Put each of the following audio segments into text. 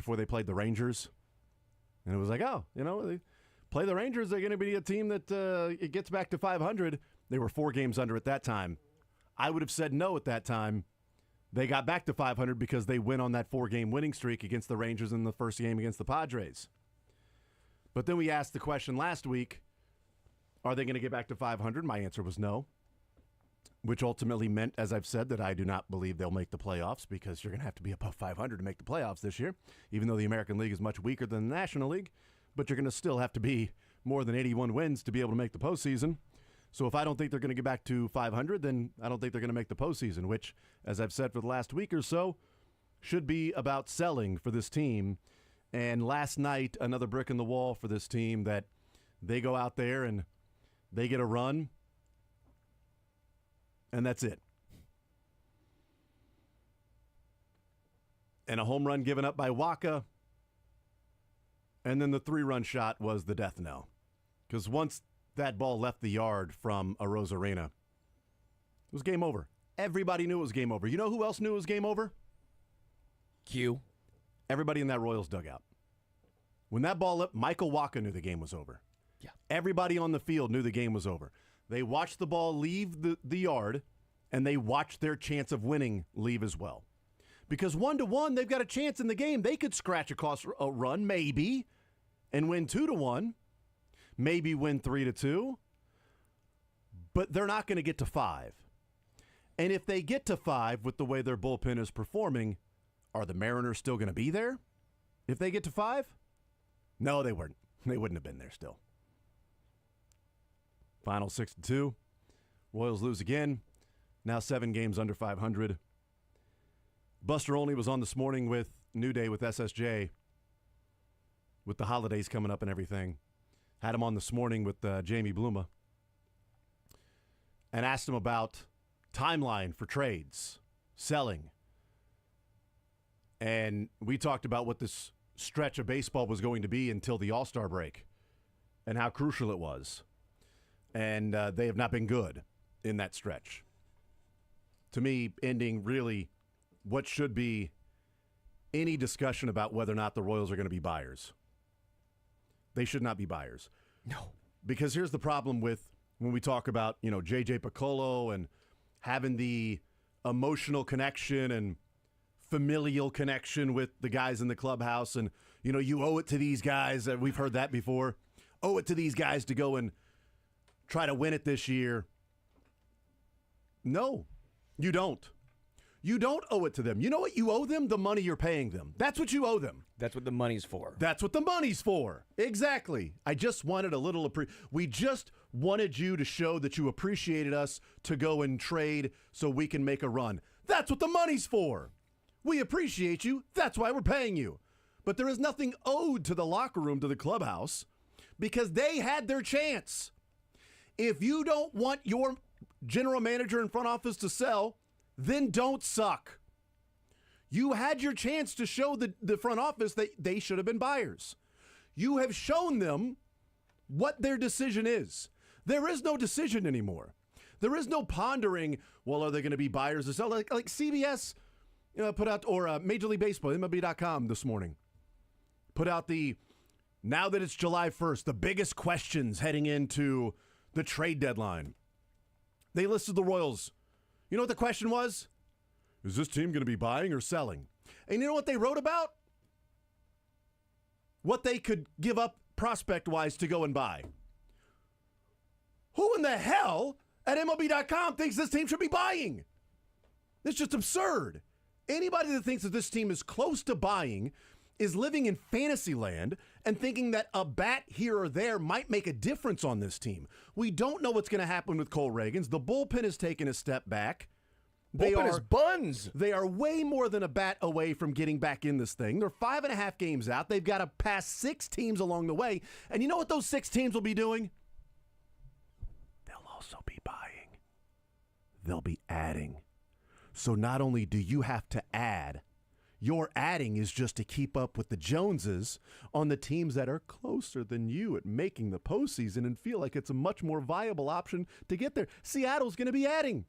before they played the Rangers. And it was like, oh, they play the Rangers, they're going to be a team that it gets back to 500. They were 4 games under at that time. I would have said no at that time. They got back to 500 because they went on that 4-game winning streak against the Rangers in the first game against the Padres. But then we asked the question last week, are they going to get back to 500? My answer was no, which ultimately meant, as I've said, that I do not believe they'll make the playoffs because you're going to have to be above 500 to make the playoffs this year, even though the American League is much weaker than the National League. But you're going to still have to be more than 81 wins to be able to make the postseason. So if I don't think they're going to get back to 500, then I don't think they're going to make the postseason, which, as I've said for the last week or so, should be about selling for this team. And last night, another brick in the wall for this team that they go out there and they get a run, and that's it. And a home run given up by Waka, and then the 3-run shot was the death knell. Because once that ball left the yard from Arozarena, it was game over. Everybody knew it was game over. You know who else knew it was game over? Q. Everybody in that Royals dugout. When that ball left, Michael Waka knew the game was over. Yeah. Everybody on the field knew the game was over. They watched the ball leave the yard, and they watched their chance of winning leave as well. Because 1-1, they've got a chance in the game. They could scratch across a run, maybe, and win 2-1. Maybe win 3-2, but they're not going to get to 5. And if they get to 5 with the way their bullpen is performing, are the Mariners still going to be there? If they get to 5? No, they weren't. They wouldn't have been there still. Final 6-2. Royals lose again. Now 7 games under 500. Buster Olney was on this morning with New Day with SSJ, with the holidays coming up and everything. Had him on this morning with Jamie Bluma and asked him about timeline for trades, selling. And we talked about what this stretch of baseball was going to be until the All-Star break and how crucial it was. And they have not been good in that stretch. To me, ending really what should be any discussion about whether or not the Royals are going to be buyers. They should not be buyers. No. Because here's the problem with when we talk about, J.J. Piccolo and having the emotional connection and familial connection with the guys in the clubhouse. And, you owe it to these guys. We've heard that before. Owe it to these guys to go and try to win it this year. No, you don't. You don't owe it to them. You know what you owe them? The money you're paying them. That's what you owe them. That's what the money's for. That's what the money's for. Exactly. I just wanted a little we just wanted you to show that you appreciated us to go and trade so we can make a run. That's what the money's for. We appreciate you. That's why we're paying you. But there is nothing owed to the locker room, to the clubhouse, because they had their chance. If you don't want your general manager and front office to sell, then don't suck. You had your chance to show the front office that they should have been buyers. You have shown them what their decision is. There is no decision anymore. There is no pondering, well, are they going to be buyers or sell? Like CBS put out, or Major League Baseball, MLB.com this morning, put out now that it's July 1st, the biggest questions heading into the trade deadline. They listed the Royals. You know what the question was? Is this team going to be buying or selling? And you know what they wrote about? What they could give up prospect-wise to go and buy. Who in the hell at MLB.com thinks this team should be buying? It's just absurd. Anybody that thinks that this team is close to buying is living in fantasy land and thinking that a bat here or there might make a difference on this team. We don't know what's going to happen with Cole Reagans. The bullpen has taken a step back. Bullpen is buns. They are way more than a bat away from getting back in this thing. They're 5.5 games out. They've got to pass 6 teams along the way. And you know what those 6 teams will be doing? They'll also be buying. They'll be adding. So not only do you have to add, your adding is just to keep up with the Joneses on the teams that are closer than you at making the postseason and feel like it's a much more viable option to get there. Seattle's going to be adding.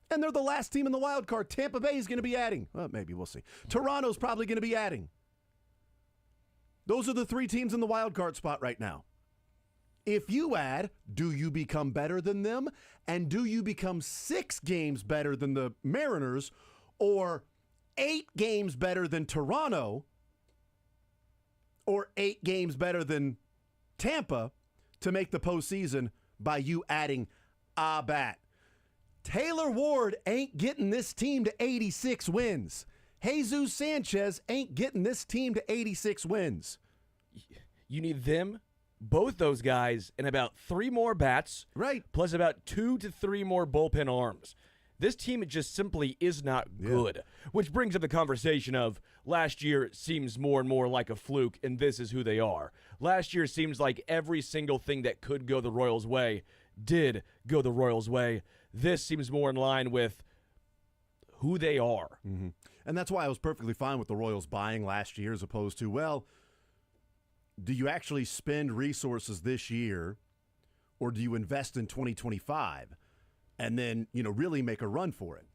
And they're the last team in the wild card. Tampa Bay is going to be adding. Well, maybe we'll see. Toronto's probably going to be adding. Those are the 3 teams in the wild card spot right now. If you add, do you become better than them? And do you become 6 games better than the Mariners or 8 games better than Toronto or 8 games better than Tampa to make the postseason by you adding a bat? Taylor Ward ain't getting this team to 86 wins. Jesus Sanchez ain't getting this team to 86 wins. You need them, both those guys, and about 3 more bats. Right. Plus about 2 to 3 more bullpen arms. This team just simply is not good. Which brings up the conversation of last year seems more and more like a fluke, and this is who they are. Last year seems like every single thing that could go the Royals' way did go the Royals' way. This seems more in line with who they are. Mm-hmm. And that's why I was perfectly fine with the Royals buying last year as opposed to, well, do you actually spend resources this year or do you invest in 2025 and then, really make a run for it?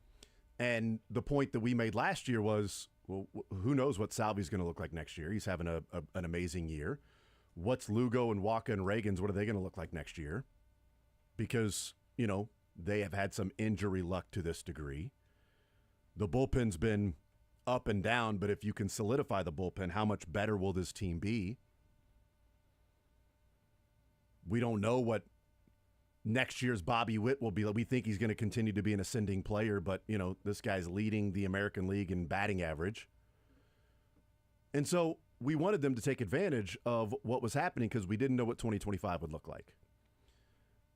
And the point that we made last year was, well, who knows what Salvi's going to look like next year? He's having an amazing year. What's Lugo and Waka and Reagan's, what are they going to look like next year? Because, they have had some injury luck to this degree. The bullpen's been up and down, but if you can solidify the bullpen, how much better will this team be? We don't know what next year's Bobby Witt will be. We think he's going to continue to be an ascending player, but, this guy's leading the American League in batting average. And so we wanted them to take advantage of what was happening because we didn't know what 2025 would look like.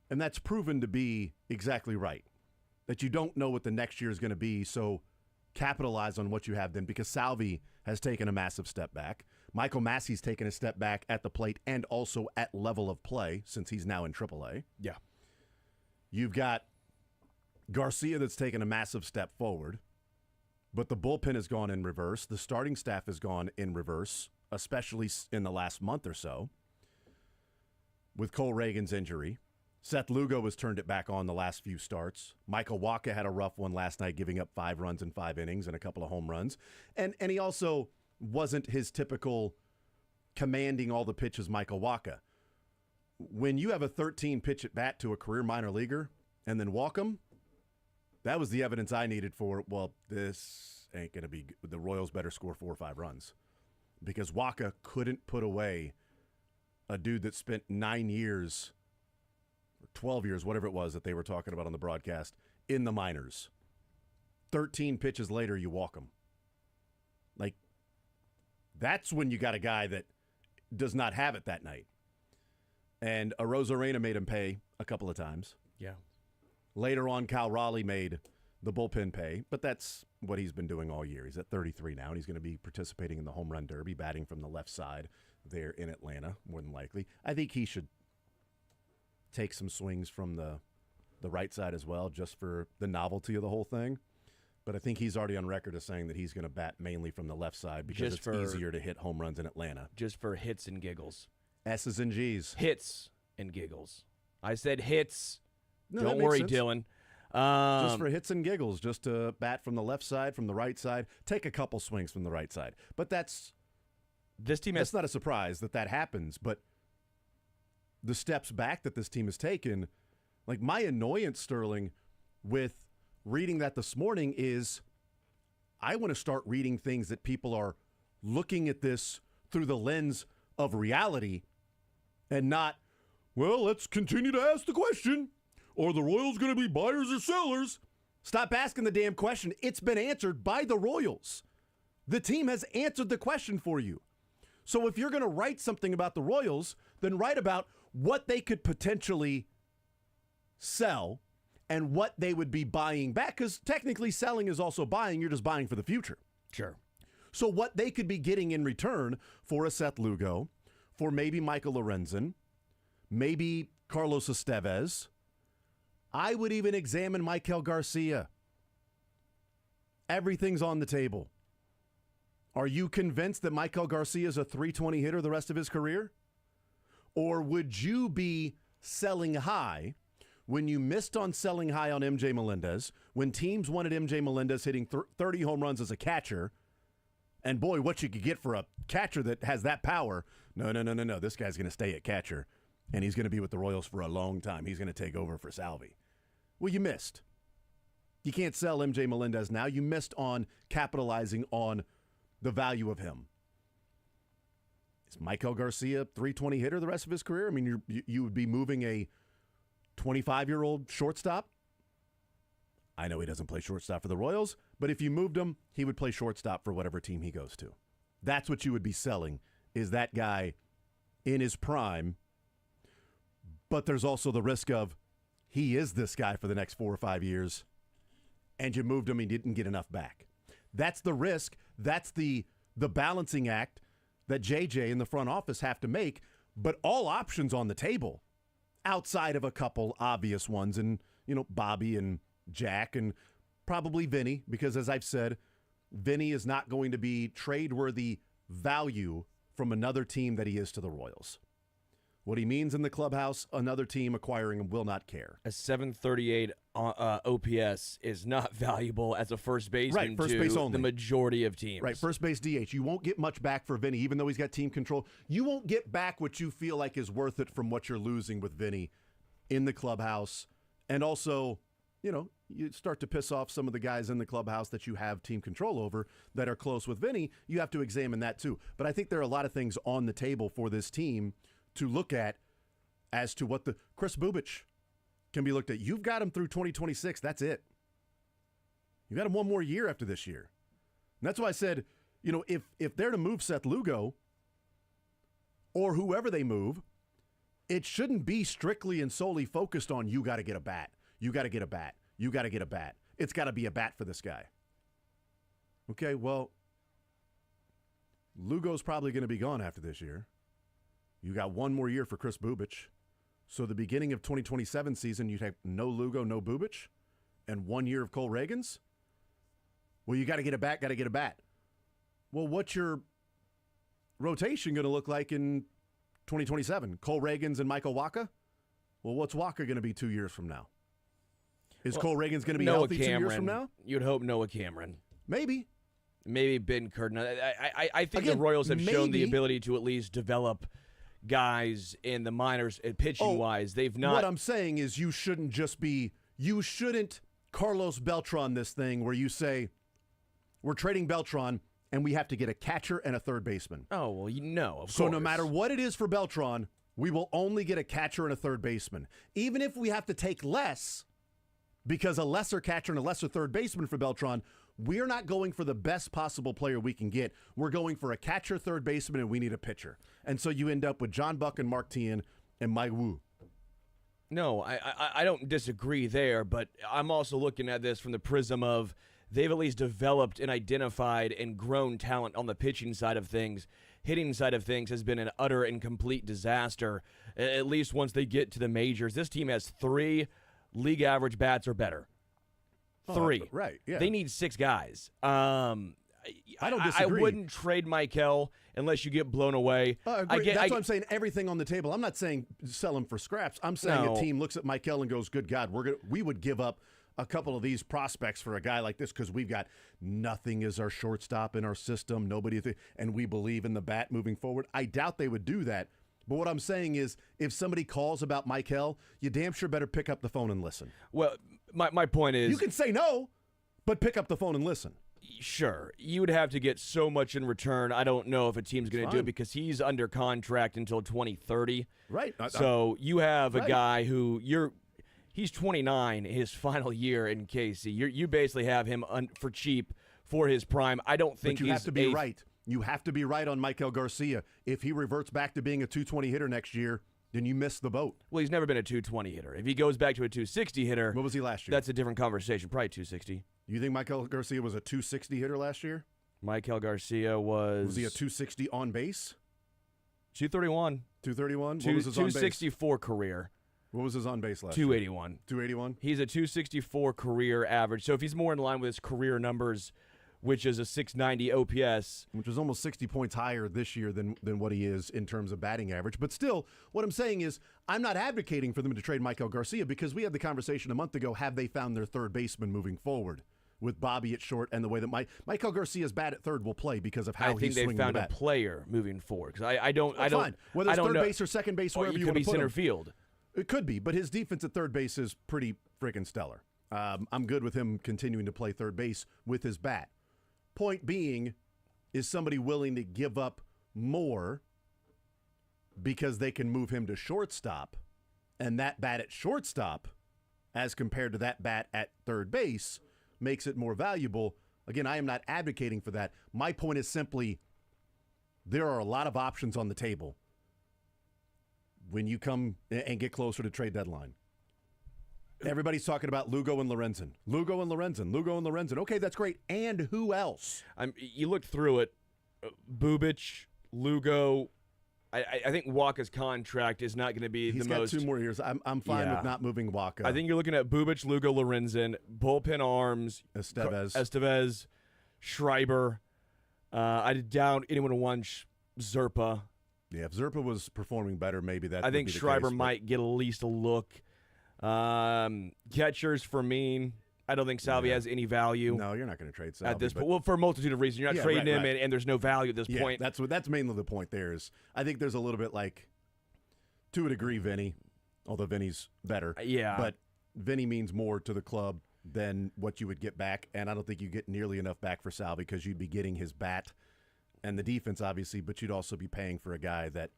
And that's proven to be exactly right, that you don't know what the next year is going to be, so capitalize on what you have then, because Salvi has taken a massive step back. Michael Massey's taken a step back at the plate and also at level of play since he's now in AAA. Yeah. You've got Garcia that's taken a massive step forward, but the bullpen has gone in reverse. The starting staff has gone in reverse, especially in the last month or so with Cole Reagan's injury. Seth Lugo has turned it back on the last few starts. Michael Wacha had a rough one last night, giving up 5 runs in 5 innings and a couple of home runs. And he also wasn't his typical commanding all the pitches Michael Wacha. When you have a 13-pitch at bat to a career minor leaguer and then walk him, that was the evidence I needed for, well, this ain't going to be good. The Royals better score 4 or 5 runs. Because Wacha couldn't put away a dude that spent 9 years 12 years, whatever it was that they were talking about on the broadcast, in the minors. 13 pitches later, you walk him. Like, that's when you got a guy that does not have it that night. And Arozarena made him pay a couple of times. Yeah. Later on, Cal Raleigh made the bullpen pay, but that's what he's been doing all year. He's at 33 now, and he's going to be participating in the home run derby, batting from the left side there in Atlanta, more than likely. I think he should take some swings from the right side as well, just for the novelty of the whole thing. But I think he's already on record as saying that he's going to bat mainly from the left side because it's easier to hit home runs in Atlanta. Just for hits and giggles. S's and G's. Hits and giggles. I said hits. No, don't worry, Dylan. Just for hits and giggles, just to bat from the left side, from the right side, take a couple swings from the right side. But that's not a surprise that happens, but the steps back that this team has taken, like my annoyance, Sterling, with reading that this morning is I want to start reading things that people are looking at this through the lens of reality and not, well, let's continue to ask the question. Are the Royals going to be buyers or sellers? Stop asking the damn question. It's been answered by the Royals. The team has answered the question for you. So if you're going to write something about the Royals, then write about what they could potentially sell and what they would be buying back, because technically selling is also buying. You're just buying for the future. Sure. So what they could be getting in return for a Seth Lugo, for maybe Michael Lorenzen, maybe Carlos Estevez. I would even examine Michael Garcia. Everything's on the table. Are you convinced that Michael Garcia is a .320 hitter the rest of his career? Or would you be selling high when you missed on selling high on MJ Melendez, when teams wanted MJ Melendez hitting 30 home runs as a catcher, And boy, what you could get for a catcher that has that power. No. This guy's going to stay at catcher, and he's going to be with the Royals for a long time. He's going to take over for Salvi. Well, you missed. You can't sell MJ Melendez now. You missed on capitalizing on the value of him. Is Michael Garcia a 320 hitter the rest of his career? I mean, you would be moving a 25-year-old shortstop. I know he doesn't play shortstop for the Royals, but if you moved him, he would play shortstop for whatever team he goes to. That's what you would be selling, is that guy in his prime. But there's also the risk of he is this guy for the next 4 or 5 years, and you moved him and didn't get enough back. That's the risk. That's the balancing act that JJ and the front office have to make, but all options on the table outside of a couple obvious ones, and, Bobby and Jack and probably Vinny, because as I've said, Vinny is not going to be trade-worthy value from another team that he is to the Royals. What he means in the clubhouse, another team acquiring him will not care. A 738 OPS is not valuable as a first baseman right, first to base only. The majority of teams. Right, first base DH. You won't get much back for Vinny, even though he's got team control. You won't get back what you feel like is worth it from what you're losing with Vinny in the clubhouse. And also, you start to piss off some of the guys in the clubhouse that you have team control over that are close with Vinny. You have to examine that too. But I think there are a lot of things on the table for this team to look at as to what the Chris Bubich can be looked at. You've got him through 2026. That's it. You got him one more year after this year. And that's why I said, if they're to move Seth Lugo or whoever they move, it shouldn't be strictly and solely focused on you got to get a bat. You got to get a bat. You got to get a bat. It's got to be a bat for this guy. Okay, well, Lugo's probably going to be gone after this year. You got one more year for Chris Bubich. So the beginning of 2027 season, you'd have no Lugo, no Bubich, and 1 year of Cole Reagans. Well, you got to get a bat, Well, what's your rotation going to look like in 2027? Cole Reagans and Michael Wacha? Well, what's Wacha going to be 2 years from now? Is Cole Reagans going to be Noah healthy Cameron. 2 years from now? You'd hope Noah Cameron. Maybe Ben Curtin. I think Again, the Royals have shown the maybe. ability to at least develop guys in the minors pitching-wise. They've not. What I'm saying is you shouldn't Carlos Beltran this thing where you say, we're trading Beltran and we have to get a catcher and a third baseman. Oh, well, of So course. no matter what it is for Beltran, we will only get a catcher and a third baseman. Even if we have to take less, because a lesser catcher and a lesser third baseman for Beltran, we're not going for the best possible player we can get. We're going for a catcher, third baseman, and we need a pitcher. And so you end up with John Buck and Mark Tien and Mai Wu. No, I don't disagree there, but I'm also looking at this from the prism of they've at least developed and identified and grown talent on the pitching side of things. Hitting side of things has been an utter and complete disaster, at least once they get to the majors. This team has 3 league average bats or better. 3. Right, yeah. They need 6 guys. I don't disagree. I wouldn't trade Michael unless you get blown away. That's why I'm saying everything on the table. I'm not saying sell him for scraps. I'm saying a team looks at Michael and goes, good God, we would give up a couple of these prospects for a guy like this because we've got nothing as our shortstop in our system, and we believe in the bat moving forward. I doubt they would do that. But what I'm saying is if somebody calls about Michael, you damn sure better pick up the phone and listen. Well, my point is... You can say no, but pick up the phone and listen. Sure. You would have to get so much in return. I don't know if a team's going to do it because he's under contract until 2030. Right. So you have a guy who he's 29, his final year in KC. You basically have him for cheap for his prime. I don't think but you have to be right. You have to be right on Michael Garcia. If he reverts back to being a 220 hitter next year, then you miss the boat. Well, he's never been a 220 hitter. If he goes back to a 260 hitter, what was he last year? That's a different conversation. Probably 260. You think Michael Garcia was a 260 hitter last year? Michael Garcia was... Was he a 260 on base? 231. 231? What was his on base? 264 career. What was his on base last 281. year? 281? He's a 264 career average. So if he's more in line with his career numbers, which is a 690 OPS. Which is almost 60 points higher this year than what he is in terms of batting average. But still, what I'm saying is I'm not advocating for them to trade Michael Garcia because we had the conversation a month ago, have they found their third baseman moving forward? with Bobby at short and the way that Michael Garcia's bat at third will play because of how I think he's they swinging the found a bat. player moving forward because I don't Fine. Whether I it's don't third know. base or second base, wherever you could want be to put center him. field. It could be, but his defense at third base is pretty freaking stellar. I'm good with him continuing to play third base with his bat. Point being, is somebody willing to give up more because they can move him to shortstop, and that bat at shortstop, as compared to that bat at third base, makes it more valuable. Again, I am not advocating for that. My point is simply there are a lot of options on the table when you come and get closer to trade deadline. Everybody's talking about Lugo and Lorenzen. Lugo and Lorenzen. Okay, that's great. And who else? You looked through it. Bubic, Lugo. I think Waka's contract is not going to be He's the got most. 2 more years. I'm fine with not moving Waka. I think you're looking at Bubic, Lugo, Lorenzen, bullpen arms, Estevez, Schreiber. I doubt anyone wants Zerpa. Yeah, if Zerpa was performing better, maybe that. I think would be the Schreiber case, might get at least a look. Catchers for me. I don't think Salvi has any value. No, you're not going to trade Salvi at this point. Well, for a multitude of reasons, you're not trading him, and there's no value at this point. That's mainly the point. I think there's a little bit like, to a degree, Vinny, although Vinny's better. But Vinny means more to the club than what you would get back, and I don't think you get nearly enough back for Salvi because you'd be getting his bat and the defense, obviously, but you'd also be paying for a guy that,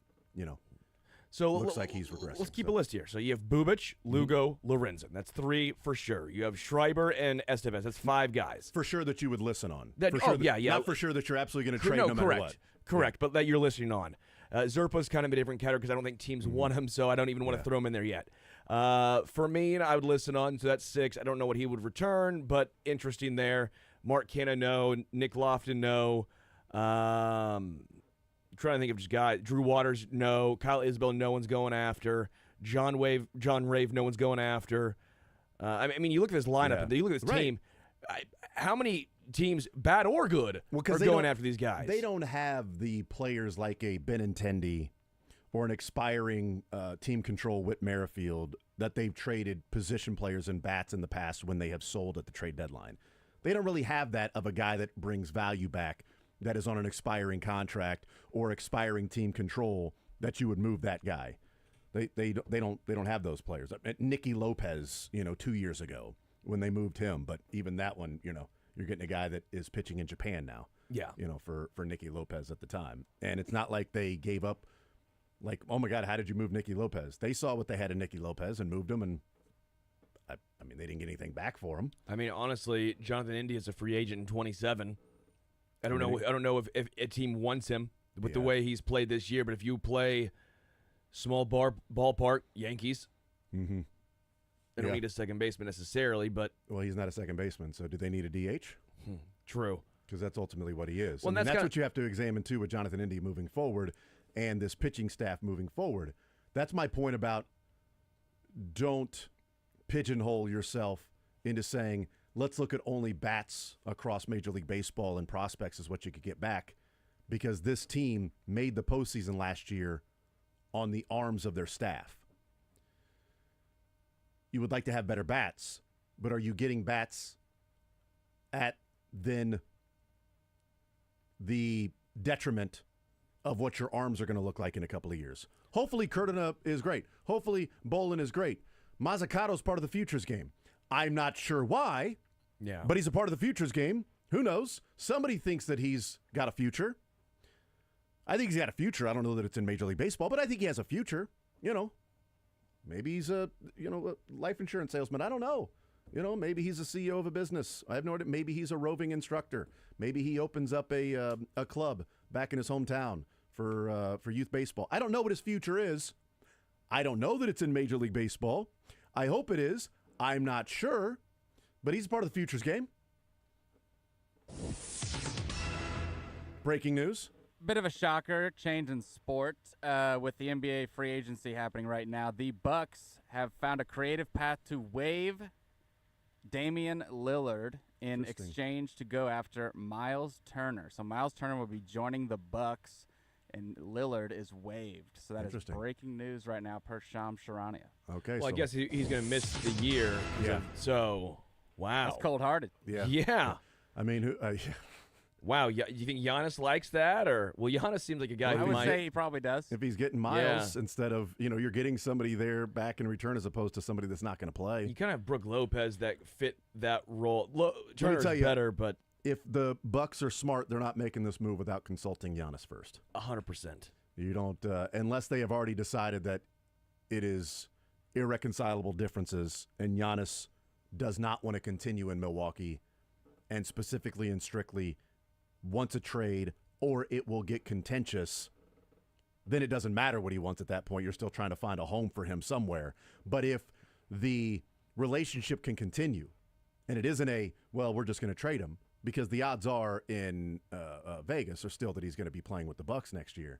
looks like he's regressing. Let's keep a list here. So you have Bubic, Lugo, Lorenzen. That's 3 for sure. You have Schreiber and Estevez. That's 5 guys. For sure that you would listen on. Yeah. Not for sure that you're absolutely going to trade no matter what. Correct, but that you're listening on. Zerpa's kind of a different category because I don't think teams want him, so I don't even want to throw him in there yet. For me, I would listen on, so that's 6. I don't know what he would return, but interesting there. Mark Canna, no. Nick Lofton, no. Trying to think of just guys. Drew Waters, no. Kyle Isbell, no one's going after. John Rave, no one's going after. I mean, you look at this lineup, and you look at this team. How many teams, bad or good, are going after these guys? They don't have the players like a Benintendi or an expiring team control Whit Merrifield that they've traded position players and bats in the past when they have sold at the trade deadline. They don't really have that of a guy that brings value back that is on an expiring contract or expiring team control that you would move that guy. They don't have those players. Nicky Lopez, 2 years ago when they moved him, but even that one, you're getting a guy that is pitching in Japan now. Yeah. For Nicky Lopez at the time. And it's not like they gave up like, oh my God, how did you move Nicky Lopez? They saw what they had in Nicky Lopez and moved him, and I mean, they didn't get anything back for him. I mean, honestly, Jonathan India is a free agent in 27. I don't know if a team wants him with the way he's played this year, but if you play small ballpark, Yankees, they don't need a second baseman necessarily, but well, he's not a second baseman, so do they need a DH? True. Because that's ultimately what he is. Well, and that's what you have to examine, too, with Jonathan India moving forward and this pitching staff moving forward. That's my point about don't pigeonhole yourself into saying, let's look at only bats across Major League Baseball and prospects is what you could get back, because this team made the postseason last year on the arms of their staff. You would like to have better bats, but are you getting bats at then the detriment of what your arms are going to look like in a couple of years? Hopefully Curtin is great. Hopefully Bolin is great. Mazzucato's part of the futures game. I'm not sure why, but he's a part of the futures game. Who knows? Somebody thinks that he's got a future. I think he's got a future. I don't know that it's in Major League Baseball, but I think he has a future. Maybe he's a life insurance salesman. I don't know. Maybe he's a CEO of a business. I have no idea. Maybe he's a roving instructor. Maybe he opens up a club back in his hometown for youth baseball. I don't know what his future is. I don't know that it's in Major League Baseball. I hope it is. I'm not sure. But he's part of the futures game. Breaking news. Bit of a shocker, change in sport with the NBA free agency happening right now. The Bucks have found a creative path to waive Damian Lillard in exchange to go after Miles Turner. So Miles Turner will be joining the Bucks, and Lillard is waived. So that is breaking news right now per Shams Charania. Okay. Well, I guess he's going to miss the year. Yeah. So Wow. That's cold-hearted. Yeah. Yeah. I mean, Wow. You think Giannis likes that? Or, well, Giannis seems like a guy I who would might. say he probably does. if he's getting Miles instead of, you're getting somebody there back in return as opposed to somebody that's not going to play. You kind of have Brooke Lopez that fit that role. Turner's tell you- better, but If the Bucks are smart, they're not making this move without consulting Giannis first. 100%. You don't, unless they have already decided that it is irreconcilable differences and Giannis does not want to continue in Milwaukee and specifically and strictly wants a trade or it will get contentious, then it doesn't matter what he wants at that point. You're still trying to find a home for him somewhere. But if the relationship can continue and it isn't we're just going to trade him, because the odds are in Vegas are still that he's going to be playing with the Bucks next year,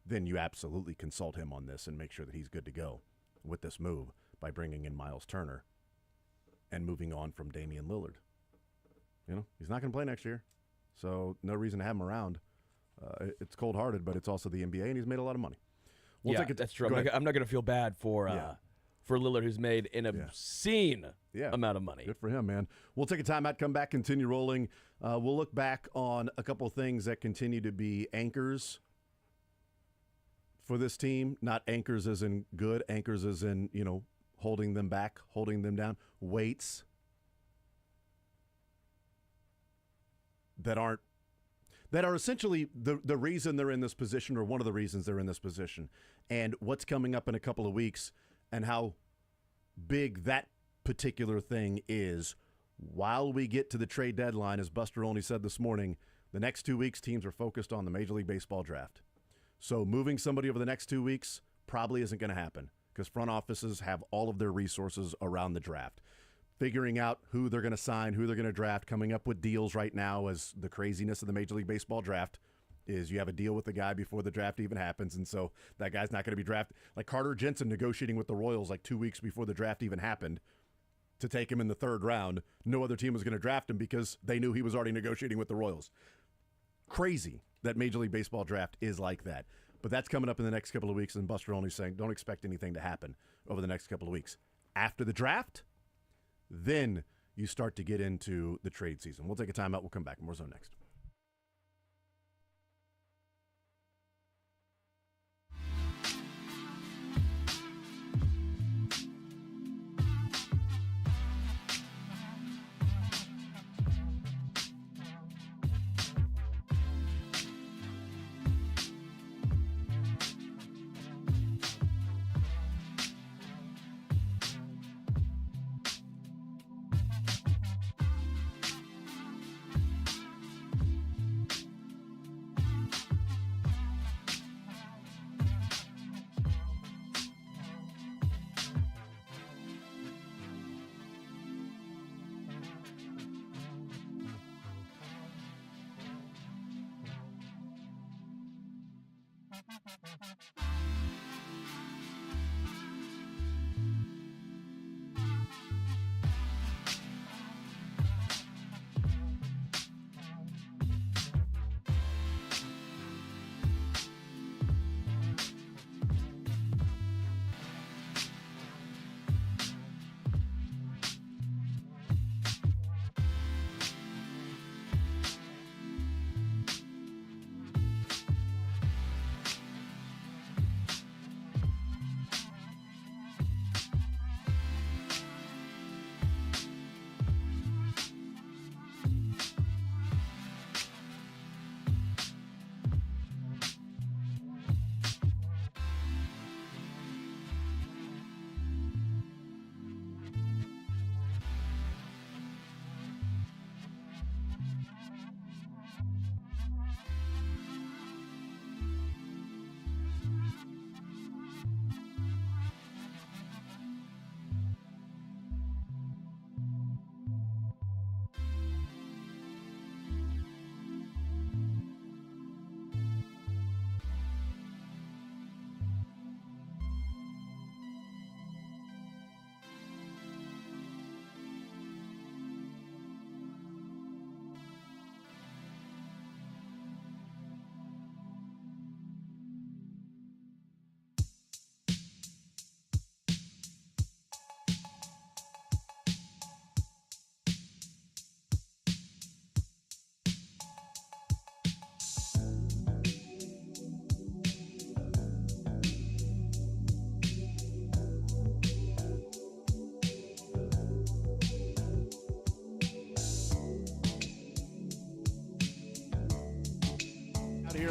then you absolutely consult him on this and make sure that he's good to go with this move by bringing in Miles Turner and moving on from Damian Lillard. He's not going to play next year, so no reason to have him around. It's cold-hearted, but it's also the NBA, and he's made a lot of money. That's true. I'm not going to feel bad for Lillard, who's made an obscene amount of money. Good for him, man. We'll take a timeout, come back, continue rolling. We'll look back on a couple of things that continue to be anchors for this team. Not anchors as in good, anchors as in, holding them back, holding them down. Weights that are essentially the reason they're in this position, or one of the reasons they're in this position, and what's coming up in a couple of weeks and how big that particular thing is while we get to the trade deadline. As Buster only said this morning, the next 2 weeks teams are focused on the Major League Baseball draft. So moving somebody over the next 2 weeks probably isn't going to happen because front offices have all of their resources around the draft. Figuring out who they're going to sign, who they're going to draft, coming up with deals right now, as the craziness of the Major League Baseball draft is you have a deal with the guy before the draft even happens, and so that guy's not going to be drafted. Like Carter Jensen negotiating with the Royals like 2 weeks before the draft even happened to take him in the third round. No other team was going to draft him because they knew he was already negotiating with the Royals. Crazy that Major League Baseball draft is like that. But that's coming up in the next couple of weeks, and Buster only saying don't expect anything to happen over the next couple of weeks. After the draft, then you start to get into the trade season. We'll take a timeout. We'll come back. More Zone next.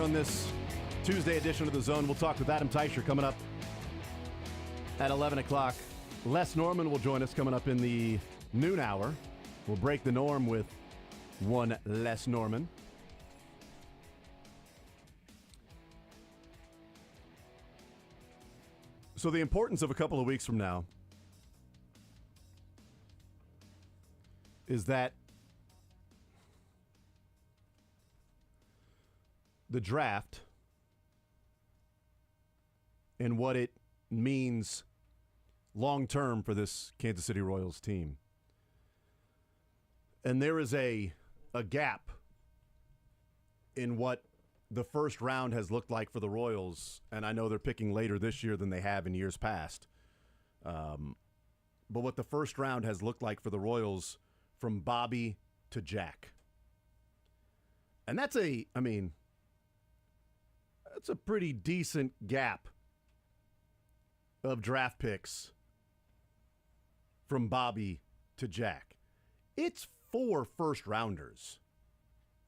on this Tuesday edition of The Zone. We'll talk with Adam Teicher coming up at 11 o'clock. Les Norman will join us coming up in the noon hour. We'll break the norm with one Les Norman. So the importance of a couple of weeks from now is that the draft and what it means long term for this Kansas City Royals team. And there is a gap in what the first round has looked like for the Royals, and I know they're picking later this year than they have in years past. But what the first round has looked like for the Royals from Bobby to Jack. And that's a pretty decent gap of draft picks from Bobby to Jack. It's 4 first-rounders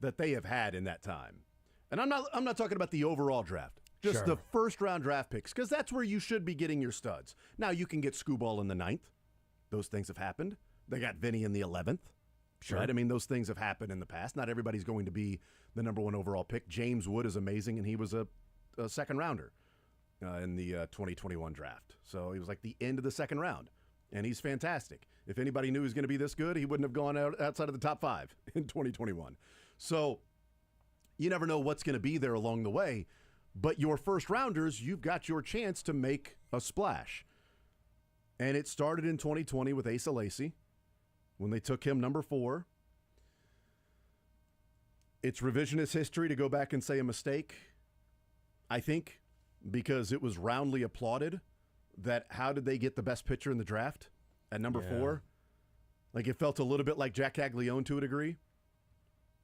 that they have had in that time. And I'm not talking about the overall draft, just Sure. the first-round draft picks, because that's where you should be getting your studs. Now, you can get Skubal in the 9th. Those things have happened. They got Vinny in the 11th. Sure. Right? I mean, those things have happened in the past. Not everybody's going to be the number 1 overall pick. James Wood is amazing, and he was a second-rounder in the 2021 draft. So he was like the end of the second round, and he's fantastic. If anybody knew he was going to be this good, he wouldn't have gone outside of the top 5 in 2021. So you never know what's going to be there along the way, but your first-rounders, you've got your chance to make a splash. And it started in 2020 with Asa Lacy when they took him number 4. It's revisionist history to go back and say a mistake, I think, because it was roundly applauded that how did they get the best pitcher in the draft at number 4? Like, it felt a little bit like Jack Caglione to a degree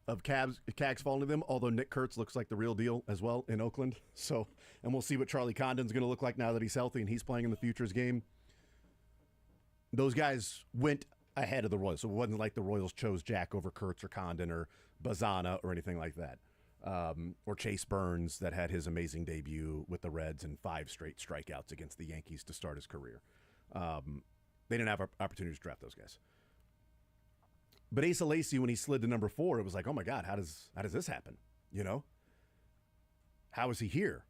of Cags falling to them, although Nick Kurtz looks like the real deal as well in Oakland. So, and we'll see what Charlie Condon's going to look like now that he's healthy and he's playing in the Futures game. Those guys went ahead of the Royals, so it wasn't like the Royals chose Jack over Kurtz or Condon or Bazana or anything like that. Or Chase Burns that had his amazing debut with the Reds and 5 straight strikeouts against the Yankees to start his career. They didn't have opportunities to draft those guys. But Asa Lacy, when he slid to number 4, it was like, oh my God, how does this happen? You know? How is he here?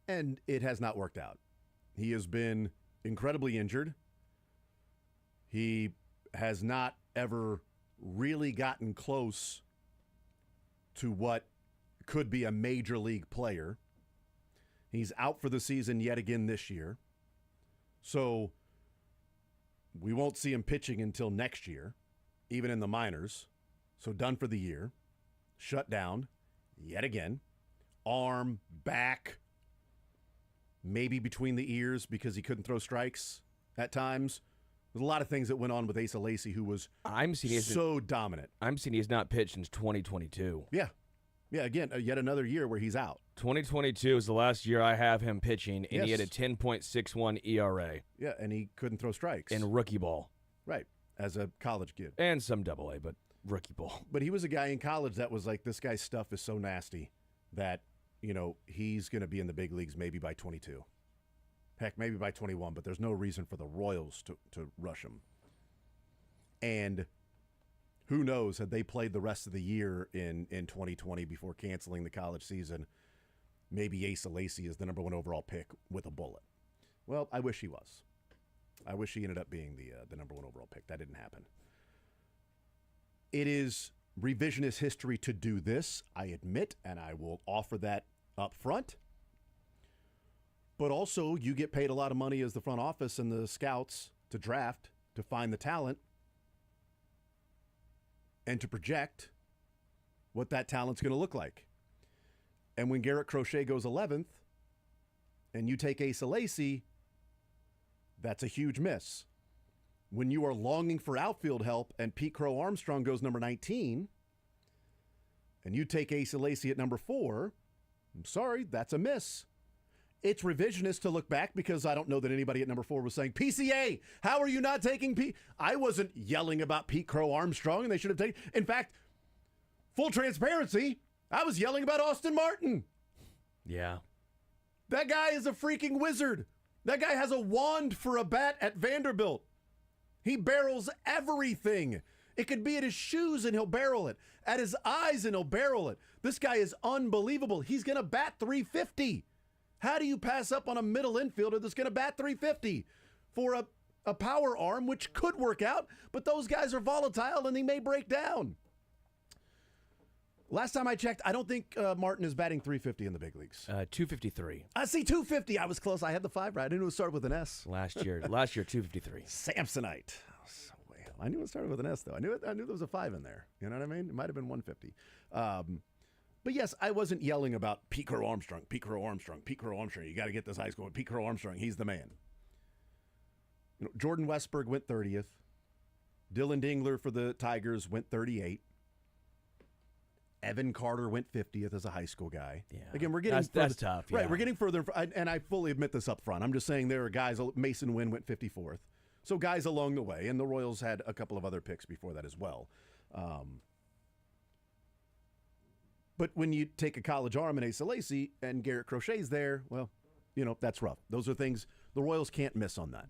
And it has not worked out. He has been incredibly injured. He has not ever really gotten close to what could be a major league player. He's out for the season yet again this year. So we won't see him pitching until next year, even in the minors. So done for the year. Shut down yet again. Arm, back, maybe between the ears because he couldn't throw strikes at times. There's a lot of things that went on with Asa Lacy, who was so dominant. I'm seeing he's not pitched since 2022. Yeah. Yeah, again, yet another year where he's out. 2022 is the last year I have him pitching, and he had a Yes. 10.61 ERA. Yeah, and he couldn't throw strikes. In rookie ball. Right, as a college kid. And some AA, but rookie ball. But he was a guy in college that was like, this guy's stuff is so nasty that, you know, he's going to be in the big leagues maybe by 22. Heck, maybe by 21, but there's no reason for the Royals to rush him. And who knows, had they played the rest of the year in 2020 before canceling the college season, maybe Asa Lacy is the number 1 overall pick with a bullet. Well, I wish he was. I wish he ended up being the number 1 overall pick. That didn't happen. It is revisionist history to do this, I admit, and I will offer that up front. But also, you get paid a lot of money as the front office and the scouts to draft, to find the talent, and to project what that talent's going to look like. And when Garrett Crochet goes 11th, and you take Asa Lacy, that's a huge miss. When you are longing for outfield help and Pete Crow Armstrong goes number 19, and you take Asa Lacy at number 4, I'm sorry, that's a miss. It's revisionist to look back because I don't know that anybody at number 4 was saying, PCA, how are you not taking Pete? I wasn't yelling about Pete Crow Armstrong, and they should have taken. In fact, full transparency, I was yelling about Austin Martin. Yeah. That guy is a freaking wizard. That guy has a wand for a bat at Vanderbilt. He barrels everything. It could be at his shoes and he'll barrel it. At his eyes and he'll barrel it. This guy is unbelievable. He's going to bat 350. How do you pass up on a middle infielder that's going to bat 350 for a power arm, which could work out, but those guys are volatile and they may break down. Last time I checked, I don't think Martin is batting 350 in the big leagues. 253. I see 250. I was close. I had the 5 right. I knew it started with an S. Last year, 253. Samsonite. I knew it started with an S, though. I knew there was a 5 in there. You know what I mean? It might have been 150. But yes, I wasn't yelling about Pete Crow Armstrong, Pete Crow Armstrong, Pete Crow Armstrong. You got to get this high school. Pete Crow Armstrong, he's the man. You know, Jordan Westberg went 30th. Dylan Dingler for the Tigers went 38. Evan Carter went 50th as a high school guy. Yeah. Again, we're getting that's tough. Yeah. Right, we're getting further, and I fully admit this up front. I'm just saying there are guys. Mason Wynn went 54th. So guys along the way, and the Royals had a couple of other picks before that as well. But when you take a college arm in Asa Lacy and Garrett Crochet's there, well, you know, that's rough. Those are things the Royals can't miss on that,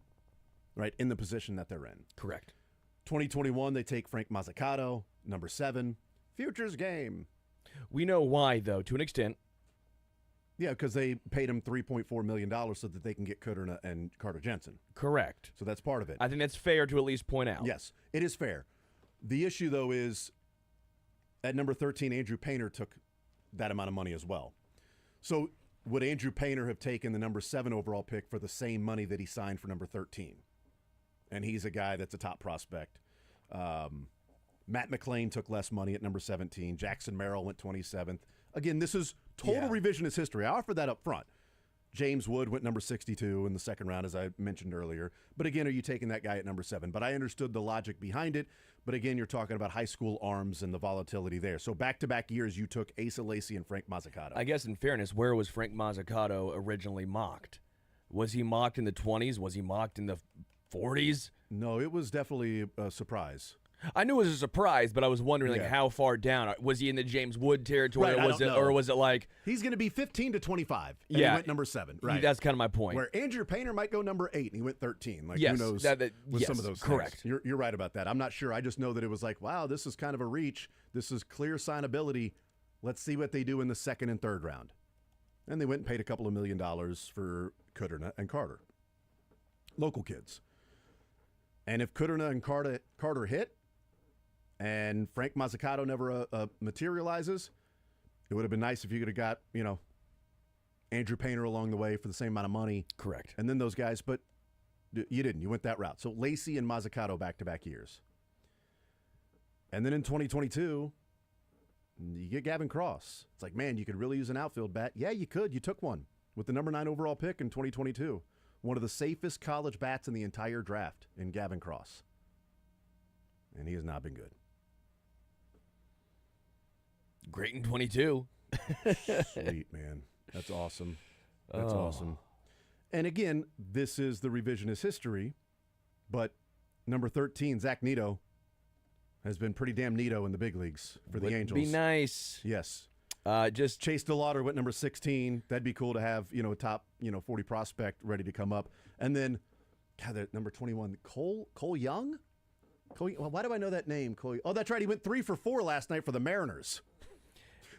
right, in the position that they're in. Correct. 2021, they take Frank Mazzucato, number 7. Futures game. We know why, though, to an extent. Yeah, because they paid him $3.4 million so that they can get Kuderna and Carter Jensen. Correct. So that's part of it. I think that's fair to at least point out. Yes, it is fair. The issue, though, is at number 13, Andrew Painter took that amount of money as well. So would Andrew Painter have taken the number 7 overall pick for the same money that he signed for number 13? And he's a guy that's a top prospect. Matt McClain took less money at number 17. Jackson Merrill went 27th. Again, this is total revisionist history. I offered that up front. James Wood went number 62 in the second round, as I mentioned earlier. But again, are you taking that guy at number 7? But I understood the logic behind it. But again, you're talking about high school arms and the volatility there. So back-to-back years, you took Asa Lacy and Frank Mazzucato. I guess in fairness, where was Frank Mazzucato originally mocked? Was he mocked in the 20s? Was he mocked in the 40s? No, it was definitely a surprise. I knew it was a surprise, but I was wondering how far down. Was he in the James Wood territory, right, or was it like he's going to be 15 to 25? And he went number 7. Right, that's kind of my point. Where Andrew Painter might go number 8, and he went 13. Like yes, who knows with some of those correct. things. You're right about that. I'm not sure. I just know that it was like, wow, this is kind of a reach. This is clear signability. Let's see what they do in the second and third round. And they went and paid a couple of $1 million for Kuderna and Carter, local kids. And if Kuderna and Carter hit, and Frank Mazzucato never materializes, it would have been nice if you could have got, you know, Andrew Painter along the way for the same amount of money. Correct. And then those guys, but you didn't. You went that route. So Lacy and Mazzucato back-to-back years. And then in 2022, you get Gavin Cross. It's like, man, you could really use an outfield bat. Yeah, you could. You took one with the number 9 overall pick in 2022. One of the safest college bats in the entire draft in Gavin Cross. And he has not been good. Great in 22. Sweet, man. That's awesome. That's awesome. And again, this is the revisionist history, but number 13, Zach Neto, has been pretty damn neato in the big leagues for the Angels. Be nice. Yes. Just Chase DeLauder went number 16. That'd be cool to have, you know, a top, 40 prospect ready to come up. And then, God, that number 21, Cole Young? Well, why do I know that name? Oh, that's right. He went 3 for 4 last night for the Mariners.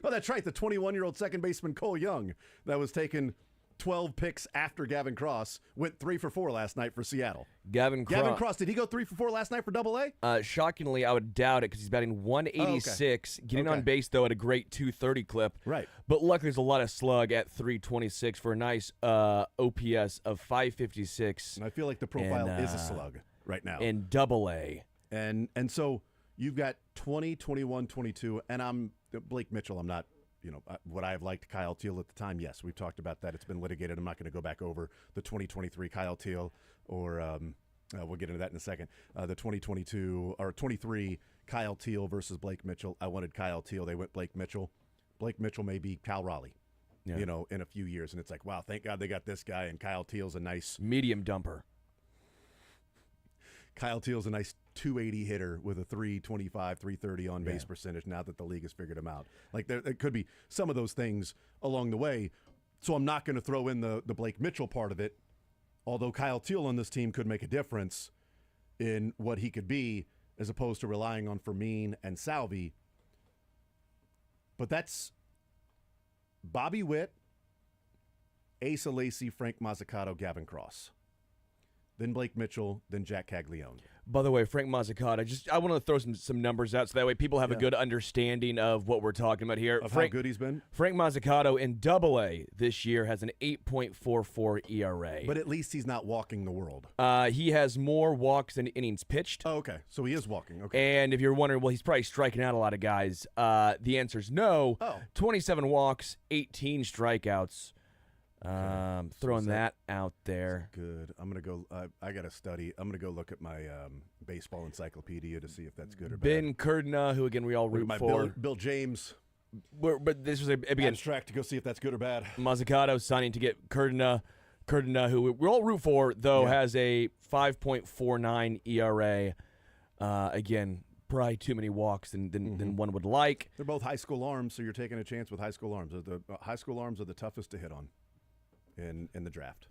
Oh, that's right. The 21-year-old second baseman Cole Young that was taken 12 picks after Gavin Cross went 3 for 4 last night for Seattle. Gavin Cross, did he go 3 for 4 last night for Double-A? Shockingly, I would doubt it because he's batting 186, getting on base, though, at a great 230 clip. Right. But luckily, there's a lot of slug at 326 for a nice OPS of 556. And I feel like the profile is a slug right now. In Double-A. And so you've got 20, 21, 22, and I'm Blake Mitchell. I'm not, would I have liked Kyle Teal at the time? Yes, we've talked about that. It's been litigated. I'm not going to go back over the 2023 Kyle Teal or we'll get into that in a second. The 2022 or 23 Kyle Teal versus Blake Mitchell. I wanted Kyle Teal. They went Blake Mitchell. Blake Mitchell may be Cal Raleigh, in a few years. And it's like, wow, thank God they got this guy. And Kyle Teal's a nice medium dumper. Kyle Teal's a nice 280 hitter with a 325, 330 on base percentage now that the league has figured him out. Like there could be some of those things along the way. So I'm not going to throw in the Blake Mitchell part of it, although Kyle Teal on this team could make a difference in what he could be as opposed to relying on Fermin and Salvi. But that's Bobby Witt, Asa Lacy, Frank Mazzucato, Gavin Cross. Then Blake Mitchell, then Jack Caglione. By the way, Frank Mazzucato, I want to throw some numbers out so that way people have a good understanding of what we're talking about here. Of how good he's been? Frank Mazzucato in Double-A this year has an 8.44 ERA. But at least he's not walking the world. He has more walks than innings pitched. Oh, okay. So he is walking. Okay. And if you're wondering, well, he's probably striking out a lot of guys, the answer is no. 27 walks, 18 strikeouts. Throwing that out there. Good. I'm going to go. I got to study. I'm going to go look at my baseball encyclopedia to see if that's good or bad. Ben Cardona, who again we all root for. Bill James. But this was again abstract to go see if that's good or bad. Mazzucato signing to get Cardona, who we all root for, though has a 5.49 ERA. Again, probably too many walks than one would like. They're both high school arms, so you're taking a chance with high school arms. The high school arms are the toughest to hit on in the draft.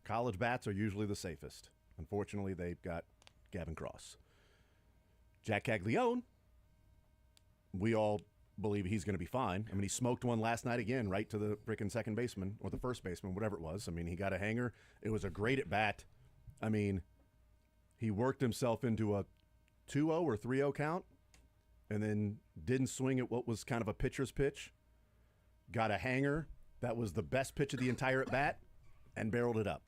College bats are usually the safest. Unfortunately, they've got Gavin Cross. Jack Caglione, we all believe he's going to be fine. I mean, he smoked one last night again, right to the freaking second baseman or the first baseman, whatever it was. I mean, he got a hanger. It was a great at bat. I mean, he worked himself into a 2-0 or 3-0 count and then didn't swing at what was kind of a pitcher's pitch. Got a hanger. That was the best pitch of the entire at bat and barreled it up.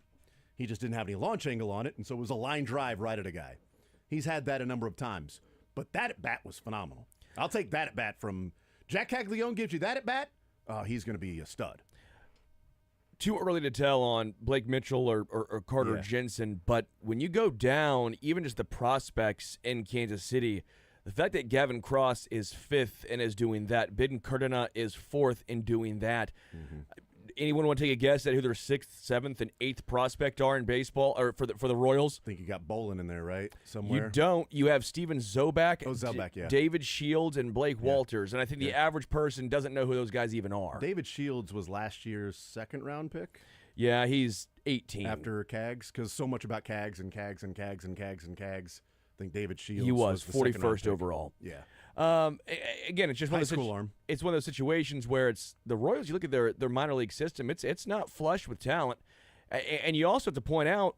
He just didn't have any launch angle on it, and so it was a line drive right at a guy. He's had that a number of times, but that at bat was phenomenal. I'll take that at bat from Jack Caglione. Gives you that at bat, he's going to be a stud. Too early to tell on Blake Mitchell or Carter Jensen, but when you go down, even just the prospects in Kansas City, the fact that Gavin Cross is 5th and is doing that, Ben Cardona is 4th in doing that. Anyone want to take a guess at who their 6th, 7th, and 8th prospect are in baseball or for the Royals? I think you got Bolin in there, right? Somewhere. You don't. You have Steven Zobak, Zobak, David Shields, and Blake Walters. And I think the average person doesn't know who those guys even are. David Shields was last year's second-round pick. Yeah, he's 18. After Cags, because so much about Cags and Cags and Cags and Cags and Cags. I think David Shields was the 41st overall. Yeah. Again, it's just one of those it's one of those situations where it's the Royals. You look at their minor league system; it's not flush with talent, and you also have to point out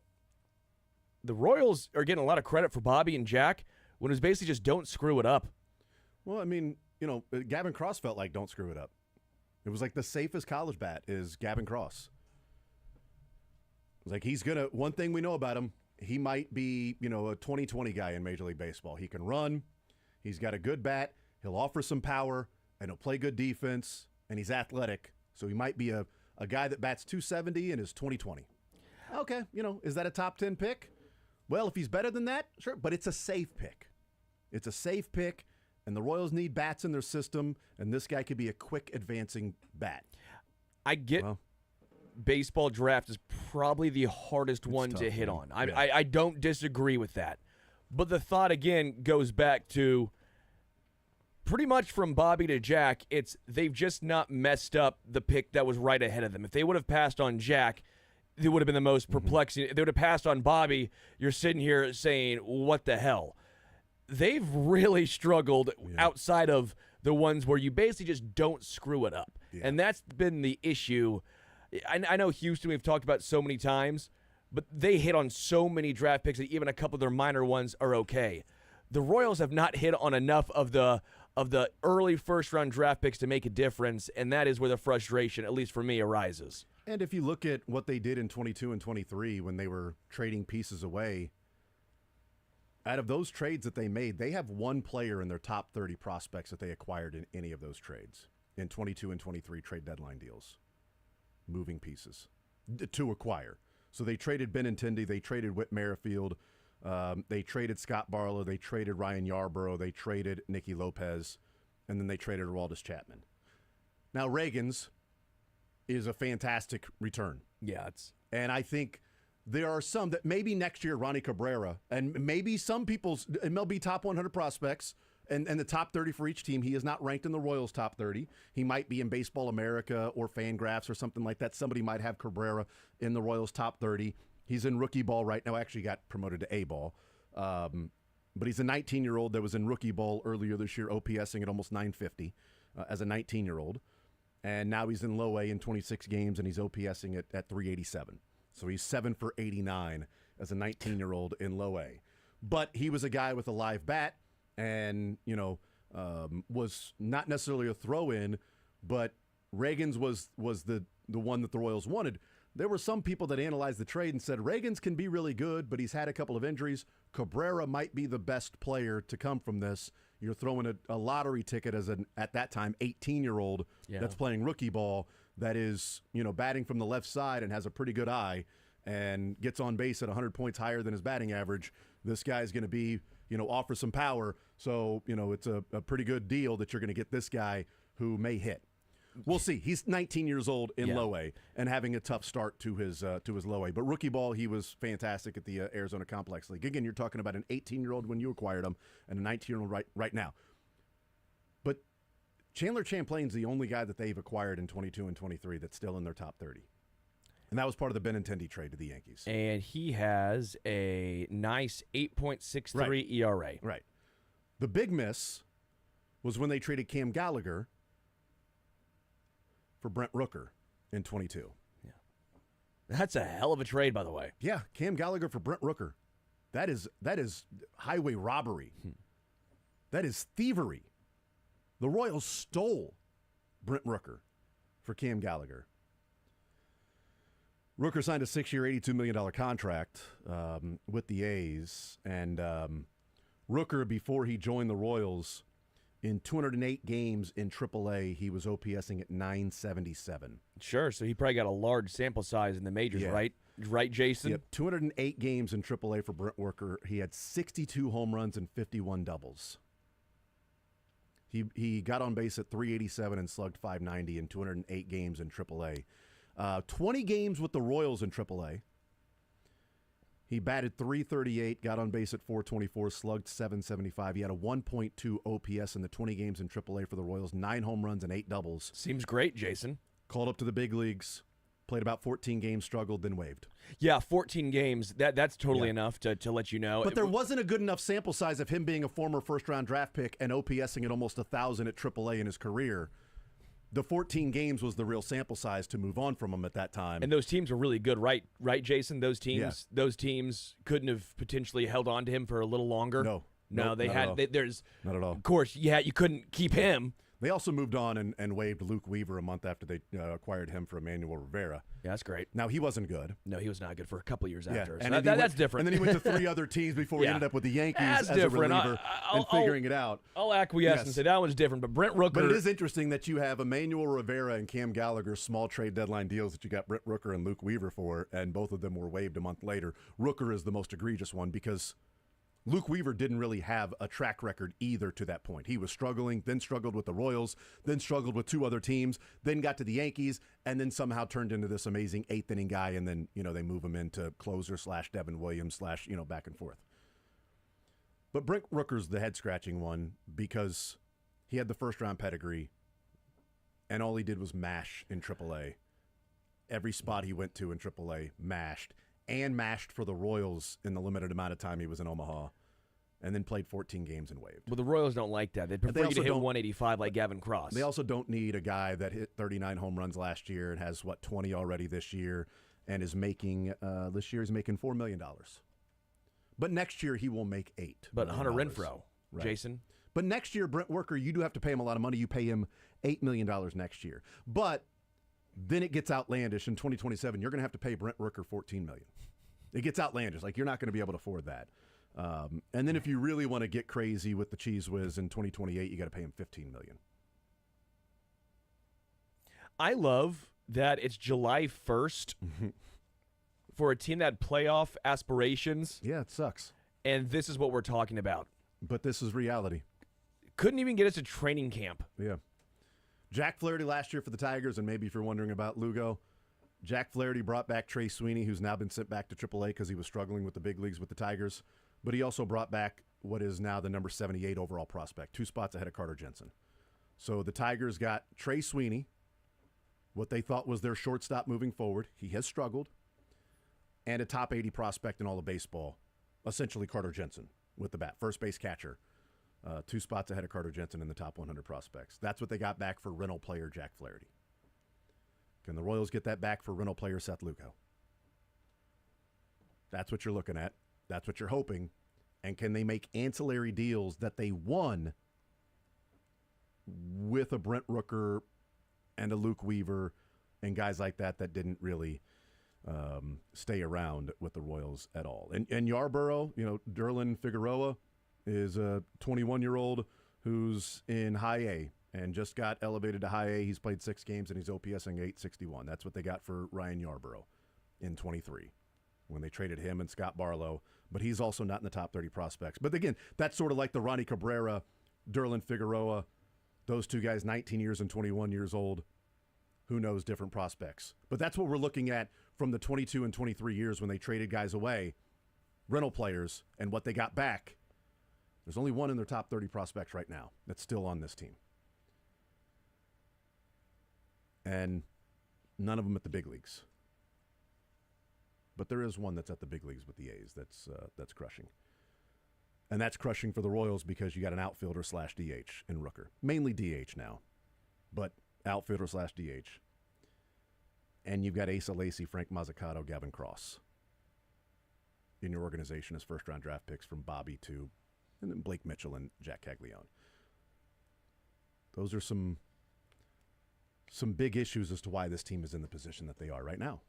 the Royals are getting a lot of credit for Bobby and Jack when it's basically just don't screw it up. Well, I mean, Gavin Cross felt like don't screw it up. It was like the safest college bat is Gavin Cross. It was like he's gonna. One thing we know about him. He might be, a 2020 guy in Major League Baseball. He can run. He's got a good bat. He'll offer some power, and he'll play good defense, and he's athletic. So he might be a guy that bats 270 and is 2020. Okay, is that a top 10 pick? Well, if he's better than that, sure, but it's a safe pick. It's a safe pick, and the Royals need bats in their system, and this guy could be a quick advancing bat. I get baseball draft is probably the hardest one to hit on. I don't disagree with that. But the thought, again, goes back to pretty much from Bobby to Jack, they've just not messed up the pick that was right ahead of them. If they would have passed on Jack, it would have been the most perplexing. If they would have passed on Bobby, you're sitting here saying, what the hell? They've really struggled outside of the ones where you basically just don't screw it up. Yeah. And that's been the issue. I know Houston we've talked about so many times, but they hit on so many draft picks that even a couple of their minor ones are okay. The Royals have not hit on enough of the early first-round draft picks to make a difference, and that is where the frustration, at least for me, arises. And if you look at what they did in 22 and 23 when they were trading pieces away, out of those trades that they made, they have one player in their top 30 prospects that they acquired in any of those trades in 22 and 23 trade deadline deals. Moving pieces to acquire. So they traded Benintendi, they traded Whit Merrifield, they traded Scott Barlow, they traded Ryan Yarborough, they traded Nicky Lopez, and then they traded Aroldis Chapman. Now Reagan's is a fantastic return. Yeah, and I think there are some that maybe next year, Ronnie Cabrera, and maybe some people's MLB top 100 prospects and the top 30 for each team. He is not ranked in the Royals top 30. He might be in Baseball America or Fangraphs or something like that. Somebody might have Cabrera in the Royals top 30. He's in rookie ball right now. Actually got promoted to A ball. But he's a 19-year-old that was in rookie ball earlier this year, OPSing at almost 950 as a 19-year-old. And now he's in low A in 26 games, and he's OPSing at 387. So he's 7 for 89 as a 19-year-old in low A. But he was a guy with a live bat and, was not necessarily a throw-in, but Reagan's was the one that the Royals wanted. There were some people that analyzed the trade and said Reagan's can be really good, but he's had a couple of injuries. Cabrera might be the best player to come from this. You're throwing a lottery ticket as at that time, 18-year-old that's playing rookie ball that is, batting from the left side and has a pretty good eye and gets on base at 100 points higher than his batting average. This guy's going to be, offer some power. So, it's a pretty good deal that you're going to get this guy who may hit. We'll see. He's 19 years old in low A and having a tough start to his low A. But rookie ball, he was fantastic at the Arizona Complex League. Again, you're talking about an 18-year-old when you acquired him and a 19-year-old right now. But Chandler Champlain's the only guy that they've acquired in 22 and 23 that's still in their top 30. And that was part of the Benintendi trade to the Yankees. And he has a nice 8.63 ERA. Right. The big miss was when they traded Cam Gallagher for Brent Rooker in 22. Yeah. That's a hell of a trade, by the way. Yeah, Cam Gallagher for Brent Rooker. That is highway robbery. That is thievery. The Royals stole Brent Rooker for Cam Gallagher. Rooker signed a 6-year, $82 million contract with the A's. And Rooker, before he joined the Royals, in 208 games in AAA, he was OPSing at 977. Sure, so he probably got a large sample size in the majors, right? Right, Jason? Yep, 208 games in AAA for Brent Rooker. He had 62 home runs and 51 doubles. He got on base at 387 and slugged 590 in 208 games in AAA. 20 games with the Royals in AAA. He batted .338, got on base at .424, slugged .775. He had a 1.2 OPS in the 20 games in AAA for the Royals, 9 home runs and 8 doubles. Seems great, Jason. Called up to the big leagues, played about 14 games, struggled, then waived. Yeah, 14 games. That's totally enough to let you know. But there wasn't a good enough sample size of him being a former first-round draft pick and OPSing at almost 1,000 at AAA in his career. The 14 games was the real sample size to move on from him at that time. And those teams were really good, right, Jason? Those teams couldn't have potentially held on to him for a little longer. No, they had. There's not at all. Of course, you couldn't keep him. They also moved on and waived Luke Weaver a month after they acquired him for Emmanuel Rivera. Yeah, that's great. Now, he wasn't good. No, he was not good for a couple years after. And So that's different. And then he went to 3 other teams before he ended up with the Yankees That's as different. a reliever and figuring it out. I'll acquiesce and say that one's different. But Brent Rooker. But it is interesting that you have Emmanuel Rivera and Cam Gallagher small trade deadline deals that you got Brent Rooker and Luke Weaver for, and both of them were waived a month later. Rooker is the most egregious one because Luke Weaver didn't really have a track record either to that point. He was struggling, then struggled with the Royals, then struggled with 2 other teams, then got to the Yankees, and then somehow turned into this amazing 8th-inning guy, and then, they move him into closer / Devin Williams / back and forth. But Brent Rooker's the head-scratching one because he had the first-round pedigree, and all he did was mash in AAA. Every spot he went to in AAA, mashed. And mashed for the Royals in the limited amount of time he was in Omaha, and then played 14 games and waived. Well, the Royals don't like that. They prefer you to hit 185 like Gavin Cross. They also don't need a guy that hit 39 home runs last year and has, 20 already this year, and is making, this year he's making $4 million. But next year he will make $8 million. But Hunter Renfroe, right. Jason. But next year, Brent Rooker, you do have to pay him a lot of money. You pay him $8 million next year. But then it gets outlandish. In 2027, you're going to have to pay Brent Rooker $14 million. It gets outlandish. Like, you're not going to be able to afford that. And then if you really want to get crazy with the Cheese Whiz in 2028, you got to pay him $15 million. I love that it's July 1st for a team that had playoff aspirations. Yeah, it sucks. And this is what we're talking about. But this is reality. Couldn't even get us to training camp. Yeah. Jack Flaherty last year for the Tigers, and maybe if you're wondering about Lugo, Jack Flaherty brought back Trey Sweeney, who's now been sent back to AAA because he was struggling with the big leagues with the Tigers. But he also brought back what is now the number 78 overall prospect, 2 spots ahead of Carter Jensen. So the Tigers got Trey Sweeney, what they thought was their shortstop moving forward. He has struggled. And a top 80 prospect in all of baseball, essentially Carter Jensen with the bat, first base catcher. 2 spots ahead of Carter Jensen in the top 100 prospects. That's what they got back for rental player Jack Flaherty. Can the Royals get that back for rental player Seth Lugo? That's what you're looking at. That's what you're hoping. And can they make ancillary deals that they won with a Brent Rooker and a Luke Weaver and guys like that that didn't really stay around with the Royals at all? And Yarborough, Derlin Figueroa is a 21-year-old who's in high A and just got elevated to high A. He's played 6 games and he's OPSing 861. That's what they got for Ryan Yarborough in 23 when they traded him and Scott Barlow. But he's also not in the top 30 prospects. But again, that's sort of like the Ronnie Cabrera, Derlin Figueroa, those 2 guys, 19 years and 21 years old. Who knows, different prospects. But that's what we're looking at from the 22 and 23 years when they traded guys away, rental players, and what they got back. There's only one in their top 30 prospects right now that's still on this team. And none of them at the big leagues. But there is one that's at the big leagues with the A's that's crushing. And that's crushing for the Royals because you got an outfielder / DH in Rooker. Mainly DH now, but outfielder / DH. And you've got Asa Lacy, Frank Mazzucato, Gavin Cross in your organization as first-round draft picks from Bobby to, and then Blake Mitchell and Jack Caglione. Those are some big issues as to why this team is in the position that they are right now.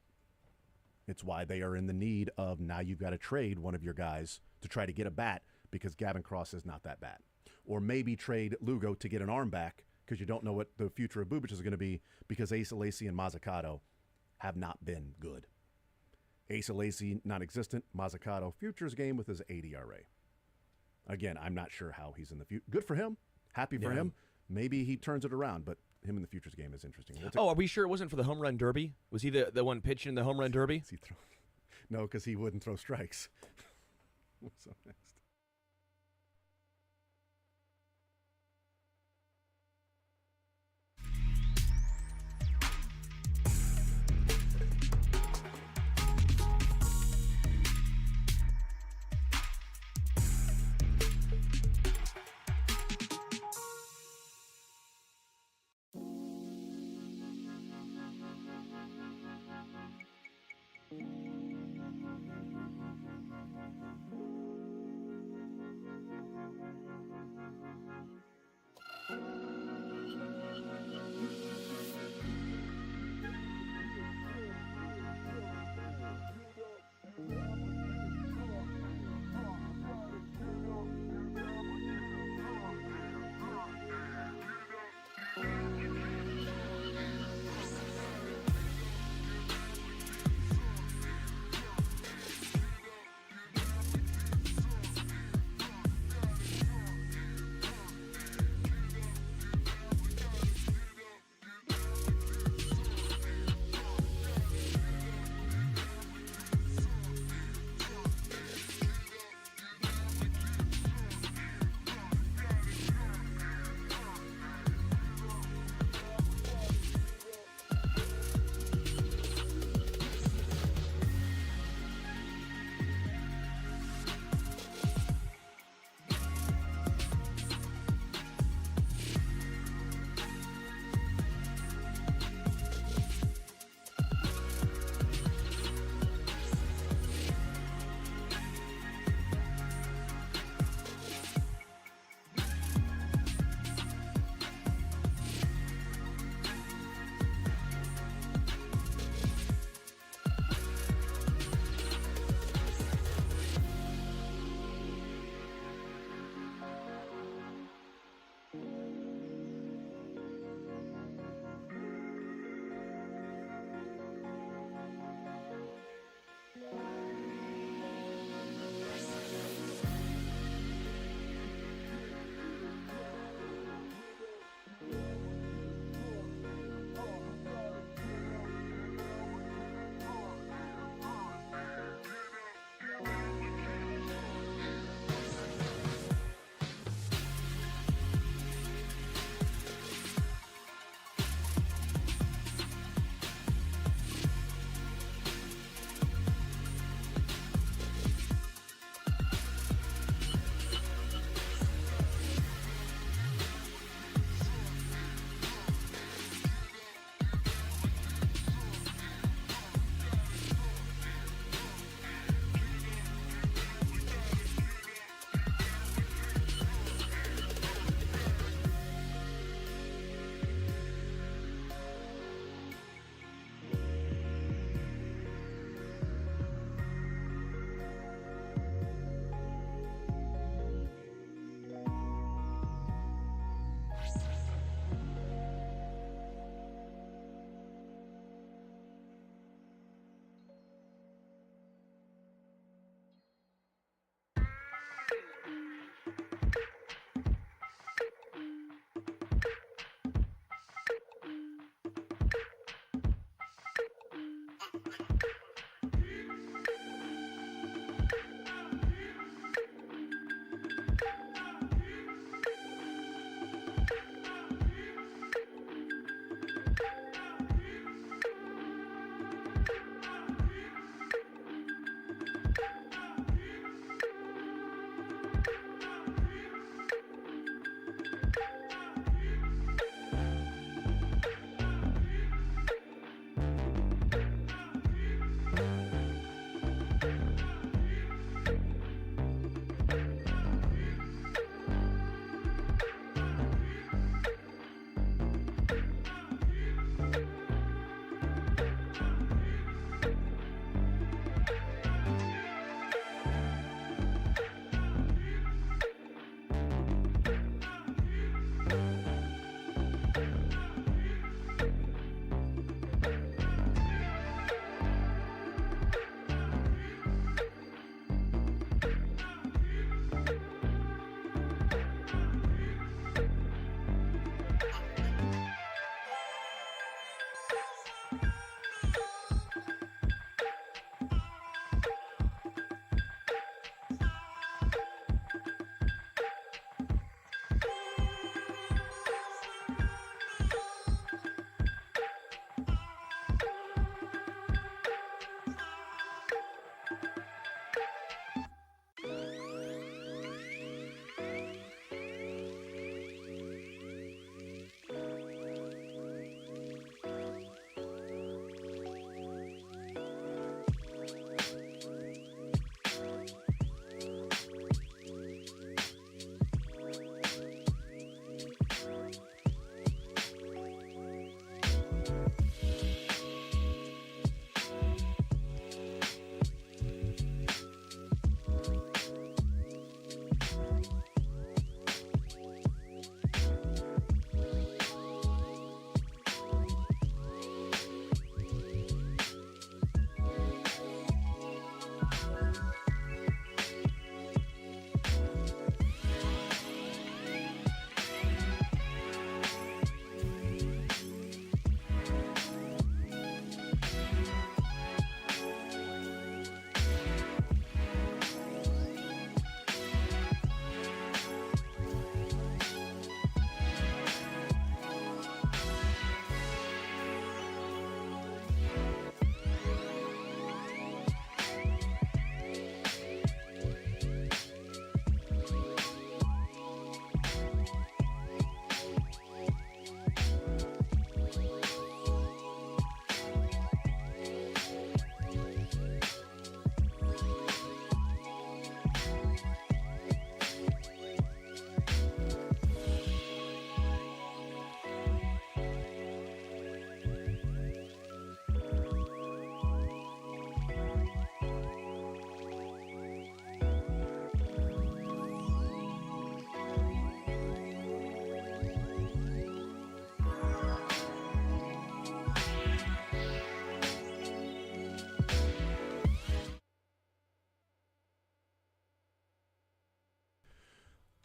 It's why they are in the need of now you've got to trade one of your guys to try to get a bat because Gavin Cross is not that bat. Or maybe trade Lugo to get an arm back because you don't know what the future of Bubich is going to be because Asa Lacy and Mazzucato have not been good. Asa Lacy, non-existent. Mazzucato, futures game with his 8 ERA. Again, I'm not sure how he's in the future. Good for him. Happy for him. Maybe he turns it around, but him in the futures game is interesting. Are we sure it wasn't for the home run derby? Was he the one pitching in the home run derby? No, because he wouldn't throw strikes. What's up next?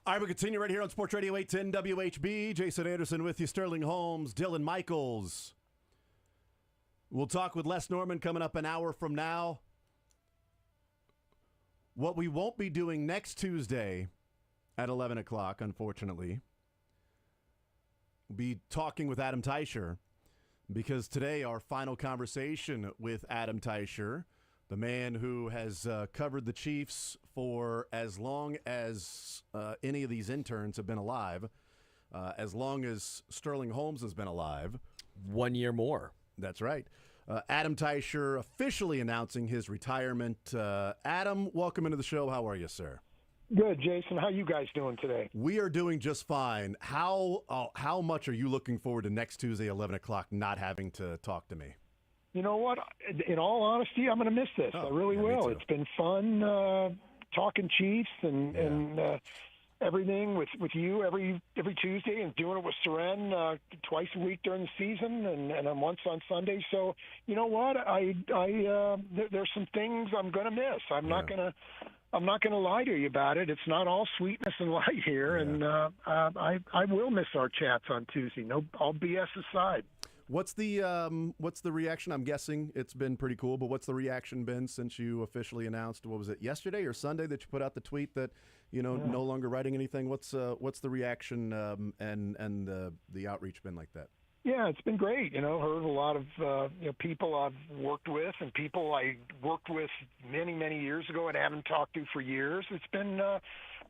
All right, we continue right here on Sports Radio 810 WHB. Jason Anderson with you, Sterling Holmes, Dylan Michaels. We'll talk with Les Norman coming up an hour from now. What we won't be doing next Tuesday at 11 o'clock, unfortunately, we'll be talking with Adam Teicher, because today our final conversation with Adam Teicher, the man who has covered the Chiefs for as long as any of these interns have been alive, as long as Sterling Holmes has been alive. 1 year more. That's right. Adam Teicher officially announcing his retirement. Adam, welcome into the show. How are you, sir? Good, Jason. How you guys doing today? We are doing just fine. How much are you looking forward to next Tuesday, 11 o'clock, not having to talk to me? You know what? In all honesty, I'm going to miss this. I really will. It's been fun talking Chiefs and everything with you every Tuesday, and doing it with Seren twice a week during the season and once on Sunday. So you know what? There's some things I'm going to miss. I'm not going to lie to you about it. It's not all sweetness and light here, and I will miss our chats on Tuesday. No, all BS aside. What's the reaction? I'm guessing it's been pretty cool, but what's the reaction been since you officially announced? What was it, yesterday or Sunday, that you put out the tweet that no longer writing anything? What's the reaction and the outreach been like that? Yeah, it's been great. Heard a lot of people I've worked with and people I worked with many years ago and haven't talked to for years. It's been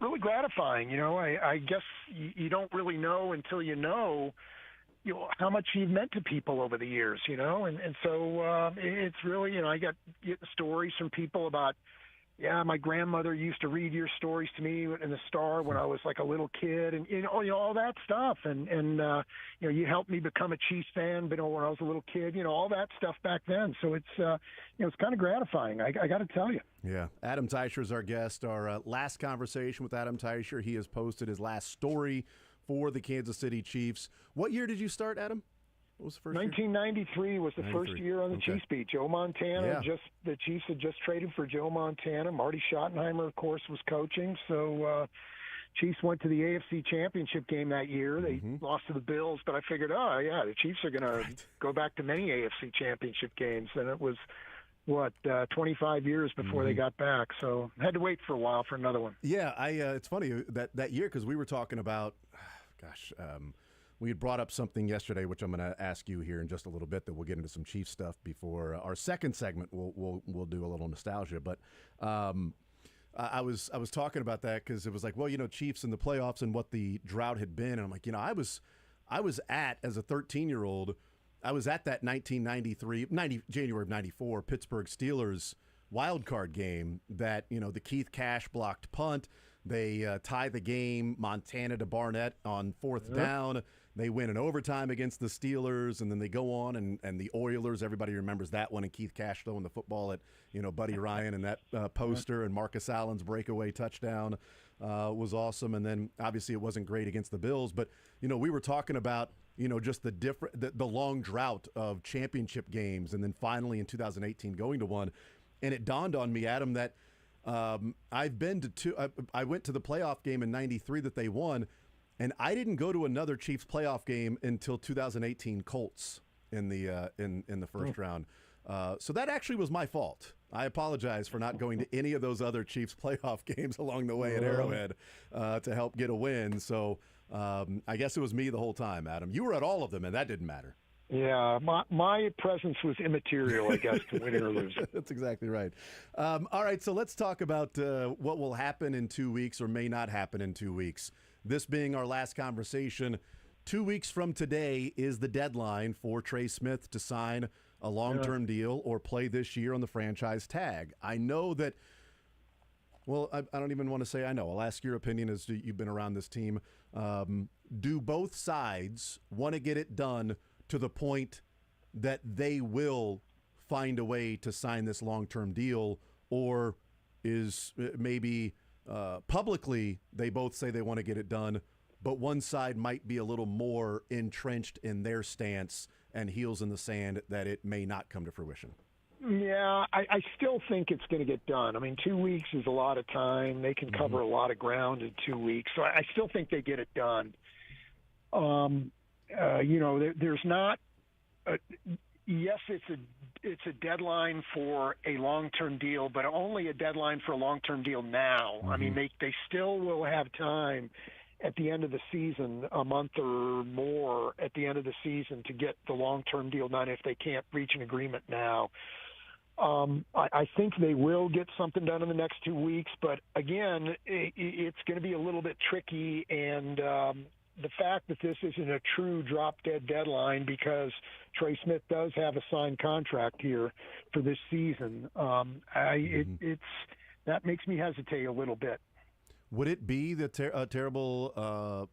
really gratifying. I guess you don't really know until you know how much you've meant to people over the years, and so it's really, I get stories from people about, my grandmother used to read your stories to me in the Star when I was like a little kid, and all that stuff, and you helped me become a Chiefs fan, when I was a little kid, all that stuff back then. So it's it's kind of gratifying. I got to tell you. Yeah, Adam Teicher is our guest. Our last conversation with Adam Teicher, he has posted his last story for the Kansas City Chiefs. What year did you start, Adam? What was the first 1993 year? was the first year on the Chiefs beat. Joe Montana, the Chiefs had just traded for Joe Montana. Marty Schottenheimer, of course, was coaching. So Chiefs went to the AFC Championship game that year. They lost to the Bills, but I figured, the Chiefs are going to go back to many AFC Championship games. And it was, 25 years before they got back. So I had to wait for a while for another one. Yeah, it's funny that year, because we were talking about, we had brought up something yesterday, which I'm going to ask you here in just a little bit, that we'll get into some Chiefs stuff before our second segment. We'll do a little nostalgia, but I was talking about that because it was like, Chiefs in the playoffs and what the drought had been, and I'm like, I was at, as a 13-year-old, I was at that January of 94 Pittsburgh Steelers wild card game that, the Keith Cash blocked punt. They tie the game, Montana to Barnett on fourth down. They win in overtime against the Steelers, and then they go on, and the Oilers, everybody remembers that one, and Keith Cash throwing the football at, Buddy Ryan and that poster, and Marcus Allen's breakaway touchdown was awesome. And then, obviously, it wasn't great against the Bills, but, we were talking about, just the long drought of championship games, and then finally in 2018 going to one. And it dawned on me, Adam, that I've been to two. I went to the playoff game in '93 that they won, and I didn't go to another Chiefs playoff game until 2018 Colts in the first round. So that actually was my fault. I apologize for not going to any of those other Chiefs playoff games along the way at Arrowhead to help get a win. So I guess it was me the whole time, Adam. You were at all of them, and that didn't matter. Yeah, my presence was immaterial, I guess, to win or lose. That's exactly right. All right, so let's talk about what will happen in 2 weeks or may not happen in 2 weeks. This being our last conversation, 2 weeks from today is the deadline for Trey Smith to sign a long-term deal or play this year on the franchise tag. I know that, I don't even want to say I know. I'll ask your opinion as you've been around this team. Do both sides want to get it done to the point that they will find a way to sign this long-term deal, or is maybe publicly they both say they want to get it done, but one side might be a little more entrenched in their stance and heels in the sand that it may not come to fruition? Yeah, I still think it's going to get done. I mean, 2 weeks is a lot of time. They can cover a lot of ground in 2 weeks, so I still think they get it done. There's not. Yes, it's a deadline for a long-term deal, but only a deadline for a long-term deal now. I mean, they still will have time at the end of the season, a month or more at the end of the season, to get the long-term deal done if they can't reach an agreement now. I think they will get something done in the next 2 weeks, but again, it's going to be a little bit tricky, and the fact that this isn't a true drop-dead deadline because Trey Smith does have a signed contract here for this season, that makes me hesitate a little bit. Would it be the terrible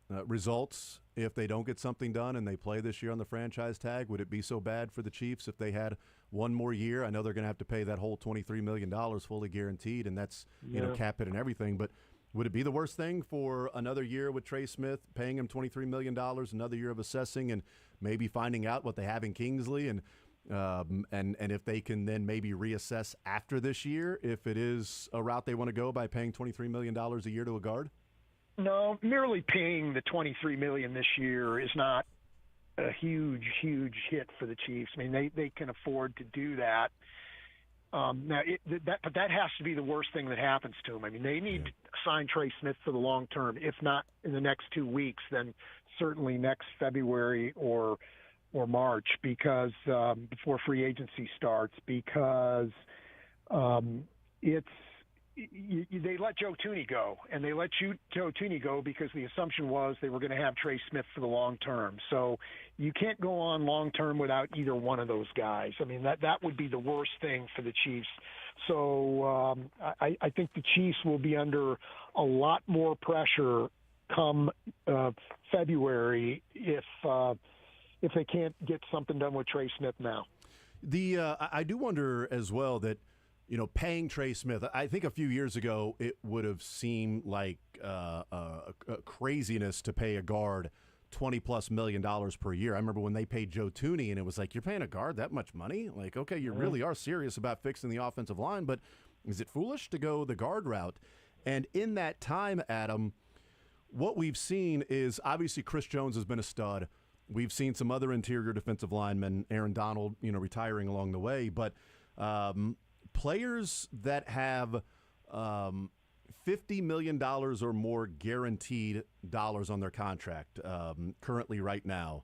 results if they don't get something done and they play this year on the franchise tag? Would it be so bad for the Chiefs if they had one more year? I know they're going to have to pay that whole $23 million fully guaranteed, and that's cap it and everything. But would it be the worst thing for another year with Trey Smith, paying him $23 million, another year of assessing and maybe finding out what they have in Kingsley, and if they can then maybe reassess after this year if it is a route they want to go by paying $23 million a year to a guard? No, merely paying the $23 million this year is not a huge hit for the Chiefs. I mean, they can afford to do that. But that has to be the worst thing that happens to them. I mean, they need to sign Trey Smith for the long term. If not in the next 2 weeks, then certainly next February or March, because before free agency starts, because they let Joe Tooney go, and they let Joe Tooney go because the assumption was they were going to have Trey Smith for the long term. So you can't go on long term without either one of those guys. I mean, that would be the worst thing for the Chiefs. So I think the Chiefs will be under a lot more pressure come February if they can't get something done with Trey Smith now. I do wonder as well that, paying Trey Smith, I think a few years ago it would have seemed like a craziness to pay a guard $20+ million per year. I remember when they paid Joe Tooney, and it was like, you're paying a guard that much money? Like, okay, you really are serious about fixing the offensive line, but is it foolish to go the guard route? And in that time, Adam, what we've seen is obviously Chris Jones has been a stud. We've seen some other interior defensive linemen, Aaron Donald, retiring along the way, but players that have $50 million or more guaranteed dollars on their contract currently right now.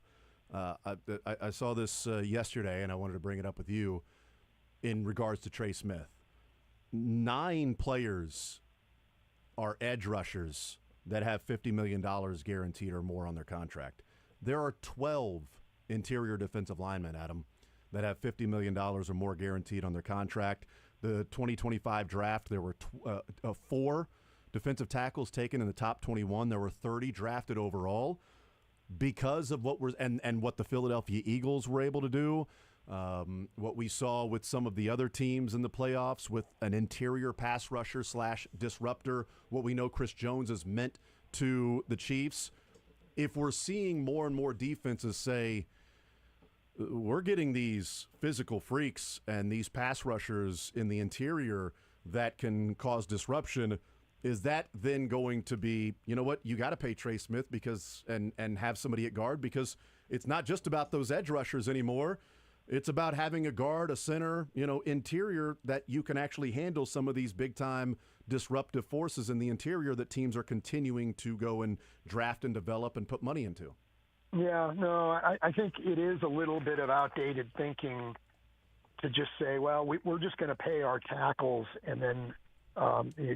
I saw this yesterday, and I wanted to bring it up with you in regards to Trey Smith. 9 players are edge rushers that have $50 million guaranteed or more on their contract. There are 12 interior defensive linemen, Adam, that have $50 million or more guaranteed on their contract. The 2025 draft, there were 4 defensive tackles taken in the top 21. There were 30 drafted overall because of what the Philadelphia Eagles were able to do. What we saw with some of the other teams in the playoffs with an interior pass rusher / disruptor, what we know Chris Jones has meant to the Chiefs. If we're seeing more and more defenses say, we're getting these physical freaks and these pass rushers in the interior that can cause disruption, is that then going to be, you know what, you got to pay Trey Smith and have somebody at guard, because it's not just about those edge rushers anymore. It's about having a guard, a center, interior that you can actually handle some of these big-time disruptive forces in the interior that teams are continuing to go and draft and develop and put money into. Yeah, no, I think it is a little bit of outdated thinking to just say, well, we're just going to pay our tackles and then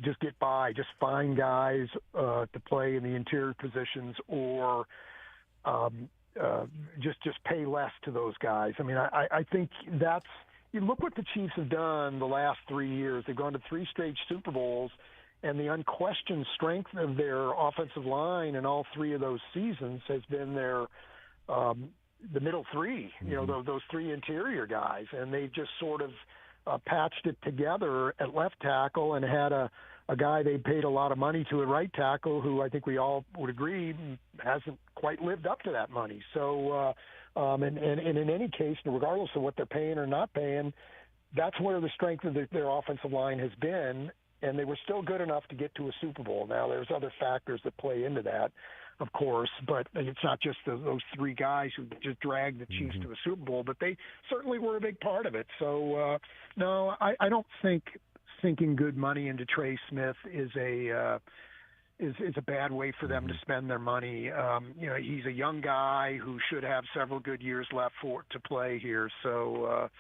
just get by, just find guys to play in the interior positions, or just pay less to those guys. I mean, I think that's – you look what the Chiefs have done the last 3 years. They've gone to 3 straight Super Bowls, and the unquestioned strength of their offensive line in all 3 of those seasons has been their the middle 3, those 3 interior guys. And they've just sort of patched it together at left tackle and had a guy they paid a lot of money to at right tackle who I think we all would agree hasn't quite lived up to that money. So And in any case, regardless of what they're paying or not paying, that's where the strength of their offensive line has been, and they were still good enough to get to a Super Bowl. Now, there's other factors that play into that, of course, but it's not just those three guys who just dragged the Chiefs to a Super Bowl, but they certainly were a big part of it. So, no, I don't think sinking good money into Trey Smith is a bad way for them to spend their money. He's a young guy who should have several good years left to play here. So,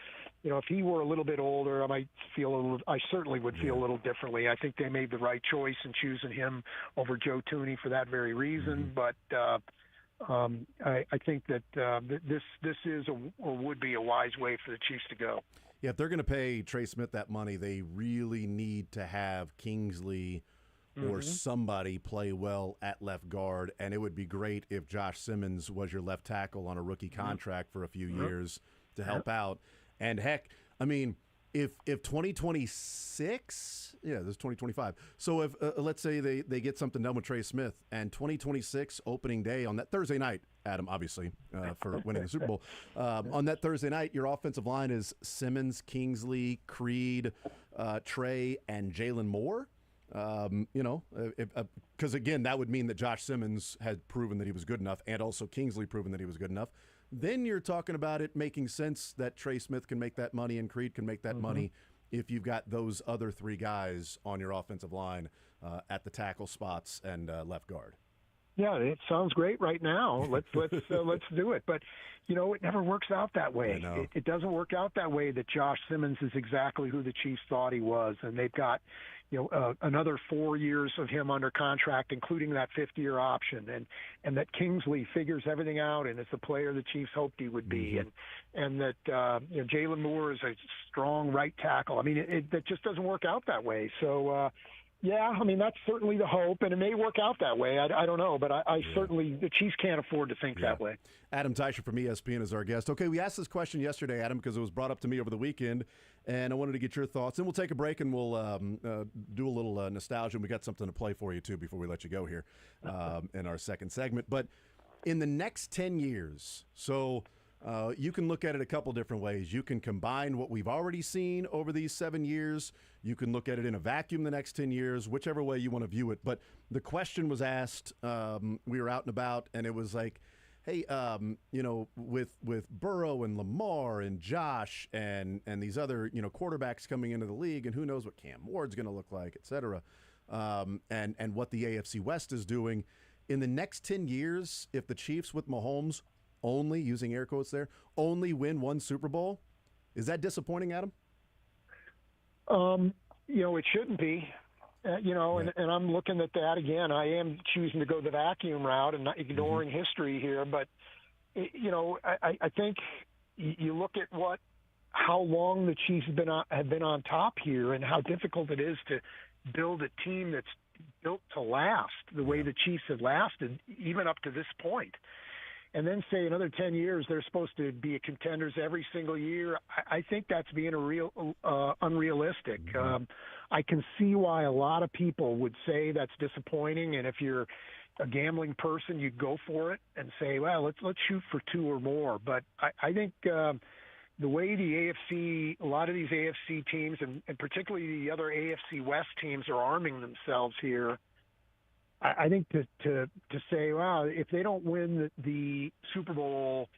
if he were a little bit older, I certainly would feel a little differently. I think they made the right choice in choosing him over Joe Thuney for that very reason. But I think that this is or would be a wise way for the Chiefs to go. Yeah, if they're going to pay Trey Smith that money, they really need to have Kingsley or somebody play well at left guard, and it would be great if Josh Simmons was your left tackle on a rookie contract for a few years to help out. And heck, I mean, if 2026, this is 2025. So if let's say they get something done with Trey Smith, and 2026 opening day on that Thursday night, Adam, obviously, for winning the Super Bowl, on that Thursday night, your offensive line is Simmons, Kingsley, Creed, Trey, and Jalen Moore. Because again, that would mean that Josh Simmons had proven that he was good enough, and also Kingsley proven that he was good enough. Then you're talking about it making sense that Trey Smith can make that money and Creed can make that money if you've got those other three guys on your offensive line at the tackle spots and left guard. Yeah, it sounds great right now. Let's do it. But it never works out that way. It doesn't work out that way. That Josh Simmons is exactly who the Chiefs thought he was, and they've got another 4 years of him under contract, including that fifth-year option, and that Kingsley figures everything out and is the player the Chiefs hoped he would be, and that Jalen Moore is a strong right tackle. I mean, that just doesn't work out that way. So. Yeah, I mean, that's certainly the hope, and it may work out that way. I don't know, but I certainly, the Chiefs can't afford to think that way. Adam Teicher from ESPN is our guest. Okay, we asked this question yesterday, Adam, because it was brought up to me over the weekend, and I wanted to get your thoughts. And we'll take a break, and we'll do a little nostalgia, and we got something to play for you, too, before we let you go here in our second segment. But in the next 10 years, so you can look at it a couple different ways. You can combine what we've already seen over these 7 years. You can look at it in a vacuum the next 10 years, whichever way you want to view it. But the question was asked, we were out and about, and it was like, hey, with Burrow and Lamar and Josh and these other, quarterbacks coming into the league, and who knows what Cam Ward's going to look like, et cetera, and what the AFC West is doing. In the next 10 years, if the Chiefs with Mahomes only, using air quotes there, only win one Super Bowl, is that disappointing, Adam? It shouldn't be, and I'm looking at that again. I am choosing to go the vacuum route and not ignoring history here, but I think you look at how long the Chiefs have been on top here, and how difficult it is to build a team that's built to last the way the Chiefs have lasted, even up to this point. And then say another 10 years, they're supposed to be a contenders every single year. I think that's being unrealistic. I can see why a lot of people would say that's disappointing. And if you're a gambling person, you'd go for it and say, well, let's shoot for two or more. But I think the way the AFC, a lot of these AFC teams, and particularly the other AFC West teams, are arming themselves here, I think to say, wow, if they don't win the Super Bowl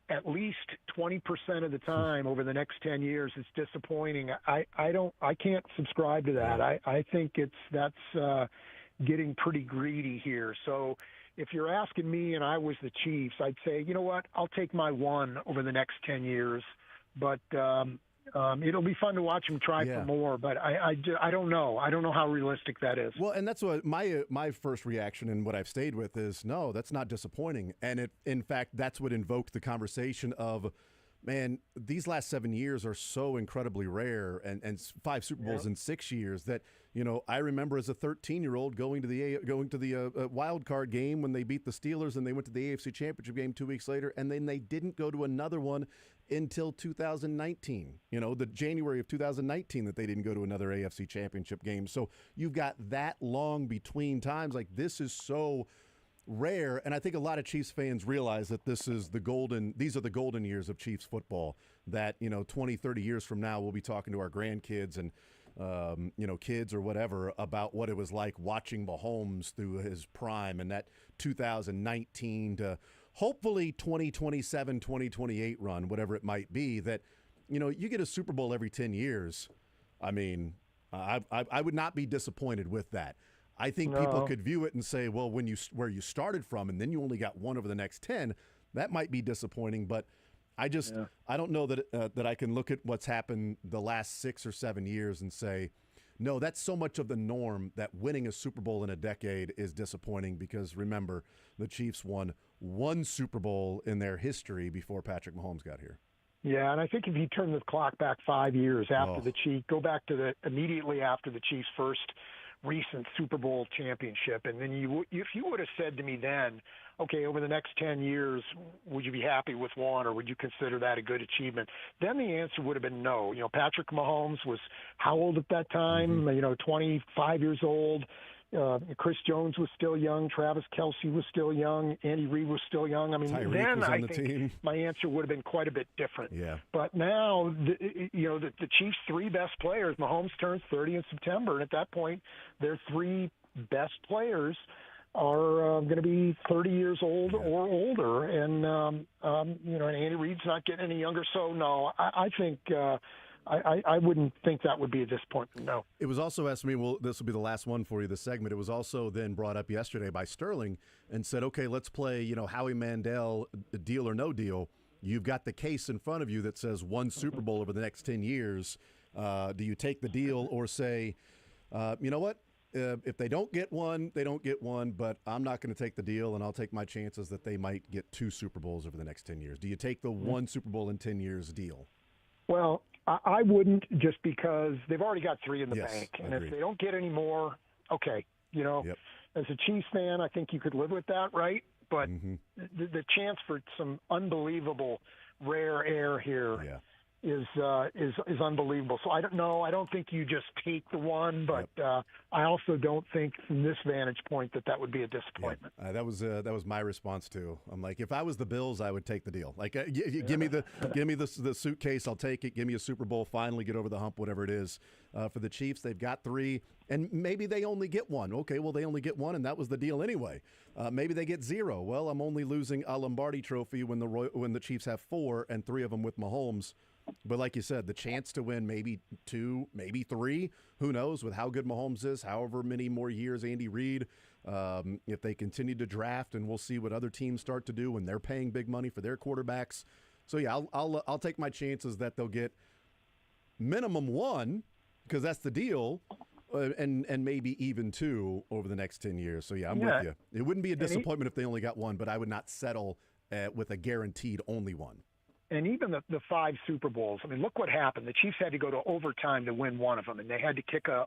at least 20% of the time over the next 10 years, it's disappointing. I can't subscribe to that. I think that's getting pretty greedy here. So if you're asking me and I was the Chiefs, I'd say, you know what, I'll take my one over the next 10 years. But it'll be fun to watch him try for more, but I don't know. I don't know how realistic that is. Well, and that's what my first reaction and what I've stayed with is, no, that's not disappointing. And in fact, that's what invoked the conversation of, man, these last 7 years are so incredibly rare, and 5 Super Bowls in 6 years that, I remember as a 13-year-old going to the wild card game when they beat the Steelers, and they went to the AFC Championship game 2 weeks later, and then they didn't go to another one until 2019, the January of 2019 that they didn't go to another AFC Championship game. So you've got that long between times. Like, this is so rare, and I think a lot of Chiefs fans realize that these are the golden years of Chiefs football, that 20, 30 years from now we'll be talking to our grandkids and kids or whatever about what it was like watching Mahomes through his prime and that 2019 to hopefully 2027, 2028 run, whatever it might be, that you get a Super Bowl every 10 years. I mean, I would not be disappointed with that. I think people could view it and say, well, where you started from and then you only got one over the next 10, that might be disappointing. But I don't know that I can look at what's happened the last 6 or 7 years and say, no, that's so much of the norm that winning a Super Bowl in a decade is disappointing, because remember, the Chiefs won one Super Bowl in their history before Patrick Mahomes got here. Yeah, and I think if you turn the clock back 5 years after the Chiefs, go back to immediately after the Chiefs' first recent Super Bowl championship, and then if you would have said to me then, okay, over the next 10 years, would you be happy with one, or would you consider that a good achievement? Then the answer would have been no. Patrick Mahomes was how old at that time? 25 years old. Chris Jones was still young. Travis Kelce was still young. Andy Reid was still young. I mean, Tyreek then was on I the think team. my answer would have been quite a bit different. Yeah. But now, the Chiefs' three best players, Mahomes turns 30 in September, and at that point, their three best players are going to be 30 years old or older, and and Andy Reid's not getting any younger. So no, I think. I wouldn't think that would be a disappointment, no. It was also asked me, well, this will be the last one for you, this segment. It was also then brought up yesterday by Sterling and said, okay, let's play, Howie Mandel, deal or no deal. You've got the case in front of you that says one Super Bowl over the next 10 years. Do you take the deal or say, you know what? If they don't get one, they don't get one, but I'm not going to take the deal, and I'll take my chances that they might get 2 Super Bowls over the next 10 years. Do you take the one Super Bowl in 10 years deal? Well, I wouldn't, just because they've already got 3 in the bank. And agreed. if they don't get any more, okay, as a Chiefs fan, I think you could live with that, right? But the chance for some unbelievable rare air here is unbelievable. So I don't know. I don't think you just take the one, but I also don't think from this vantage point that would be a disappointment. Yeah. That was my response too. I'm like, if I was the Bills, I would take the deal. Like, give me the suitcase, I'll take it. Give me a Super Bowl, finally get over the hump, whatever it is. For the Chiefs, they've got 3, and maybe they only get 1. Okay, well, they only get 1, and that was the deal anyway. Maybe they get 0. Well, I'm only losing a Lombardi trophy when the Chiefs have 4, and 3 of them with Mahomes. But like you said, the chance to win maybe 2, maybe 3, who knows, with how good Mahomes is, however many more years Andy Reid, if they continue to draft, and we'll see what other teams start to do when they're paying big money for their quarterbacks. So, yeah, I'll take my chances that they'll get minimum 1, because that's the deal, and maybe even 2 over the next 10 years. So, yeah, I'm with you. It wouldn't be a disappointment if they only got 1, but I would not settle with a guaranteed only 1. And even the 5 Super Bowls, I mean, look what happened. The Chiefs had to go to overtime to win one of them, and they had to kick a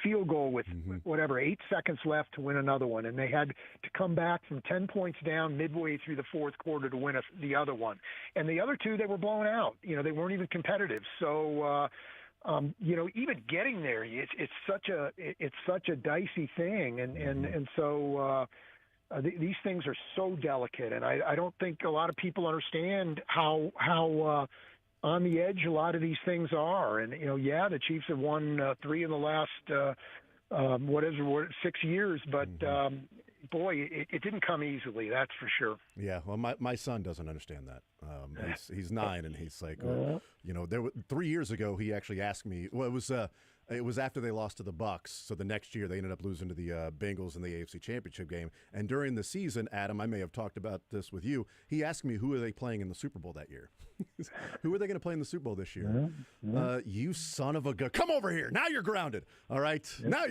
field goal with, 8 seconds left to win another one. And they had to come back from 10 points down midway through the fourth quarter to win the other one. And the other 2, they were blown out. They weren't even competitive. So, even getting there, it's such a dicey thing. And so these things are so delicate, and I don't think a lot of people understand how on the edge a lot of these things are. And the Chiefs have won 3 in the last 6 years, but boy, it didn't come easily. That's for sure. Yeah, well, my son doesn't understand that. He's 9, and he's like, there 3 years ago he actually asked me. Well, it was after they lost to the Bucks, so the next year they ended up losing to the Bengals in the AFC Championship game. And during the season, Adam, I may have talked about this with you, he asked me, who are they playing in the Super Bowl that year? Who are they going to play in the Super Bowl this year? You son of a gun. Come over here. Now you're grounded. All right? Now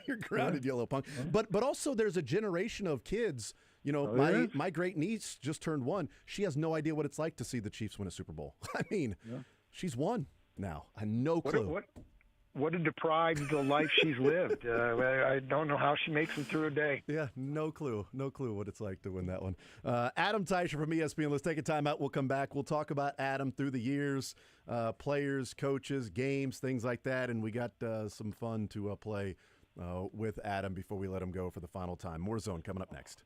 you're grounded, you little punk. But also there's a generation of kids. My great niece just turned 1. She has no idea what it's like to see the Chiefs win a Super Bowl. I mean, she's won now. I have no clue. What a deprived life she's lived. I don't know how she makes it through a day. Yeah, no clue. No clue what it's like to win that one. Adam Teicher from ESPN. Let's take a time out. We'll come back. We'll talk about Adam through the years, players, coaches, games, things like that. And we got some fun to play with Adam before we let him go for the final time. More Zone coming up next.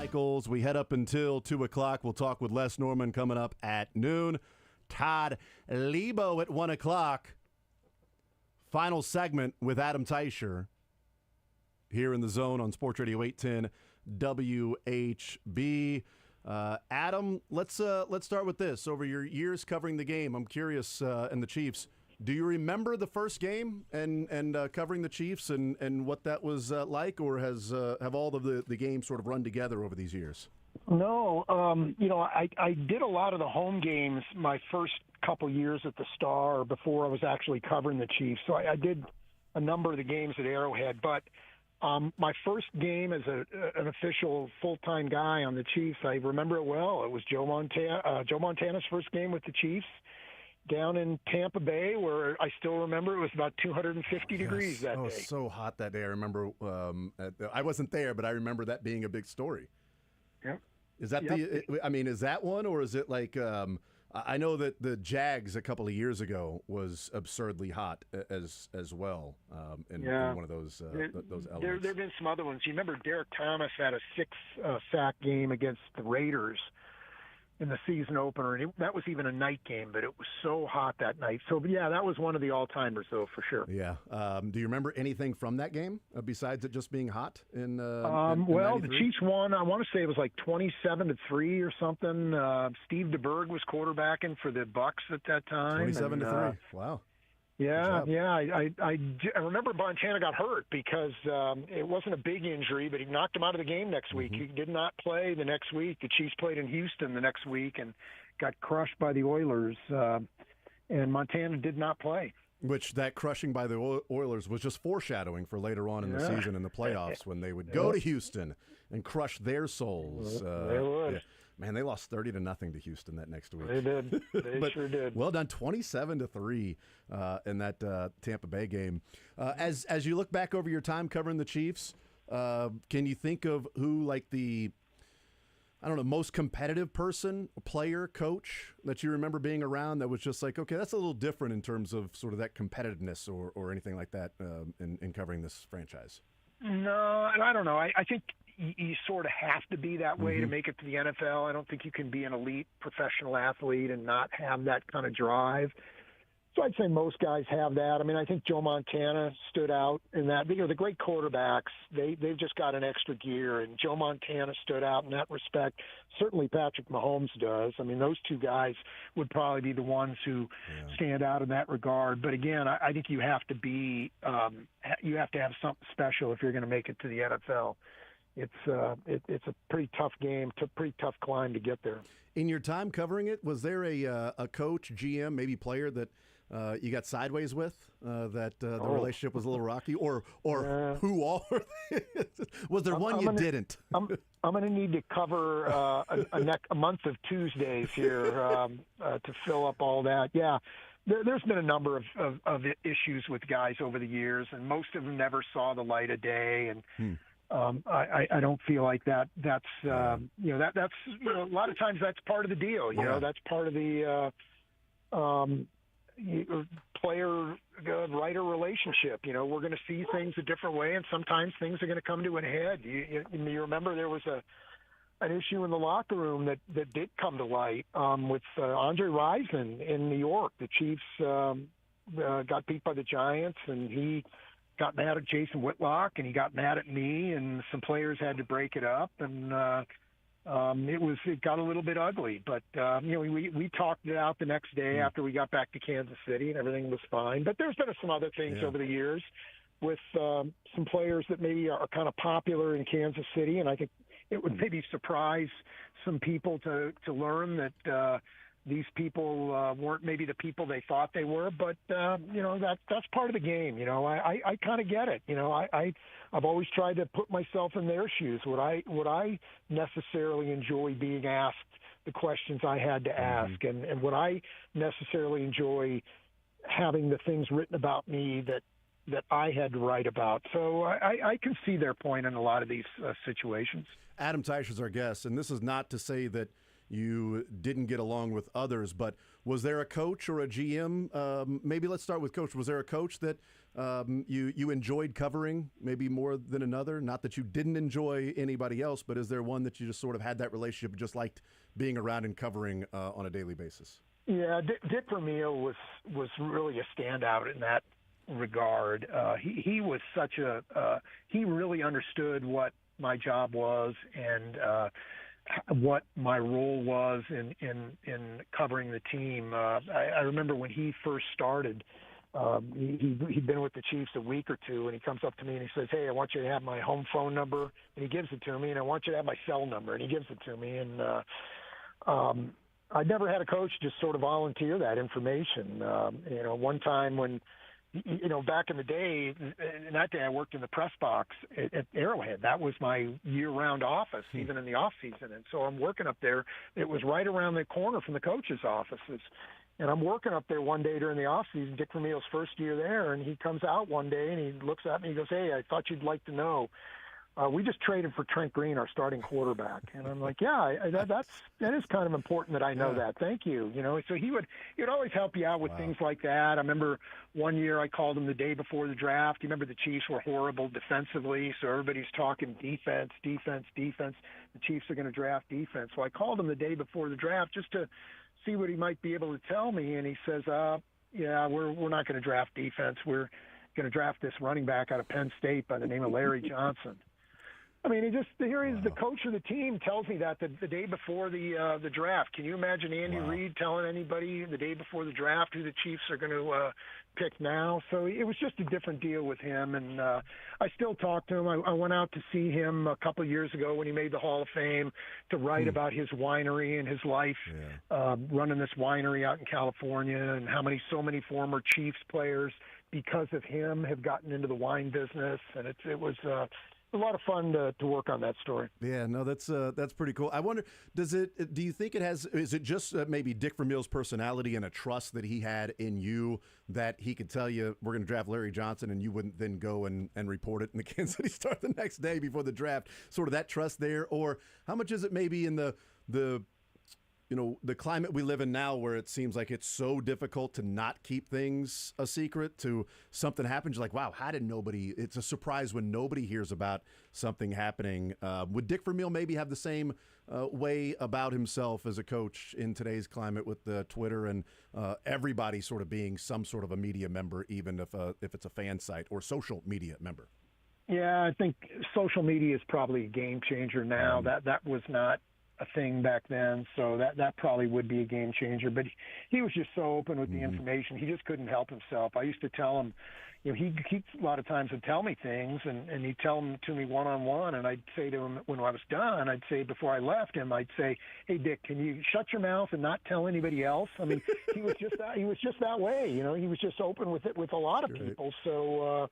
Michaels. We head up until 2 o'clock. We'll talk with Les Norman coming up at noon. Todd Lebo at 1 o'clock. Final segment with Adam Teicher here in the Zone on Sports Radio 810 WHB. Adam, let's start with this. Over your years covering the game, I'm curious, and the Chiefs, do you remember the first game and covering the Chiefs and what that was like, or have all of the games sort of run together over these years? No, I did a lot of the home games my first couple years at the Star before I was actually covering the Chiefs. So I did a number of the games at Arrowhead, but my first game as an official full-time guy on the Chiefs, I remember it well. It was Joe Montana's first game with the Chiefs down in Tampa Bay, where I still remember it was about 250 degrees that day. Oh, it was so hot that day. I remember I wasn't there, but I remember that being a big story. Yep. Is that is that one, or is it like I know that the Jags a couple of years ago was absurdly hot as well in one of those elements. There have been some other ones. You remember Derek Thomas had a 6-sack game against the Raiders in the season opener, and that was even a night game, but it was so hot that night. So, yeah, that was one of the all-timers, though, for sure. Yeah. Do you remember anything from that game besides it just being hot? In well, the Chiefs won. I want to say it was like 27-3 or something. Steve DeBerg was quarterbacking for the Bucks at that time. 27-3. Wow. Yeah. I remember Montana got hurt because it wasn't a big injury, but he knocked him out of the game next week. He did not play the next week. The Chiefs played in Houston the next week and got crushed by the Oilers, and Montana did not play. Which that crushing by the Oilers was just foreshadowing for later on in the season in the playoffs when they would go to Houston and crush their souls. They would. Yeah. Man, they lost 30-0 to Houston that next week. They did. They sure did. Well done, 27-3 in that Tampa Bay game. As you look back over your time covering the Chiefs, can you think of who, like the, I don't know, most competitive person, player, coach that you remember being around that was just like, okay, that's a little different in terms of sort of that competitiveness or anything like that in covering this franchise? No, I don't know. I think you sort of have to be that way to make it to the NFL. I don't think you can be an elite professional athlete and not have that kind of drive. So I'd say most guys have that. I mean, I think Joe Montana stood out in that. The great quarterbacks, they've just got an extra gear, and Joe Montana stood out in that respect. Certainly Patrick Mahomes does. I mean, those two guys would probably be the ones who stand out in that regard. But again, I think you have to be you have to have something special if you're going to make it to the NFL. It's a pretty tough game, pretty tough climb to get there. In your time covering it, was there a coach, GM, maybe player that you got sideways with, that the relationship was a little rocky, or who all? Was there one you didn't? I'm going to need to cover a month of Tuesdays here to fill up all that. Yeah. There's been a number of issues with guys over the years, and most of them never saw the light of day. And I don't feel like that's that's a lot of times that's part of the deal. You know, that's part of the player writer relationship. You know, we're going to see things a different way, and sometimes things are going to come to an head. You remember there was an issue in the locker room that did come to light with Andre Rison in New York. The Chiefs got beat by the Giants, and he got mad at Jason Whitlock, and he got mad at me, and some players had to break it up, and it got a little bit ugly. But we talked it out the next day after we got back to Kansas City, and everything was fine. But there's been some other things over the years with some players that maybe are kind of popular in Kansas City, and I think it would maybe surprise some people to learn that these people weren't maybe the people they thought they were, but that's part of the game. I kind of get it. I've always tried to put myself in their shoes. Would I necessarily enjoy being asked the questions I had to ask, and would I necessarily enjoy having the things written about me that I had to write about? So I can see their point in a lot of these situations. Adam Teicher is our guest, and this is not to say that you didn't get along with others, but was there a coach or a GM? Maybe let's start with coach. Was there a coach that you enjoyed covering maybe more than another? Not that you didn't enjoy anybody else, but is there one that you just sort of had that relationship and just liked being around and covering on a daily basis? Yeah, Dick Vermeil was really a standout in that regard. He was such he really understood what my job was and what my role was in covering the team. I remember when he first started, he'd been with the Chiefs a week or two, and he comes up to me and he says, "Hey, I want you to have my home phone number," and he gives it to me, and "I want you to have my cell number," and he gives it to me. And I'd never had a coach just sort of volunteer that information. One time when back in the day, and that day I worked in the press box at Arrowhead. That was my year-round office, even in the off-season. And so I'm working up there. It was right around the corner from the coaches' offices. And I'm working up there one day during the off-season, Dick Vermeil's first year there, and he comes out one day and he looks at me and he goes, "Hey, I thought you'd like to know. we just traded for Trent Green, our starting quarterback. And I'm like, yeah, that is kind of important that I know that. Thank you. So he'd always help you out with things like that. I remember one year I called him the day before the draft. You remember the Chiefs were horrible defensively, so everybody's talking defense. The Chiefs are going to draft defense. So I called him the day before the draft just to see what he might be able to tell me, and he says, yeah, we're not going to draft defense. We're going to draft this running back out of Penn State by the name of Larry Johnson. I mean, here he is, the coach of the team tells me that the day before the draft. Can you imagine Andy Reid telling anybody the day before the draft who the Chiefs are going to pick now? So it was just a different deal with him, and I still talk to him. I went out to see him a couple of years ago when he made the Hall of Fame to write about his winery and his life running this winery out in California, and how so many former Chiefs players, because of him, have gotten into the wine business, and it was a lot of fun to work on that story. Yeah, no, that's pretty cool. I wonder, do you think is it just maybe Dick Vermeil's personality and a trust that he had in you that he could tell you we're going to draft Larry Johnson and you wouldn't then go and report it in the Kansas City Star the next day before the draft? Sort of that trust there, or how much is it maybe in the climate we live in now, where it seems like it's so difficult to not keep things a secret, to something happens, you're like, wow, how did nobody, it's a surprise when nobody hears about something happening. Would Dick Vermeil maybe have the same way about himself as a coach in today's climate with the Twitter and everybody sort of being some sort of a media member, even if it's a fan site or social media member? Yeah, I think social media is probably a game changer now. That was not a thing back then, so that probably would be a game changer. But he was just so open with the information. He just couldn't help himself. I used to tell him, he a lot of times would tell me things, and he'd tell them to me one-on-one, and I'd say to him when I was done, I'd say before I left him, I'd say, hey, Dick, can you shut your mouth and not tell anybody else? I mean, he was just that way. He was just open with it with a lot of people. So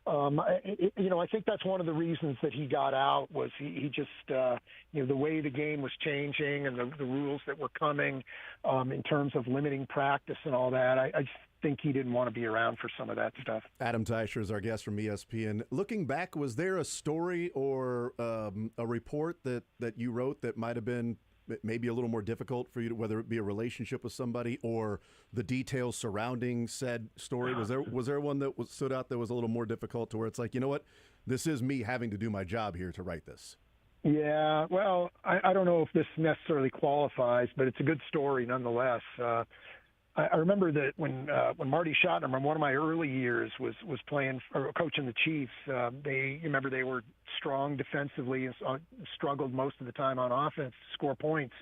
I think that's one of the reasons that he got out was he just, the way the game was changing and the rules that were coming in terms of limiting practice and all that. I think he didn't want to be around for some of that stuff. Adam Teicher is our guest from ESPN. Looking back, was there a story or a report that you wrote that might have been maybe a little more difficult for you, whether it be a relationship with somebody or the details surrounding said story? Was there one that stood out that was a little more difficult, to where it's like, you know what, this is me having to do my job here to write this? Yeah, well, I don't know if this necessarily qualifies, but it's a good story nonetheless. I remember that when Marty Schottenheimer, in one of my early years, was playing or coaching the Chiefs. They were strong defensively and struggled most of the time on offense to score points.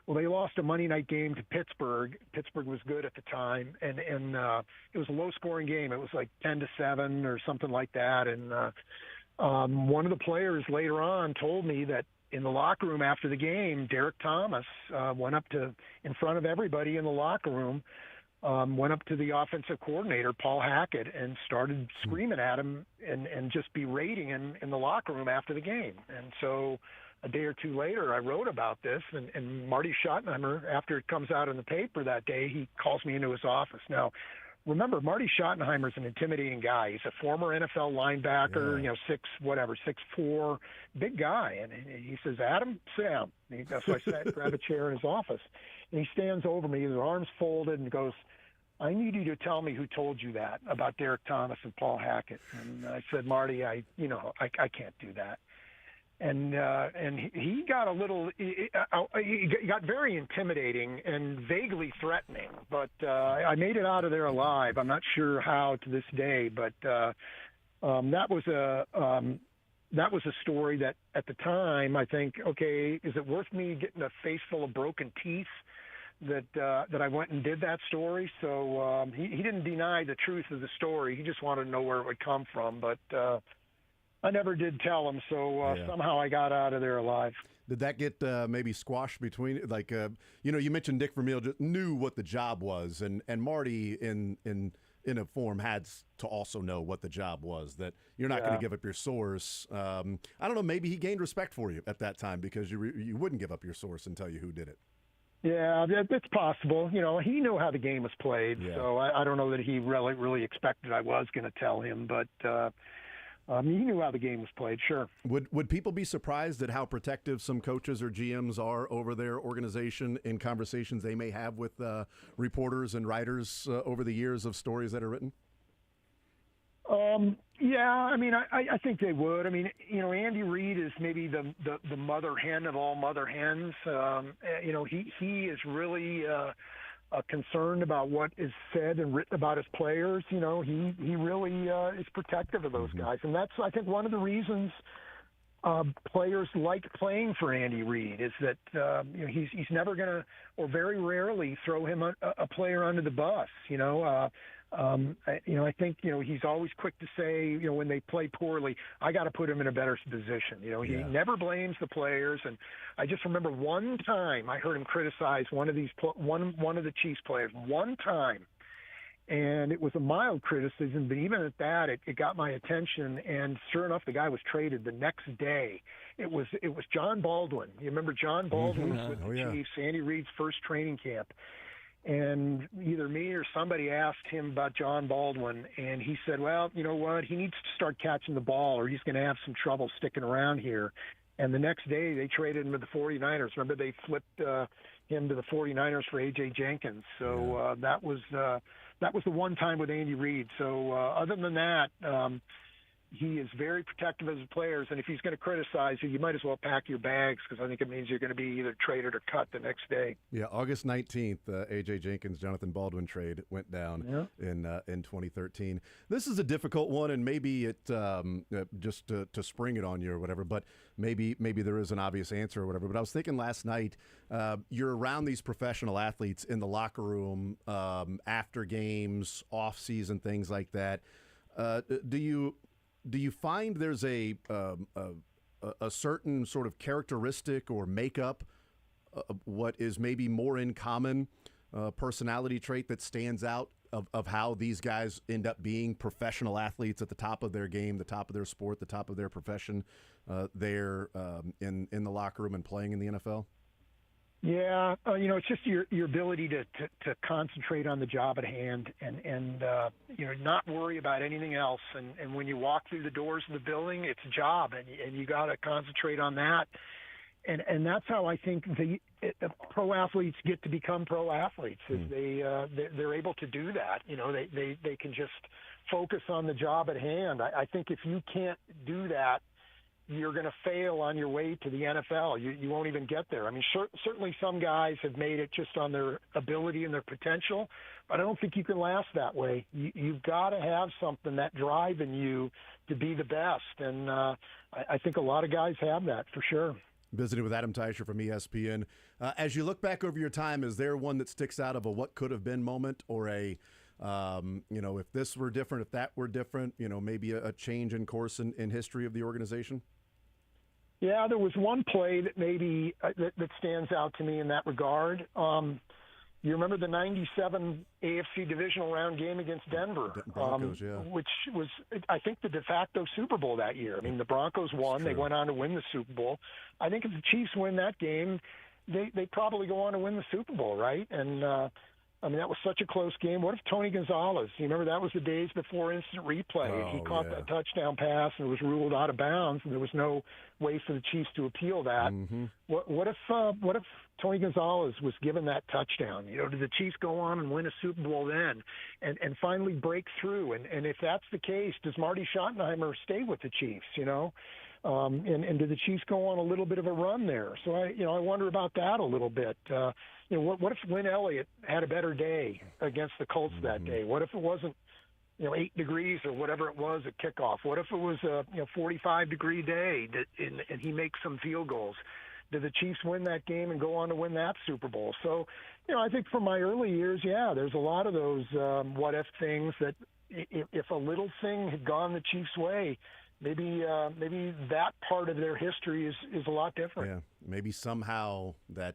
Well, they lost a Monday night game to Pittsburgh. Pittsburgh was good at the time, and it was a low-scoring game. It was like 10-7 or something like that. And one of the players later on told me that in the locker room after the game, Derek Thomas went up in front of everybody in the locker room, went up to the offensive coordinator, Paul Hackett, and started screaming at him and just berating him in the locker room after the game. And so a day or two later, I wrote about this, and Marty Schottenheimer, after it comes out in the paper that day, he calls me into his office. Now, remember, Marty Schottenheimer's an intimidating guy. He's a former NFL linebacker, 6'4", big guy. And he says, Adam, sit down. So I sat and grabbed a chair in his office. And he stands over me, his arms folded, and goes, I need you to tell me who told you that about Derek Thomas and Paul Hackett. And I said, Marty, I can't do that. And he got he got very intimidating and vaguely threatening, but I made it out of there alive. I'm not sure how to this day, but that was a story that at the time I think, okay, is it worth me getting a face full of broken teeth that I went and did that story? So he didn't deny the truth of the story. He just wanted to know where it would come from, but I never did tell him, so somehow I got out of there alive. Did that get maybe squashed between, like, you mentioned Dick Vermeil just knew what the job was, and Marty in a form had to also know what the job was, that you're not going to give up your source. I don't know, maybe he gained respect for you at that time because you wouldn't give up your source and tell you who did it. Yeah, it's possible. He knew how the game was played, so I don't know that he really expected I was going to tell him, but He knew how the game was played, sure. Would people be surprised at how protective some coaches or GMs are over their organization in conversations they may have with reporters and writers over the years of stories that are written? Yeah, I mean, I think they would. I mean, Andy Reid is maybe the mother hen of all mother hens. He is really concerned about what is said and written about his players. He really is protective of those guys, and that's, I think, one of the reasons players like playing for Andy Reid is that he's never going to, or very rarely, throw him a player under the bus. I think he's always quick to say when they play poorly, I got to put him in a better position. He never blames the players, and I just remember one time I heard him criticize one of the Chiefs players one time, and it was a mild criticism, but even at that, it got my attention. And sure enough, the guy was traded the next day. It was John Baldwin. You remember John Baldwin was with the Chiefs, Andy Reid's first training camp. And either me or somebody asked him about John Baldwin, and he said, well, you know what, he needs to start catching the ball or he's going to have some trouble sticking around here. And the next day they traded him to the 49ers. Remember, they flipped him to the 49ers for A.J. Jenkins. So that was the one time with Andy Reid. So other than that, he is very protective of his players, and if he's going to criticize you, you might as well pack your bags, because I think it means you're going to be either traded or cut the next day. Yeah, August 19th, A.J. Jenkins, Jonathan Baldwin trade went down in 2013. This is a difficult one, and maybe it just to spring it on you or whatever, but maybe there is an obvious answer or whatever. But I was thinking last night, you're around these professional athletes in the locker room after games, off-season, things like that. Do you find there's a certain sort of characteristic or makeup, what is maybe more in common personality trait that stands out of how these guys end up being professional athletes at the top of their game, the top of their sport, the top of their profession, there in the locker room and playing in the NFL? Yeah, it's just your ability to concentrate on the job at hand and not worry about anything else. And when you walk through the doors of the building, it's a job, and you got to concentrate on that. And that's how I think the pro athletes get to become pro athletes. Is they're able to do that. They can just focus on the job at hand. I think if you can't do that, you're going to fail on your way to the NFL. You won't even get there. I mean, certainly some guys have made it just on their ability and their potential, but I don't think you can last that way. You've got to have something, that drive in you to be the best, and I think a lot of guys have that for sure. Visiting with Adam Teicher from ESPN. As you look back over your time, is there one that sticks out of a what could have been moment, or a if this were different, if that were different, maybe a change in course in history of the organization? Yeah, there was one play that maybe that stands out to me in that regard. You remember the 97 AFC divisional round game against Denver, Broncos, which was, I think, the de facto Super Bowl that year. I mean, the Broncos won. They went on to win the Super Bowl. I think if the Chiefs win that game, they probably go on to win the Super Bowl, right? And I mean, that was such a close game. What if Tony Gonzalez, you remember that was the days before instant replay. He caught that touchdown pass and it was ruled out of bounds, and there was no way for the Chiefs to appeal that. What if Tony Gonzalez was given that touchdown? Did the Chiefs go on and win a Super Bowl then and finally break through? And if that's the case, does Marty Schottenheimer stay with the Chiefs, and do the Chiefs go on a little bit of a run there? So I wonder about that a little bit. What if Lynn Elliott had a better day against the Colts that day? What if it wasn't 8 degrees or whatever it was at kickoff? What if it was a 45-degree day and he makes some field goals? Did the Chiefs win that game and go on to win that Super Bowl? So, I think from my early years, there's a lot of those what-if things that if a little thing had gone the Chiefs' way, maybe that part of their history is a lot different. Yeah, maybe somehow that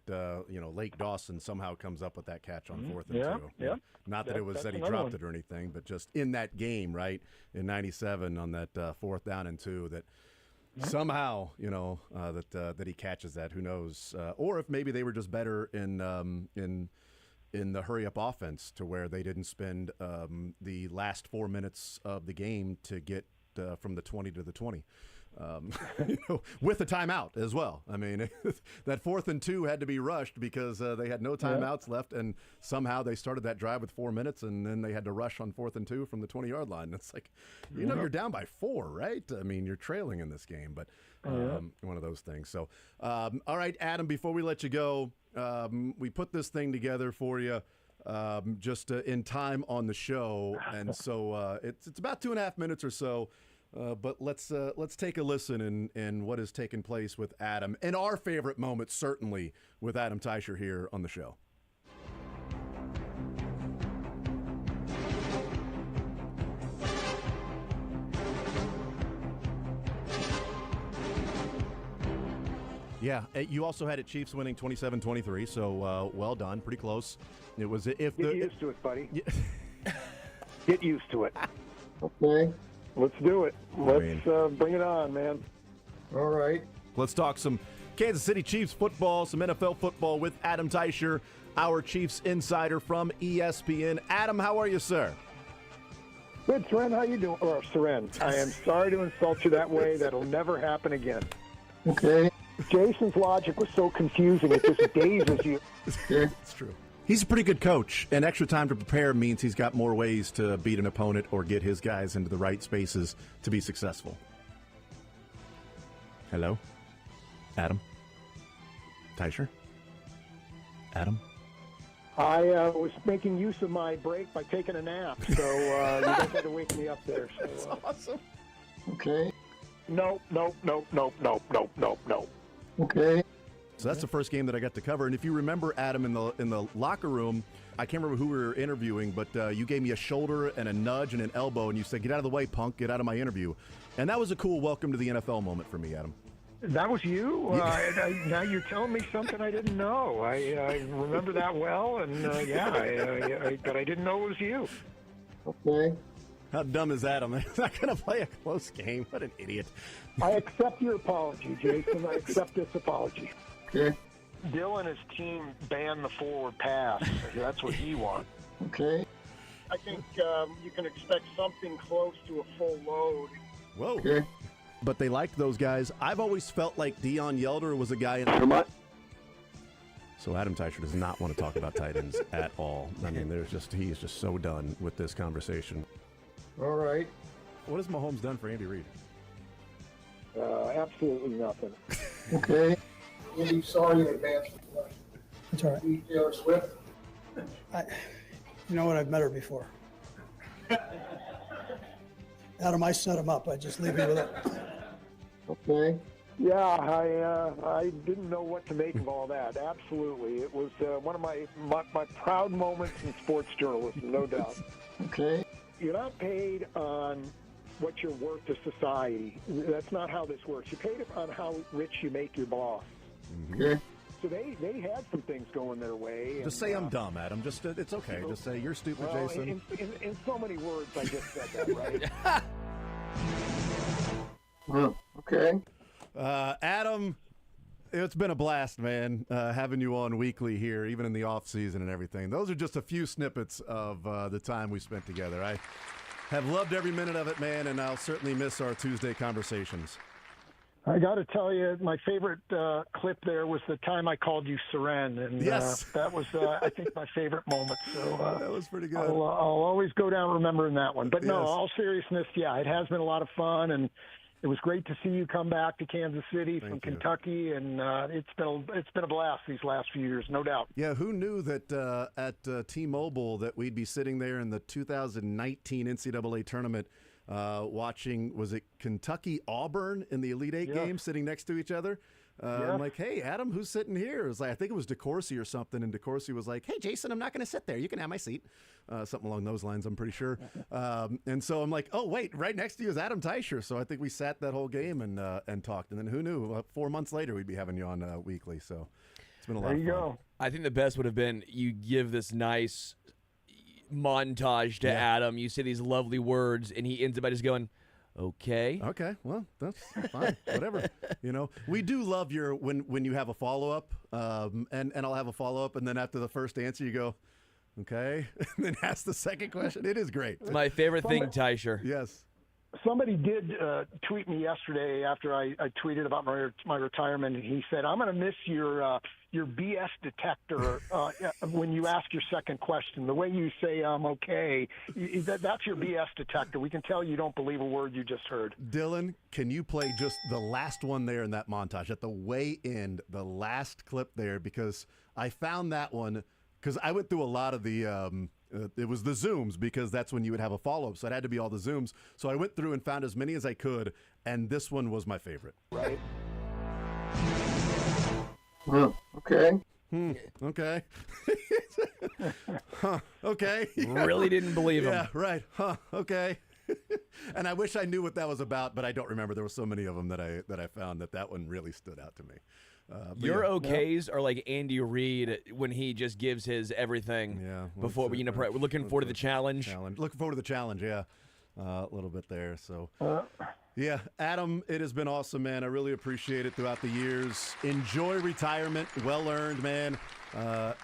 Lake Dawson somehow comes up with that catch on 4th and 2. Yeah. Not that it was that he dropped it or anything, but just in that game, right, in '97 on that 4th down and 2, that somehow that he catches that. Who knows? Or if maybe they were just better in the hurry-up offense, to where they didn't spend the last 4 minutes of the game to get from the 20 to the 20. With a timeout as well. I mean, that 4th and 2 had to be rushed because they had no timeouts left, and somehow they started that drive with 4 minutes, and then they had to rush on 4th and 2 from the 20-yard line. It's like, you're down by 4, right? I mean, you're trailing in this game, but one of those things. So, all right, Adam, before we let you go, we put this thing together for you just in time on the show, and so it's about 2.5 minutes or so. But let's take a listen in what has taken place with Adam, and our favorite moment, certainly, with Adam Teicher here on the show. Yeah, you also had it Chiefs winning 27-23, so well done, pretty close. It was if Get used to it, buddy. Yeah. Get used to it. Okay. Let's do it. Let's bring it on, man. All right. Let's talk some Kansas City Chiefs football, some NFL football with Adam Teicher, our Chiefs insider from ESPN. Adam, how are you, sir? Good, Seren. How you doing? Or Seren. I am sorry to insult you that way. That'll never happen again. Okay. Jason's logic was so confusing, it just dazes you. It's true. He's a pretty good coach, and extra time to prepare means he's got more ways to beat an opponent or get his guys into the right spaces to be successful. Hello? Adam? Teicher? Adam? I was making use of my break by taking a nap, so you guys had to wake me up there. So, That's awesome. Okay. No. Okay. So that's the first game that I got to cover. And if you remember, Adam, in the locker room, I can't remember who we were interviewing, but you gave me a shoulder and a nudge and an elbow, and you said, "Get out of the way, punk. Get out of my interview." And that was a cool welcome to the NFL moment for me, Adam. That was you? Now you're telling me something I didn't know. I remember that well, and but I didn't know it was you. Okay. How dumb is Adam? He's not going to play a close game. What an idiot. I accept your apology, Jason. I accept this apology. Okay. Dylan and his team banned the forward pass. That's what he wants. Okay. I think you can expect something close to a full load. Whoa. Okay. But they liked those guys. I've always felt like Deion Yelder was a guy in. So Adam Teicher does not want to talk about tight ends at all. I mean, he is just so done with this conversation. All right. What has Mahomes done for Andy Reid? Absolutely nothing. Okay. Andy, sorry in advance. That's all right. Taylor Swift. You know what? I've met her before. Adam, I set him up. I just leave you with it. Okay. Yeah, I didn't know what to make of all that. Absolutely. It was one of my proud moments in sports journalism, no doubt. Okay. You're not paid on what you're worth to society. That's not how this works. You're paid on how rich you make your boss. Okay. So they had some things going their way. Just say I'm dumb, Adam. Just it's okay. Just say you're stupid, Well, Jason. in so many words, I just said that, right? Well, okay. Adam, it's been a blast, man, having you on weekly here, even in the off season and everything. Those are just a few snippets of the time we spent together. I have loved every minute of it, man, and I'll certainly miss our Tuesday conversations. I got to tell you, my favorite clip there was the time I called you Seren, and Yes. that was, I think, my favorite moment. So That was pretty good. I'll always go down remembering that one. But no, Yes. all seriousness, yeah, it has been a lot of fun, and it was great to see you come back to Kansas City from Thank you. Kentucky, and it's been a blast these last few years, no doubt. Yeah, who knew that at T-Mobile that we'd be sitting there in the 2019 NCAA tournament watching, was it Kentucky-Auburn in the Elite Eight Yeah. game, sitting next to each other? Yeah. I'm like, hey, Adam, who's sitting here? It was like, I think it was DeCourcy or something, and DeCourcy was like, hey, Jason, I'm not going to sit there. You can have my seat. Something along those lines, I'm pretty sure. And so I'm like, oh, wait, right next to you is Adam Teicher. So I think we sat that whole game and talked. And then who knew? 4 months later, we'd be having you on weekly. So it's been a lot There of you fun. go. I think the best would have been you give this nice montage to Yeah. Adam. You say these lovely words, and he ends up by just going, okay. Okay, well, that's fine. Whatever. You know, we do love your when you have a follow-up, and I'll have a follow-up, and then after the first answer, you go, okay, and then ask the second question. It is great. It's my favorite thing, Teicher. Yes. somebody did tweet me yesterday after I tweeted about my retirement, and he said, "I'm going to miss your BS detector when you ask your second question. The way you say I'm okay, that's your BS detector. We can tell you don't believe a word you just heard." Dylan, can you play just the last one there in that montage at the way end, the last clip there? Because I found that one, because I went through a lot of the it was the Zooms, because that's when you would have a follow-up, so it had to be all the Zooms. So I went through and found as many as I could, and this one was my favorite. Right. Okay. Okay. Huh, okay. Really didn't believe him. Yeah, right. Huh, okay. And I wish I knew what that was about, but I don't remember. There were so many of them that I found that one really stood out to me. Your okays are like Andy Reid when he just gives his everything before we're looking forward to the challenge. Looking forward to the challenge, yeah. A little bit there. So, yeah, Adam, it has been awesome, man. I really appreciate it throughout the years. Enjoy retirement, well earned, man.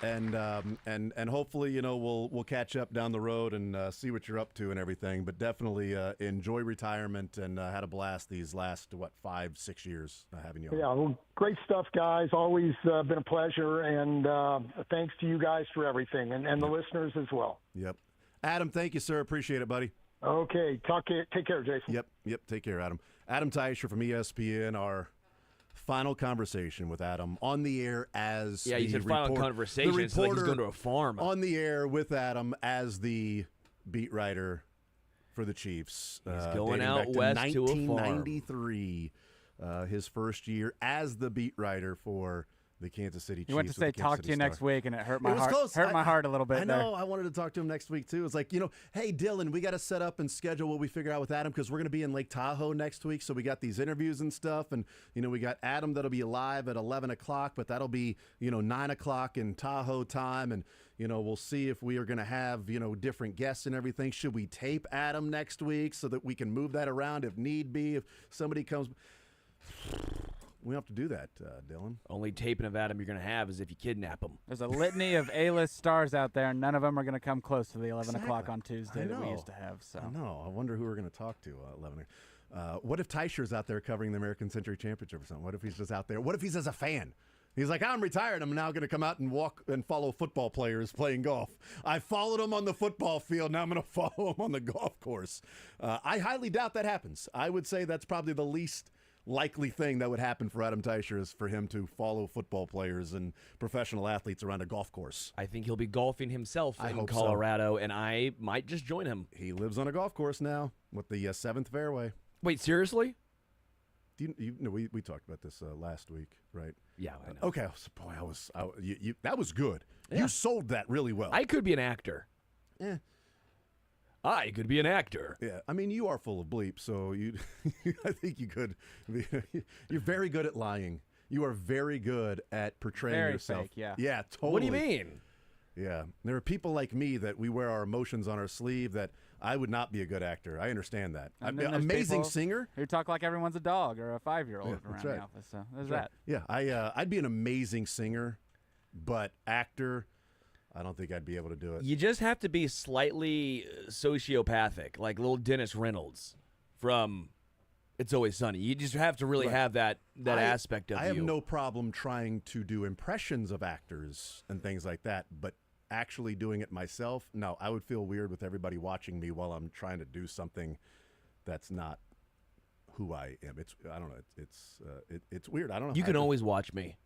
And hopefully, we'll catch up down the road and see what you're up to and everything. But definitely enjoy retirement, and had a blast these last 5-6 years having you on. Yeah, well, great stuff, guys. Always been a pleasure, and thanks to you guys for everything, and the listeners as well. Yep. Adam, thank you, sir. Appreciate it, buddy. Okay, take care, Jason. Yep. Take care, Adam. Adam Teicher from ESPN. Our final conversation with Adam on the air as you said final conversation. It's like he's going to a farm. On the air with Adam as the beat writer for the Chiefs. He's going out back west to to a farm. 1993, his first year as the beat writer for the Kansas City Chiefs. You went to say talk to you next week, and it hurt my heart. Close. Hurt my heart a little bit. I know. I wanted to talk to him next week too. It's like, hey Dylan, we got to set up and schedule what we figure out with Adam, because we're going to be in Lake Tahoe next week. So we got these interviews and stuff, and we got Adam that'll be live at 11 o'clock, but that'll be 9 o'clock in Tahoe time, and we'll see if we are going to have different guests and everything. Should we tape Adam next week so that we can move that around if need be? If somebody comes. We don't have to do that, Dylan. Only taping of Adam you're going to have is if you kidnap him. There's a litany of A-list stars out there, and none of them are going to come close to the 11 o'clock on Tuesday that we used to have. So I know. I wonder who we're going to talk to 11. What if Teicher's out there covering the American Century Championship or something? What if he's just out there? What if he's as a fan? He's like, I'm retired. I'm now going to come out and walk and follow football players playing golf. I followed them on the football field. Now I'm going to follow them on the golf course. I highly doubt that happens. I would say that's probably the least likely thing that would happen for Adam Teicher, is for him to follow football players and professional athletes around a golf course. I think he'll be golfing himself I in hope Colorado, and I might just join him. He lives on a golf course now with the 7th fairway. Wait, seriously? We talked about this last week, right? Yeah, I know. Okay, that was good. Yeah. You sold that really well. I could be an actor. I could be an actor. Yeah, I mean, you are full of bleep, so I think you could. You're very good at lying. You are very good at portraying Very yourself. fake, yeah. Yeah, totally. What do you mean? Yeah, there are people like me that we wear our emotions on our sleeve that I would not be a good actor. I understand that. And I'm then an there's amazing people singer. who talk like everyone's a dog or a 5-year-old Yeah, around right. the office. So there's Right. that. Yeah, I'd be an amazing singer, but actor, I don't think I'd be able to do it. You just have to be slightly sociopathic, like little Dennis Reynolds from It's Always Sunny. You just have to really have that aspect of you. I have no problem trying to do impressions of actors and things like that, but actually doing it myself, no, I would feel weird with everybody watching me while I'm trying to do something that's not who I am. I don't know. It's weird. I don't know. You can always watch me.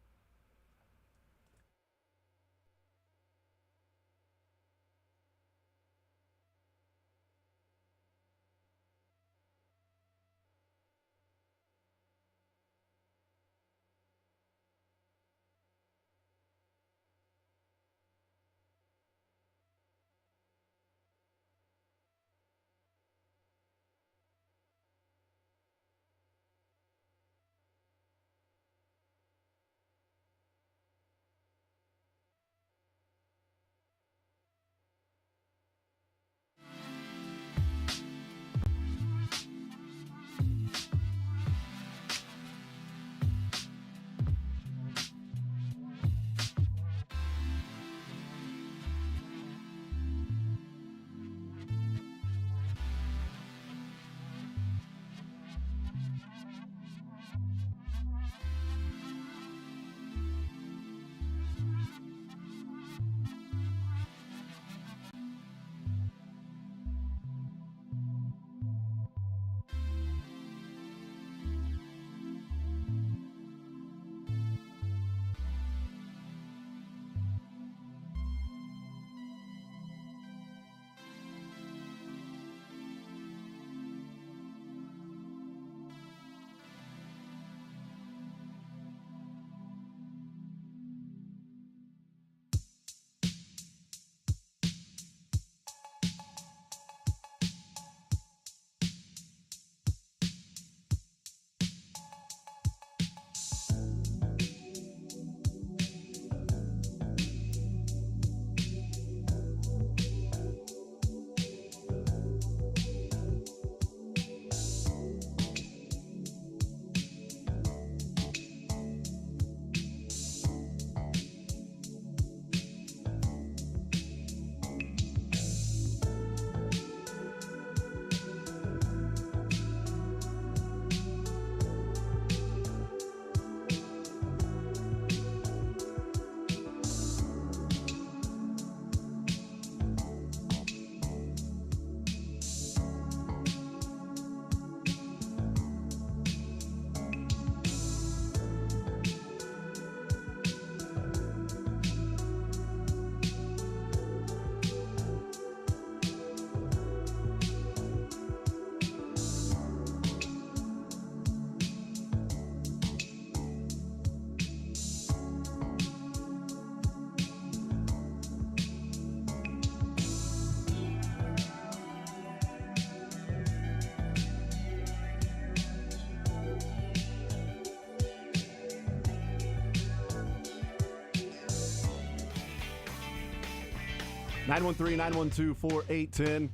913-912-4810.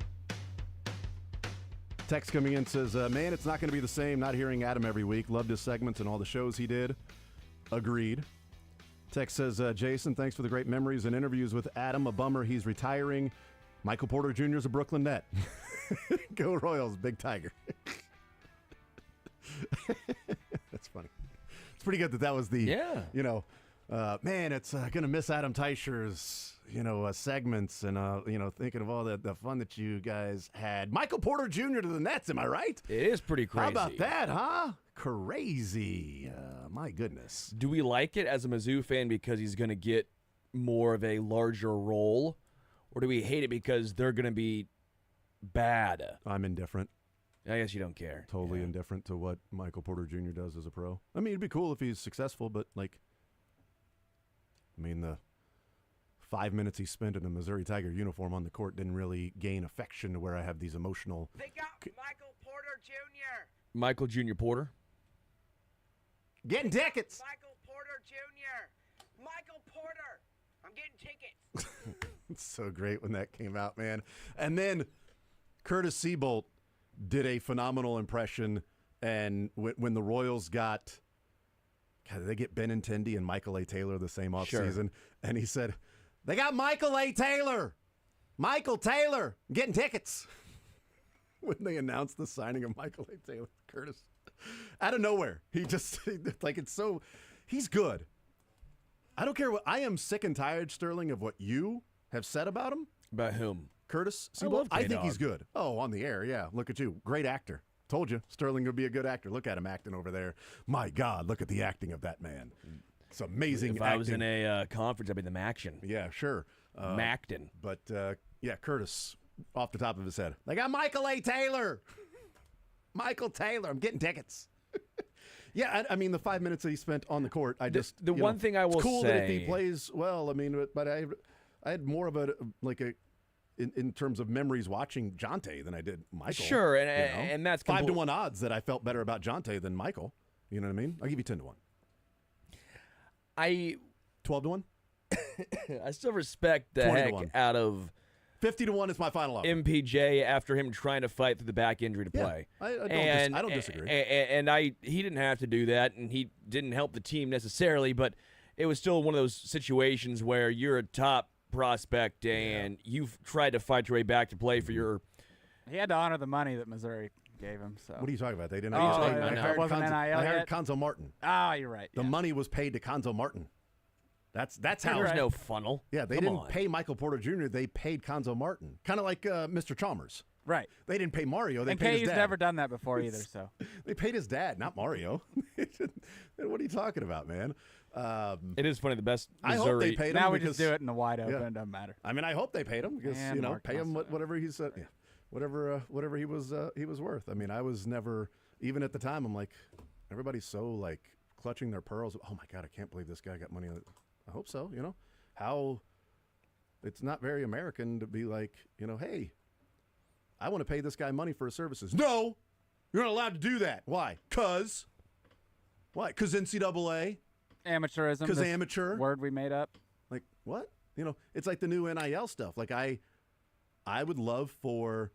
Text coming in says, man, it's not going to be the same not hearing Adam every week. Loved his segments and all the shows he did. Agreed. Text says, Jason, thanks for the great memories and interviews with Adam. A bummer he's retiring. Michael Porter Jr. is a Brooklyn Net. Go Royals, Big Tiger. That's funny. It's pretty good that was the, man, it's going to miss Adam Teicher's, segments and, thinking of all the fun that you guys had. Michael Porter Jr. to the Nets, am I right? It is pretty crazy. How about that, huh? Crazy. My goodness. Do we like it as a Mizzou fan because he's going to get more of a larger role? Or do we hate it because they're going to be bad? I'm indifferent. I guess you don't care. Totally indifferent to what Michael Porter Jr. does as a pro. I mean, it'd be cool if he's successful, but, the 5 minutes he spent in a Missouri Tiger uniform on the court didn't really gain affection to where I have these emotional... They got Michael Porter Jr. Michael Jr. Porter? Getting tickets! Michael Porter Jr. Michael Porter! I'm getting tickets. It's so great when that came out, man. And then Curtis Seabolt did a phenomenal impression, and when the Royals got... God, did they get Benintendi and Michael A. Taylor the same offseason? Sure. And he said, they got Michael A. Taylor! Michael Taylor! I'm getting tickets! When they announced the signing of Michael A. Taylor, Curtis, out of nowhere, he just, it's so... He's good. I don't care what... I am sick and tired, Sterling, of what you have said about him. About whom? Curtis I Seabolt. love I think K-Dog. he's good. Oh, on the air, yeah. Look at you. Great actor. Told you, Sterling would be a good actor. Look at him acting over there. My God, look at the acting of that man. It's amazing If acting. I was in a conference, I'd be the Maction. Yeah, sure. Macton. But, Curtis, off the top of his head. They got Michael A. Taylor. Michael Taylor. I'm getting tickets. Yeah, I mean, the 5 minutes that he spent on the court, I just... The one thing I will it's cool that if say- he plays well, I mean, but I had more of in terms of memories watching Jonte than I did Michael. Sure, and that's 5-1 odds that I felt better about Jonte than Michael. You know what I mean? I'll give you 10-1. 12-1? I still respect the 20 to heck 1. out of 50-1 is my final offer. MPJ after him trying to fight through the back injury to Yeah, play. I don't disagree. He didn't have to do that, and he didn't help the team necessarily, but it was still one of those situations where you're a top prospect and you've tried to fight your way back to play for your... He had to honor the money that Missouri gave him. So. What are you talking about? They didn't. Oh, I it hired wasn't NIL I hired yet? Conzo Martin. Ah, you're right. The yeah. money was paid to Conzo Martin. That's how. There was right. no funnel. Yeah, they Come didn't on. pay Michael Porter Jr. They paid Conzo Martin. Kind of like Mr. Chalmers. Right. They didn't pay Mario. They And paid his KU's dad. never done that before either, so. They paid his dad, not Mario. What are you talking about, man? It is funny. The best I Missouri... hope they paid him. Now we because, just do it in the wide open. yeah. It doesn't matter. I mean, I hope they paid him because And Mark pay him wants to- whatever he's whatever he was worth. I mean, I was never even at the time. I'm like, everybody's so like clutching their pearls. Oh my God, I can't believe this guy got money. I hope so. How it's not very American to be like, hey, I want to pay this guy money for his services. No, you're not allowed to do that. Why? Why? Because NCAA. Amateurism. 'Cause this amateur? Word we made up. Like what? It's like the new NIL stuff. Like I would love for,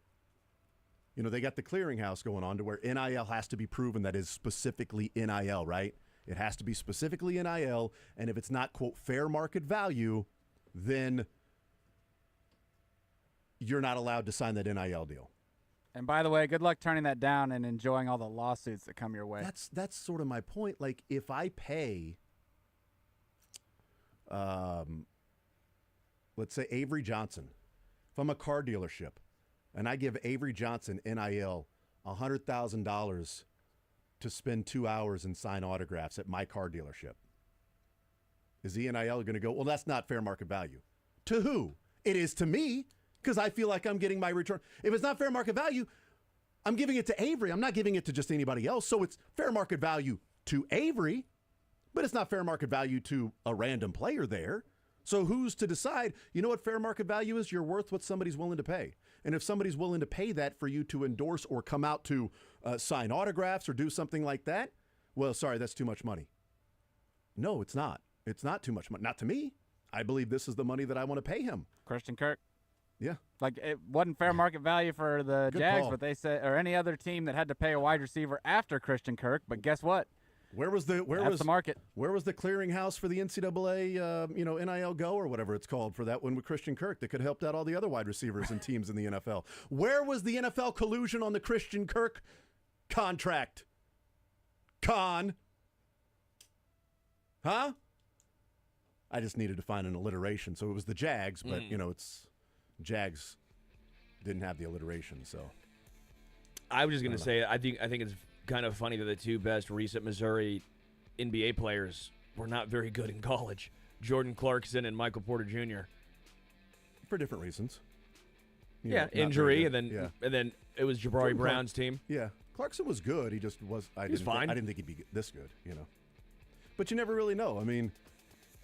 they got the clearinghouse going on to where NIL has to be proven that is specifically NIL, right? It has to be specifically NIL, and if it's not, quote, fair market value, then you're not allowed to sign that NIL deal. And by the way, good luck turning that down and enjoying all the lawsuits that come your way. That's sort of my point. Like if I pay, let's say Avery Johnson, if I'm a car dealership and I give Avery Johnson NIL $100,000 to spend 2 hours and sign autographs at my car dealership, is the NIL going to go, well, that's not fair market value? To who? It is to me, because I feel like I'm getting my return. If it's not fair market value, I'm giving it to Avery. I'm not giving it to just anybody else. So it's fair market value to Avery, but it's not fair market value to a random player there. So who's to decide, what fair market value is? You're worth what somebody's willing to pay. And if somebody's willing to pay that for you to endorse or come out to sign autographs or do something like that, well, sorry, that's too much money. No, it's not. It's not too much money. Not to me. I believe this is the money that I want to pay him. Christian Kirk. Yeah. Like, it wasn't fair market value for the Good Jags, call. but they said, or any other team that had to pay a wide receiver after Christian Kirk. But guess what? That's the market. Where was the clearinghouse for the NCAA, NIL Go or whatever it's called for that one with Christian Kirk that could have helped out all the other wide receivers and teams in the NFL? Where was the NFL collusion on the Christian Kirk contract? Huh? I just needed to find an alliteration, so it was the Jags, but it's Jags didn't have the alliteration, so. I was just going to say, I think it's kind of funny that the two best recent Missouri NBA players were not very good in college. Jordan Clarkson and Michael Porter Jr. For different reasons. Injury, and then it was Jabari Jordan Brown's team. Yeah. Clarkson was good. He just was. I didn't think he'd be this good, But you never really know. I mean,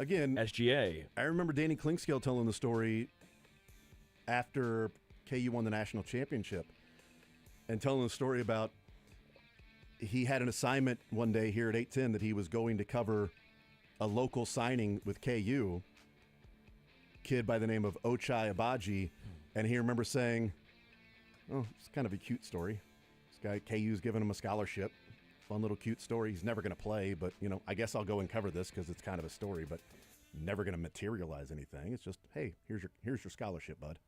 again, SGA. I remember Danny Klingscale telling the story after KU won the national championship and telling the story about he had an assignment one day here at 810 that he was going to cover a local signing with KU, kid by the name of Ochai Abaji, and he remembers saying, "Oh, it's kind of a cute story. This guy KU's giving him a scholarship. Fun little cute story. He's never going to play, but I guess I'll go and cover this because it's kind of a story, but never going to materialize anything. It's just, hey, here's your scholarship, bud."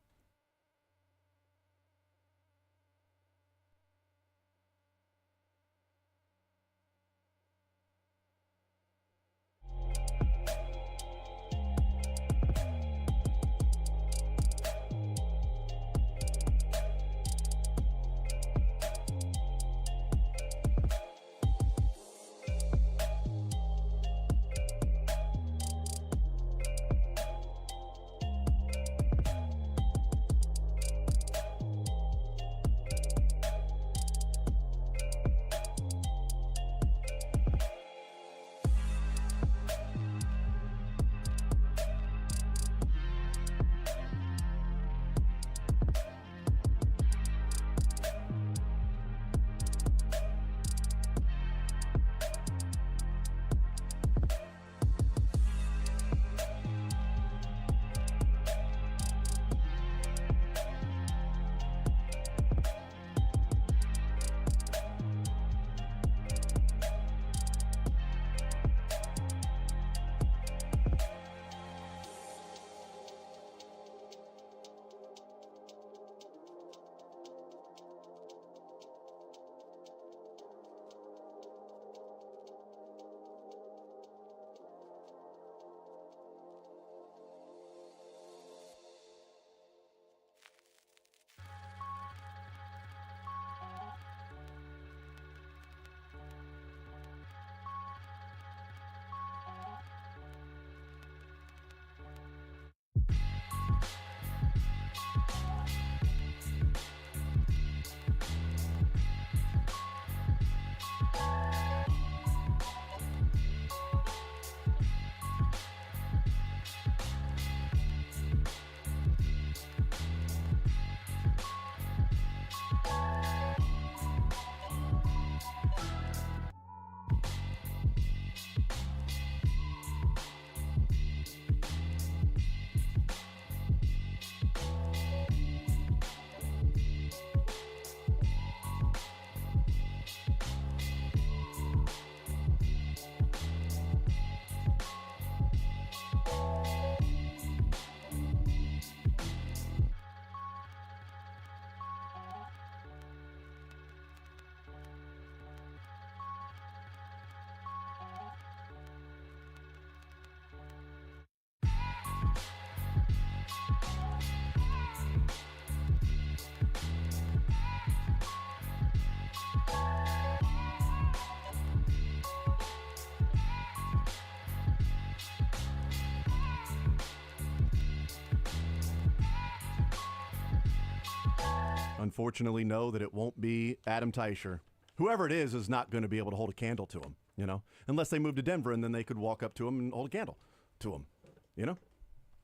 Unfortunately, know that it won't be Adam Teicher. Whoever it is not going to be able to hold a candle to him, unless they move to Denver and then they could walk up to him and hold a candle to him,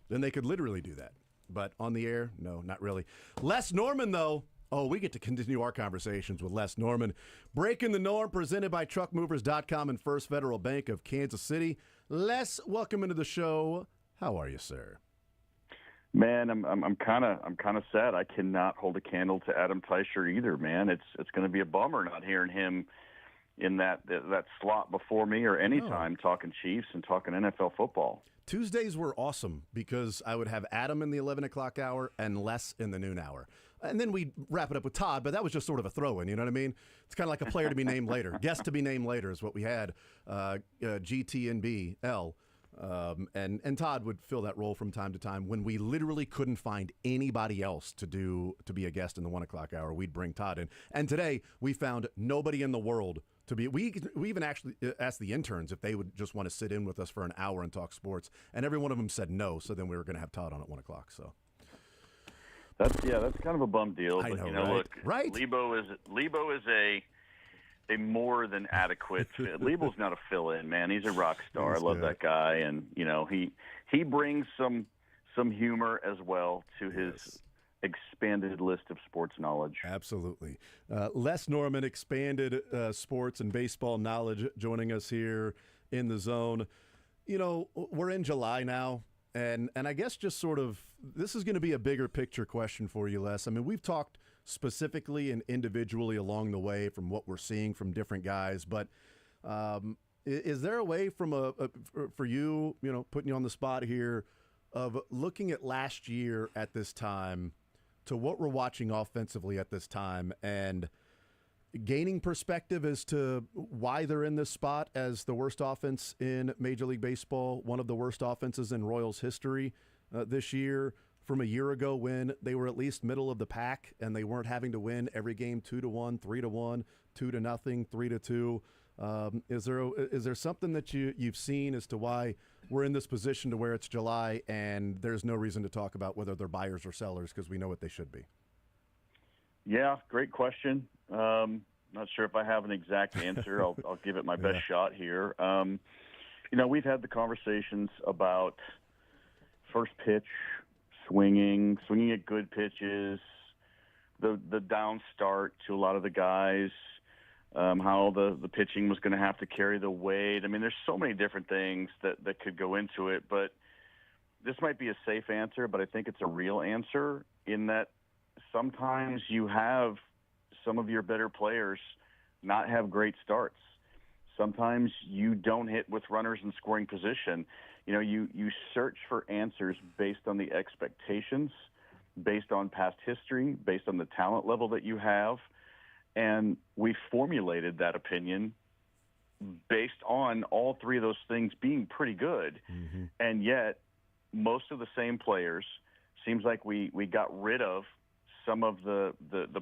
Then they could literally do that. But on the air, no, not really. Les Norman, though. Oh, we get to continue our conversations with Les Norman. Breaking the Norm, presented by TruckMovers.com and First Federal Bank of Kansas City. Les, welcome into the show. How are you, sir? Man, I'm kind of sad. I cannot hold a candle to Adam Teicher either, man. It's going to be a bummer not hearing him in that slot before me or any time talking Chiefs and talking NFL football. Tuesdays were awesome because I would have Adam in the 11 o'clock hour and Les in the noon hour. And then we'd wrap it up with Todd, but that was just sort of a throw-in, you know what I mean? It's kind of like a player to be named later. Guest to be named later is what we had, GTNBL. And Todd would fill that role from time to time. When we literally couldn't find anybody else to be a guest in the 1 o'clock hour, we'd bring Todd in. And today, we found nobody in the world to be. We even actually asked the interns if they would just want to sit in with us for an hour and talk sports, and every one of them said no. So then we were going to have Todd on at 1 o'clock. So that's kind of a bum deal. I but know, right? Look, right? Lebo is a more than adequate fit. Lebo's not a fill-in, man. He's a rock star. I love that guy, and he brings some humor as well to his expanded list of sports knowledge. Absolutely. Les Norman, expanded sports and baseball knowledge, joining us here in the zone. We're in July now, and I guess just sort of this is going to be a bigger picture question for you, Les. I mean, we've talked specifically and individually along the way from what we're seeing from different guys, but is there a way for you, putting you on the spot here, of looking at last year at this time to what we're watching offensively at this time and gaining perspective as to why they're in this spot as the worst offense in Major League Baseball, one of the worst offenses in Royals history this year, from a year ago when they were at least middle of the pack and they weren't having to win every game 2-1, 3-1, 2-0, 3-2. Is there something that you've seen as to why we're in this position to where it's July and there's no reason to talk about whether they're buyers or sellers because we know what they should be? Yeah, great question. Not sure if I have an exact answer. I'll give it my best shot here. We've had the conversations about first pitch, swinging at good pitches, the down start to a lot of the guys, how the pitching was going to have to carry the weight. I mean, there's so many different things that could go into it, but this might be a safe answer, but I think it's a real answer in that sometimes you have some of your better players not have great starts. Sometimes you don't hit with runners in scoring position. You search for answers based on the expectations, based on past history, based on the talent level that you have. And we formulated that opinion based on all three of those things being pretty good. Mm-hmm. And yet, most of the same players, seems like we got rid of some of the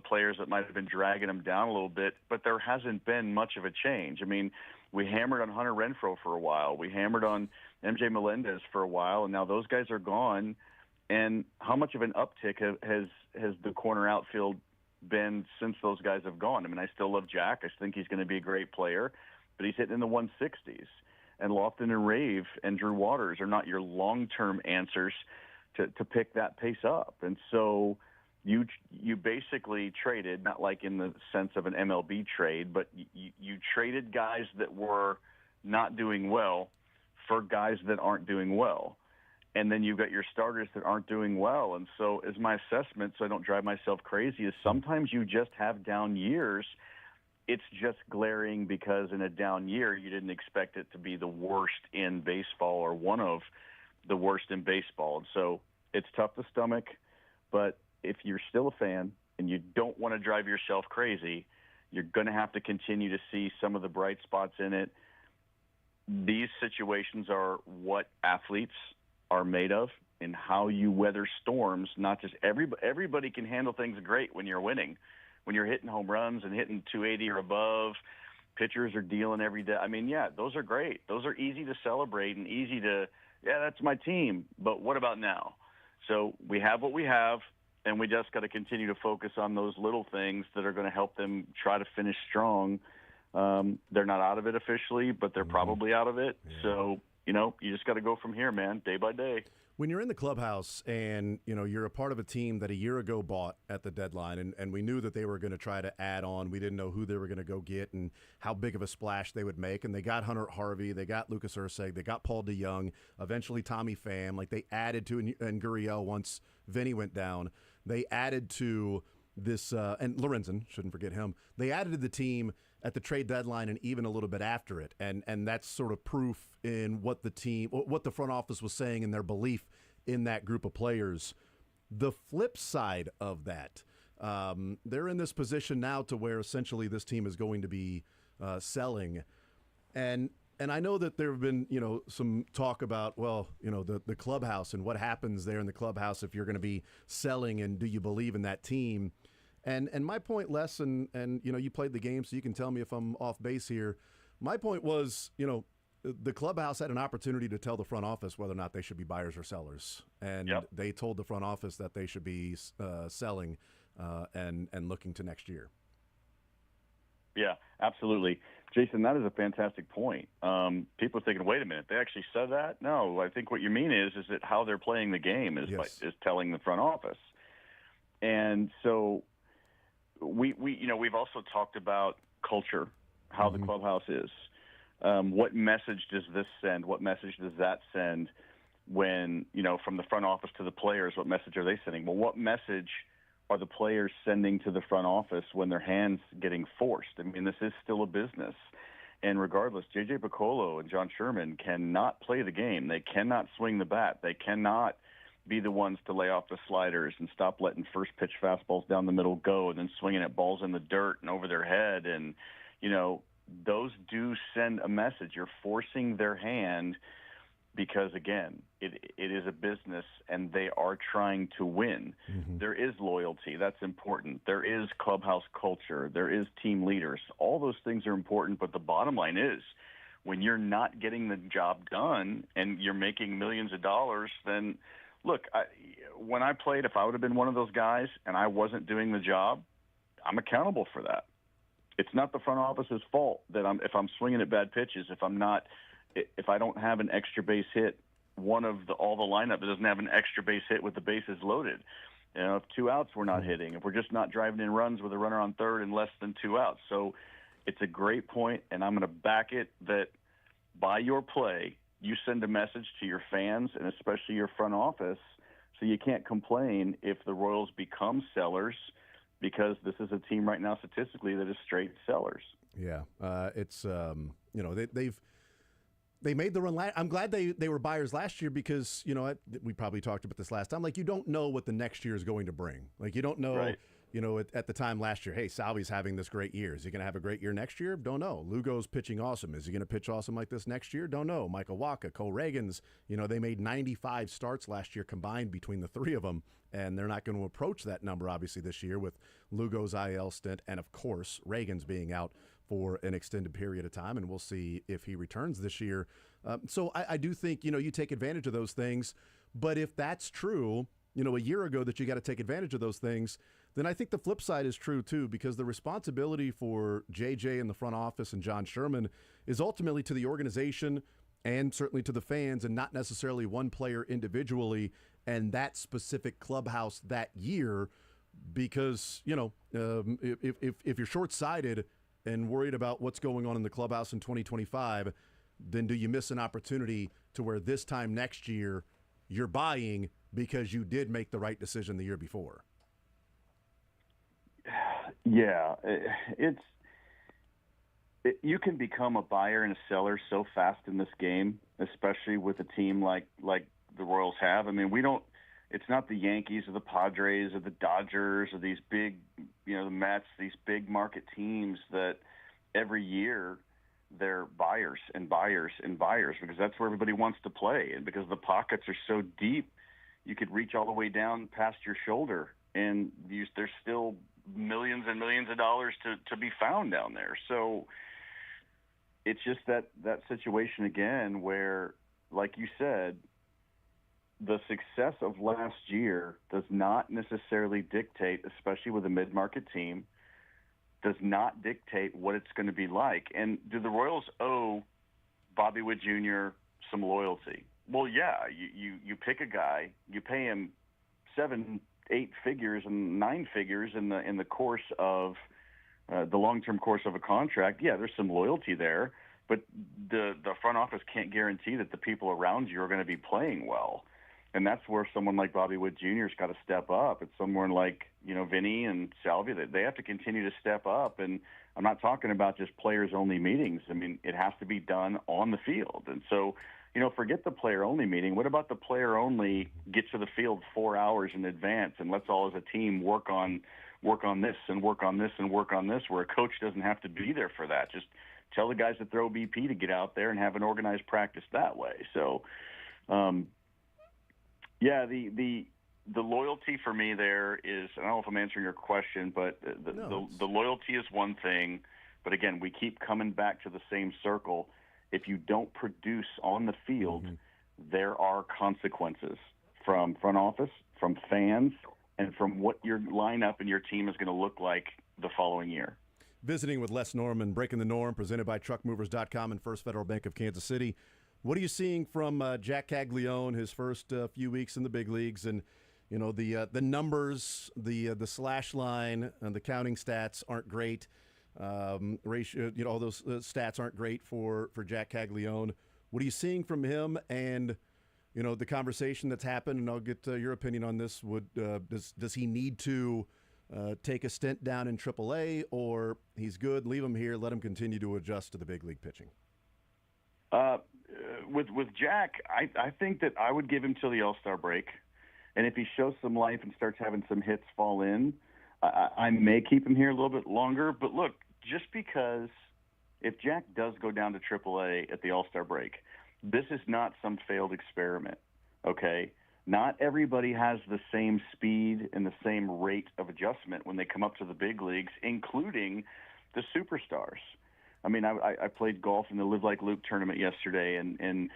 players that might have been dragging them down a little bit, but there hasn't been much of a change. I mean, we hammered on Hunter Renfroe for a while. We hammered on MJ Melendez for a while, and now those guys are gone. And how much of an uptick has the corner outfield been since those guys have gone? I mean, I still love Jack. I think he's going to be a great player, but he's hitting in the 160s. And Lofton and Rave and Drew Waters are not your long-term answers to pick that pace up. And so you basically traded, not like in the sense of an MLB trade, but you traded guys that were not doing well for guys that aren't doing well. And then you've got your starters that aren't doing well. And so as my assessment, so I don't drive myself crazy, is sometimes you just have down years. It's just glaring because in a down year, you didn't expect it to be the worst in baseball or one of the worst in baseball. And so it's tough to stomach, but if you're still a fan and you don't want to drive yourself crazy, you're going to have to continue to see some of the bright spots in it. These situations are what athletes are made of and how you weather storms. Not just everybody can handle things great when you're winning, when you're hitting home runs and hitting 280 or above. Pitchers are dealing every day. I mean, yeah, those are great. Those are easy to celebrate and easy to, yeah, that's my team. But what about now? So we have what we have, and we just got to continue to focus on those little things that are going to help them try to finish strong. They're not out of it officially, but they're probably out of it. Yeah. So you just got to go from here, man, day by day. When you're in the clubhouse and, you're a part of a team that a year ago bought at the deadline, and we knew that they were going to try to add on. We didn't know who they were going to go get and how big of a splash they would make. And they got Hunter Harvey, they got Lucas Urseg, they got Paul DeYoung, eventually Tommy Pham. Like, they added to, and Gurriel once Vinny went down. They added to this, and Lorenzen, shouldn't forget him. They added to the team at the trade deadline and even a little bit after it. And that's sort of proof in what the front office was saying and their belief in that group of players. The flip side of that, they're in this position now to where essentially this team is going to be selling. And I know that there have been, some talk about, the clubhouse and what happens there in the clubhouse if you're going to be selling, and do you believe in that team? And my point, Les, and you played the game, so you can tell me if I'm off base here. My point was, the clubhouse had an opportunity to tell the front office whether or not they should be buyers or sellers, and they told the front office that they should be selling and looking to next year. Yeah, absolutely. Jason, that is a fantastic point. People are thinking, wait a minute, they actually said that? No, I think what you mean is that how they're playing the game is is telling the front office. And so we've also talked about culture, how the clubhouse is. What message does this send? What message does that send when, from the front office to the players, what message are they sending? Well, what message are the players sending to the front office when their hands getting forced? I mean, this is still a business. And regardless, J.J. Picollo and John Sherman cannot play the game. They cannot swing the bat. They cannot be the ones to lay off the sliders and stop letting first pitch fastballs down the middle go and then swinging at balls in the dirt and over their head. And, those do send a message. You're forcing their hand because, again, it is a business and they are trying to win. Mm-hmm. There is loyalty. That's important. There is clubhouse culture. There is team leaders. All those things are important, but the bottom line is when you're not getting the job done and you're making millions of dollars, then look, when I played, if I would have been one of those guys and I wasn't doing the job, I'm accountable for that. It's not the front office's fault that if I'm swinging at bad pitches, if I don't have an extra base hit, all the lineup that doesn't have an extra base hit with the bases loaded. If 2 outs we're not hitting, if we're just not driving in runs with a runner on third and less than 2 outs. So it's a great point, and I'm going to back it that by your play, you send a message to your fans and especially your front office, so you can't complain if the Royals become sellers, because this is a team right now statistically that is straight sellers. Yeah, it's they made the run. I'm glad they were buyers last year because we probably talked about this last time. Like, you don't know what the next year is going to bring. Like, you don't know. Right. At the time last year, hey, Salvi's having this great year. Is he going to have a great year next year? Don't know. Lugo's pitching awesome. Is he going to pitch awesome like this next year? Don't know. Michael Wacha, Cole Reagans, they made 95 starts last year combined between the three of them, and they're not going to approach that number, obviously, this year with Lugo's IL stint and, of course, Reagans being out for an extended period of time, and we'll see if he returns this year. So I do think, you take advantage of those things, but if that's true, a year ago that you got to take advantage of those things, then I think the flip side is true too, because the responsibility for JJ in the front office and John Sherman is ultimately to the organization and certainly to the fans, and not necessarily one player individually and that specific clubhouse that year. Because if you're short-sighted and worried about what's going on in the clubhouse in 2025, then do you miss an opportunity to where this time next year you're buying because you did make the right decision the year before? Yeah, you can become a buyer and a seller so fast in this game, especially with a team like the Royals have. I mean, it's not the Yankees or the Padres or the Dodgers or these big, the Mets, these big market teams that every year they're buyers and buyers and buyers, because that's where everybody wants to play. And because the pockets are so deep, you could reach all the way down past your shoulder and there's still millions and millions of dollars to be found down there. So it's just that situation again where, like you said, the success of last year does not necessarily dictate, especially with a mid-market team, does not dictate what it's going to be like. And do the Royals owe Bobby Witt Jr., some loyalty. Well, yeah, you pick a guy, you pay him 7, 8 figures and 9 figures in the course of the long-term course of a contract. Yeah, there's some loyalty there, but the front office can't guarantee that the people around you are going to be playing well. And that's where someone like Bobby Wood Jr.'s got to step up. It's someone like, Vinny and Salvia, they have to continue to step up. And I'm not talking about just players-only meetings. I mean, it has to be done on the field. And so, forget the player-only meeting. What about the player-only get to the field 4 hours in advance and let's all as a team work on this and work on this and work on this, where a coach doesn't have to be there for that. Just tell the guys that throw BP to get out there and have an organized practice that way. So, yeah, the loyalty for me there is, I don't know if I'm answering your question, but the loyalty is one thing. But again, we keep coming back to the same circle. If you don't produce on the field, there are consequences from front office, from fans, and from what your lineup and your team is going to look like the following year. Visiting with Les Norman, Breaking the Norm, presented by TruckMovers.com and First Federal Bank of Kansas City. What are you seeing from Jack Caglione, his first few weeks in the big leagues, and the numbers, the slash line, and the counting stats aren't great. Ratio, all those stats aren't great for Jack Caglione. What are you seeing from him, and the conversation that's happened? And I'll get your opinion on this. Does he need to take a stint down in AAA, or he's good, leave him here, let him continue to adjust to the big league pitching? With Jack, I think that I would give him till the All-Star break. And if he shows some life and starts having some hits fall in, I may keep him here a little bit longer. But look, just because if Jack does go down to AAA at the All-Star break, this is not some failed experiment, okay? Not everybody has the same speed and the same rate of adjustment when they come up to the big leagues, including the superstars. I mean, I played golf in the Live Like Luke tournament yesterday, and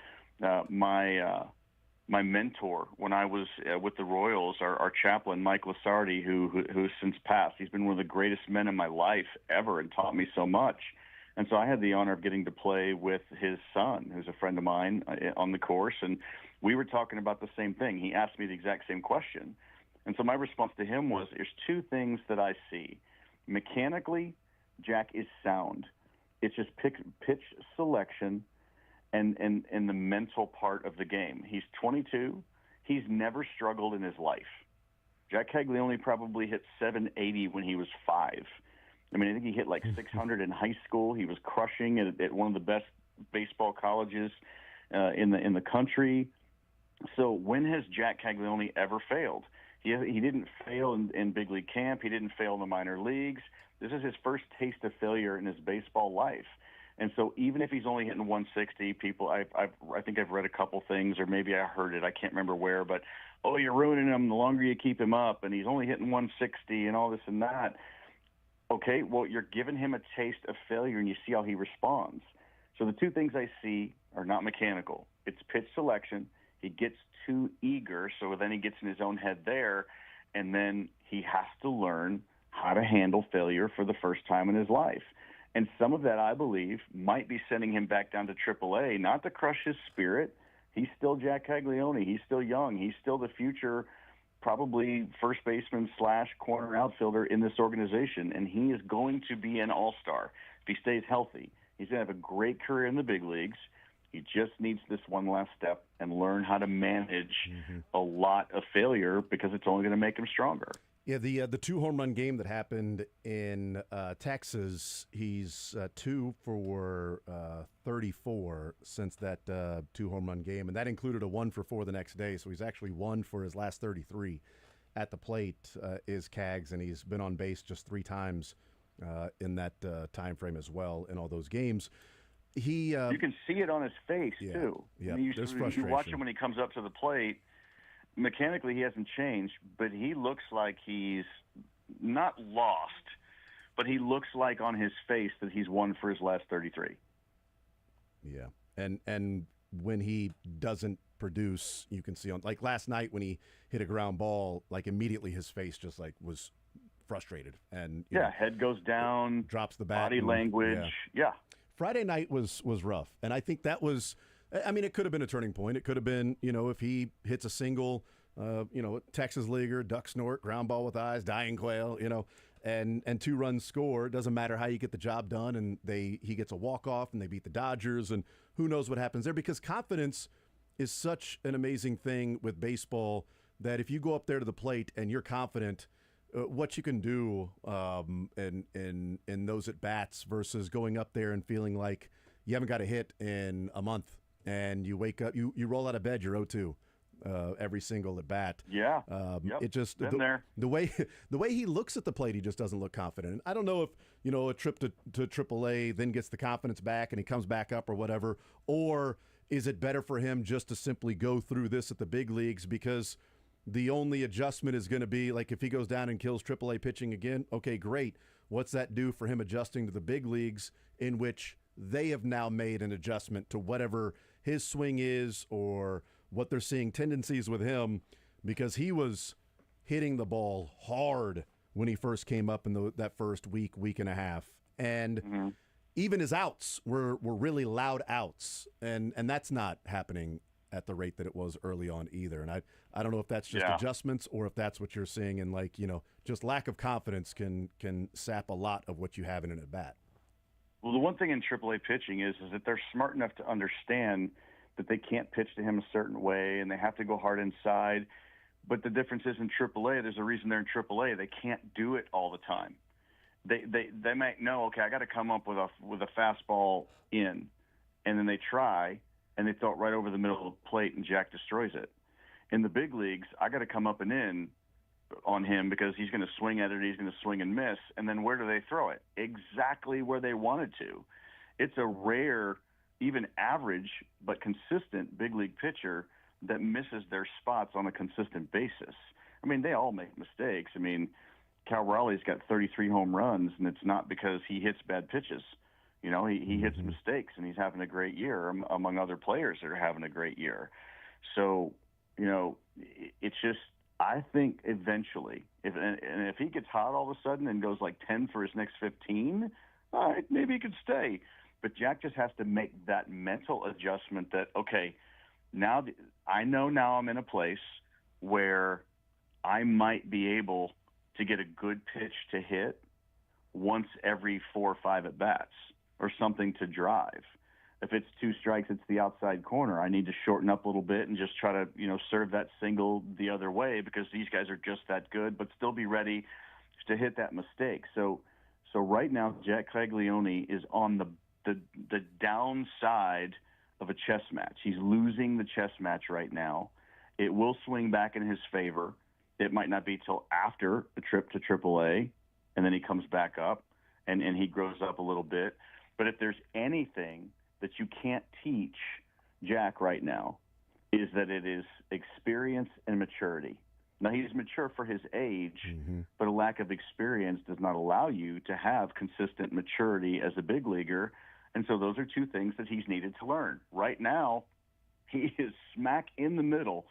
my mentor when I was with the Royals, our chaplain, Mike Lasardi, who's since passed, he's been one of the greatest men in my life ever and taught me so much. And so I had the honor of getting to play with his son, who's a friend of mine, on the course, and we were talking about the same thing. He asked me the exact same question. And so my response to him was, there's two things that I see. Mechanically, Jack is sound. It's just pitch selection and the mental part of the game. He's 22. He's never struggled in his life. Jack Caglione probably hit 780 when he was 5. I mean, I think he hit like 600 in high school. He was crushing at one of the best baseball colleges in the country. So when has Jack Caglione ever failed? He didn't fail in big league camp. He didn't fail in the minor leagues. This is his first taste of failure in his baseball life. And so even if he's only hitting 160, I think I've read a couple things, or maybe I heard it, I can't remember where, but, oh, you're ruining him the longer you keep him up, and he's only hitting 160 and all this and that. Okay, well, you're giving him a taste of failure, and you see how he responds. So the two things I see are not mechanical. It's pitch selection. He gets too eager, so then he gets in his own head there, and then he has to learn how to handle failure for the first time in his life. And some of that, I believe, might be sending him back down to AAA, not to crush his spirit. He's still Jack Caglione. He's still young. He's still the future, probably first baseman / corner outfielder in this organization, and he is going to be an all-star if he stays healthy. He's going to have a great career in the big leagues. He just needs this one last step and learn how to manage a lot of failure, because it's only going to make him stronger. Yeah, the 2 home run game that happened in Texas, he's 2 for 34 since that 2 home run game, and that included a 1 for 4 the next day. So he's actually 1 for his last 33 at the plate is Cags, and he's been on base just 3 times in that time frame as well in all those games. You can see it on his face too. Yeah, I mean, there's you frustration. watch him when he comes up to the plate. Mechanically, he hasn't changed, but he looks like he's not lost, but he looks like on his face that he's 1 for his last 33. Yeah, and when he doesn't produce, you can see on, like last night when he hit a ground ball, like immediately his face just like was frustrated, and head goes down, drops the bat, body language, Friday night was rough, and I think that was I mean, it could have been a turning point. It could have been, if he hits a single, Texas leaguer, duck snort, ground ball with eyes, dying quail, and 2 runs score. It doesn't matter how you get the job done, and he gets a walk-off, and they beat the Dodgers, and who knows what happens there, because confidence is such an amazing thing with baseball that if you go up there to the plate and you're confident, what you can do in those at-bats versus going up there and feeling like you haven't got a hit in a month, and you wake up, you roll out of bed, you're 0-2 every single at bat. Yeah, It just there. The way he looks at the plate, he just doesn't look confident. I don't know if a trip to AAA then gets the confidence back and he comes back up or whatever, or is it better for him just to simply go through this at the big leagues, because the only adjustment is going to be like if he goes down and kills AAA pitching again. Okay, great. What's that do for him adjusting to the big leagues, in which they have now made an adjustment to whatever his swing is or what they're seeing tendencies with him, because he was hitting the ball hard when he first came up in that first week and a half. And even his outs were really loud outs. And that's not happening at the rate that it was early on either. And I don't know if that's just adjustments or if that's what you're seeing, and just lack of confidence can sap a lot of what you have in an at-bat. Well, the one thing in AAA pitching is that they're smart enough to understand that they can't pitch to him a certain way and they have to go hard inside. But the difference is in AAA, there's a reason they're in AAA. They can't do it all the time. They might know, okay, I got to come up with a fastball in, and then they try and they throw it right over the middle of the plate and Jack destroys it. In the big leagues, I got to come up and in on him because he's going to swing at it, he's going to swing and miss, and then where do they throw it? Exactly where they wanted to. It's a rare, even average, but consistent big league pitcher that misses their spots on a consistent basis. I mean, they all make mistakes. I mean, Cal Raleigh's got 33 home runs, and it's not because he hits bad pitches. He hits mistakes, and he's having a great year among other players that are having a great year. So, it's just, I think eventually, if he gets hot all of a sudden and goes like 10 for his next 15, all right, maybe he could stay. But Jack just has to make that mental adjustment that, okay, now I know now I'm in a place where I might be able to get a good pitch to hit once every 4 or 5 at-bats or something to drive. If it's 2 strikes, it's the outside corner. I need to shorten up a little bit and just try to, serve that single the other way because these guys are just that good, but still be ready to hit that mistake. So right now, Jack Caglione is on the downside of a chess match. He's losing the chess match right now. It will swing back in his favor. It might not be till after the trip to AAA, and then he comes back up and he grows up a little bit. But if there's anything that you can't teach Jack right now, is that it is experience and maturity. Now, he's mature for his age, but a lack of experience does not allow you to have consistent maturity as a big leaguer. And so those are 2 things that he's needed to learn. Right now, he is smack in the middle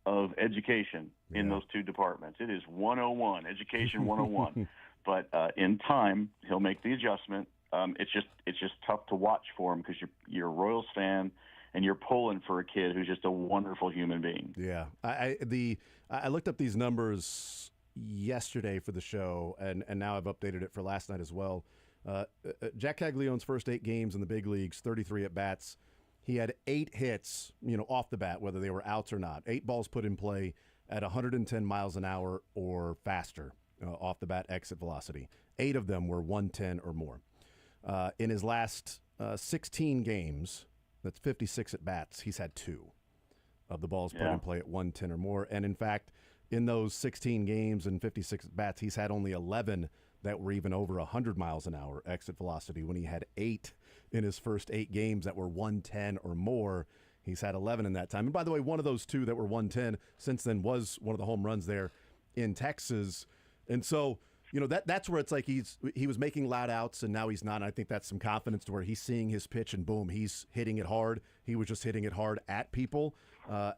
of education in those 2 departments. It is 101, education 101. But in time, he'll make the adjustment. It's just tough to watch for him because you're a Royals fan and you're pulling for a kid who's just a wonderful human being. Yeah, I looked up these numbers yesterday for the show, and now I've updated it for last night as well. Jack Caglione's first 8 games in the big leagues, 33 at bats. He had 8 hits, off the bat, whether they were outs or not. 8 balls put in play at 110 miles an hour or faster, off the bat exit velocity. 8 of them were 110 or more. In his last 16 games, that's 56 at bats, he's had 2 of the balls put in play at 110 or more. And in fact, in those 16 games and 56 at bats, he's had only 11 that were even over 100 miles an hour exit velocity, when he had 8 in his first 8 games that were 110 or more. He's had 11 in that time. And by the way, one of those 2 that were 110 since then was one of the home runs there in Texas. And so, that's where it's like he was making loud outs and now he's not. And I think that's some confidence to where he's seeing his pitch and boom, he's hitting it hard. He was just hitting it hard at people.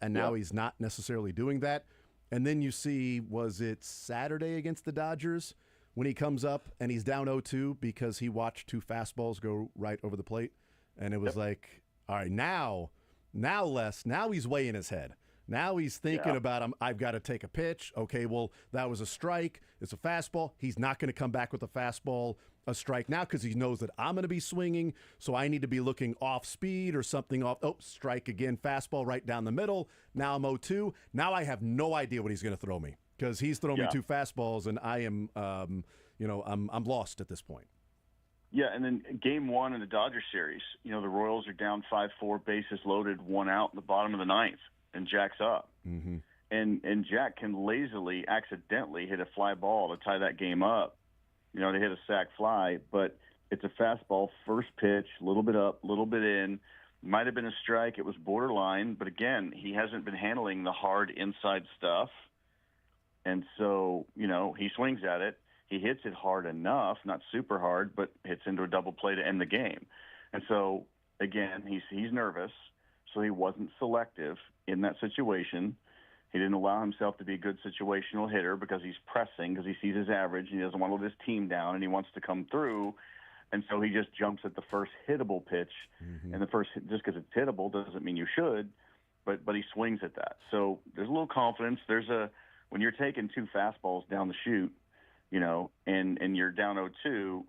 And now he's not necessarily doing that. And then you see, was it Saturday against the Dodgers when he comes up and he's down 0-2 because he watched 2 fastballs go right over the plate? And it was like, all right, now Now he's way in his head. Now he's thinking about, I've got to take a pitch. Okay, well, that was a strike. It's a fastball. He's not going to come back with a fastball, a strike now, because he knows that I'm going to be swinging, so I need to be looking off speed or something off. Oh, strike again, fastball right down the middle. Now I'm 0-2. Now I have no idea what he's going to throw me because he's thrown me 2 fastballs, and I am, I'm lost at this point. Yeah, and then game 1 in the Dodger series, the Royals are down 5-4, bases loaded, 1 out in the bottom of the 9th. And Jack's up. Mm-hmm. And Jack can lazily, accidentally hit a fly ball to tie that game up, to hit a sac fly. But it's a fastball, first pitch, a little bit up, a little bit in. Might have been a strike. It was borderline. But, again, he hasn't been handling the hard inside stuff. And so, he swings at it. He hits it hard enough, not super hard, but hits into a double play to end the game. And so, again, he's nervous. So he wasn't selective in that situation. He didn't allow himself to be a good situational hitter because he's pressing, because he sees his average, and he doesn't want to let his team down, and he wants to come through. And so he just jumps at the first hittable pitch. Mm-hmm. And just because it's hittable doesn't mean you should, but he swings at that. So there's a little confidence. When you're taking 2 fastballs down the chute, and you're down 0-2,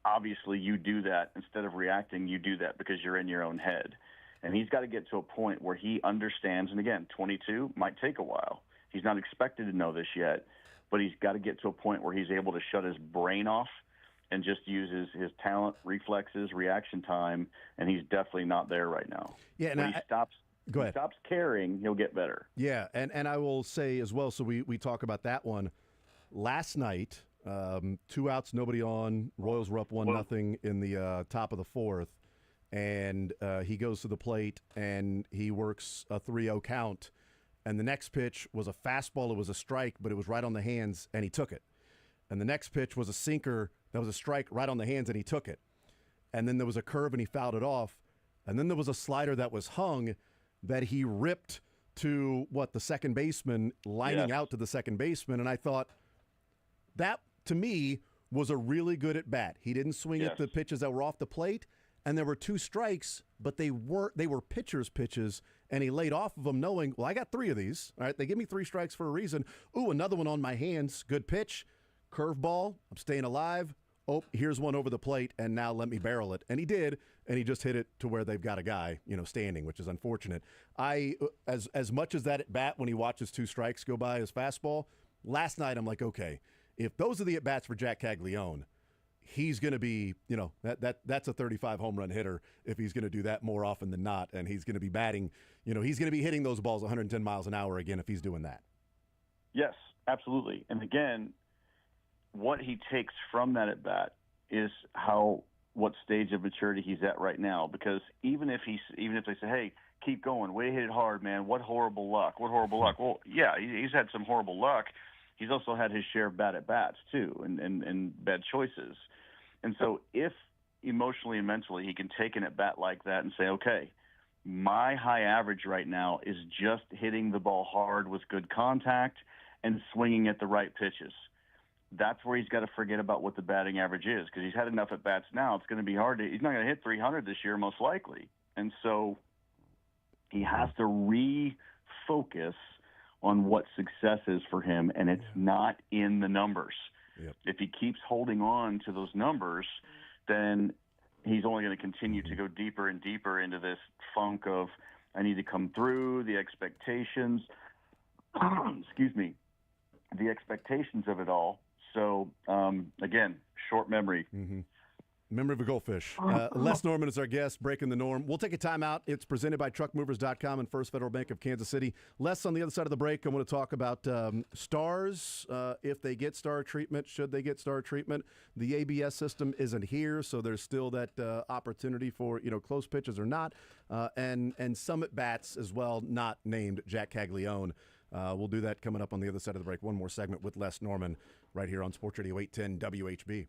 obviously you do that. Instead of reacting, you do that because you're in your own head. And he's got to get to a point where he understands, and again, 22 might take a while. He's not expected to know this yet, but he's got to get to a point where he's able to shut his brain off and just use his talent, reflexes, reaction time, and he's definitely not there right now. Yeah, when he stops caring, he'll get better. Yeah, and I will say as well, so we talk about that one. Last night, 2 outs, nobody on. Royals were up 1-0 in the top of the 4th. And he goes to the plate, and he works a 3-0 count. And the next pitch was a fastball. It was a strike, but it was right on the hands, and he took it. And the next pitch was a sinker that was a strike right on the hands, and he took it. And then there was a curve, and he fouled it off. And then there was a slider that was hung that he ripped to, the second baseman, lining out to the second baseman. And I thought that, to me, was a really good at-bat. He didn't swing at the pitches that were off the plate. And there were 2 strikes, but they were pitcher's pitches, and he laid off of them knowing, well, I got 3 of these. All right, they give me 3 strikes for a reason. Ooh, another one on my hands. Good pitch. Curveball. I'm staying alive. Oh, here's one over the plate, and now let me barrel it. And he did, and he just hit it to where they've got a guy, standing, which is unfortunate. As much as that at bat when he watches 2 strikes go by his fastball, last night I'm like, okay, if those are the at-bats for Jack Caglione, he's going to be, that's a 35 home run hitter if he's going to do that more often than not. And he's going to be batting, he's going to be hitting those balls 110 miles an hour again if he's doing that. Yes, absolutely. And again, what he takes from that at bat is what stage of maturity he's at right now. Because even if they say, hey, keep going, way hit it hard, man. What horrible luck. Well, yeah, he's had some horrible luck. He's also had his share of bad at-bats, too, and bad choices. And so if emotionally and mentally he can take an at-bat like that and say, okay, my high average right now is just hitting the ball hard with good contact and swinging at the right pitches. That's where he's got to forget about what the batting average is, because he's had enough at-bats now. It's going to be hard. He's not going to hit 300 this year, most likely. And so he has to refocus on what success is for him, and it's not in the numbers. Yep. If he keeps holding on to those numbers, then he's only going to continue to go deeper and deeper into this funk of, I need to come through, the expectations, excuse me, the expectations of it all. So, again, short memory. Mm-hmm. Memory of a goldfish. Les Norman is our guest, breaking the norm. We'll take a timeout. It's presented by truckmovers.com and First Federal Bank of Kansas City. Les, on the other side of the break, I want to talk about stars, if they get star treatment, should they get star treatment. The ABS system isn't here, so there's still that opportunity for, close pitches or not, and some at-bats as well, not named Jack Caglione. We'll do that coming up on the other side of the break. One more segment with Les Norman right here on Sports Radio 810 WHB.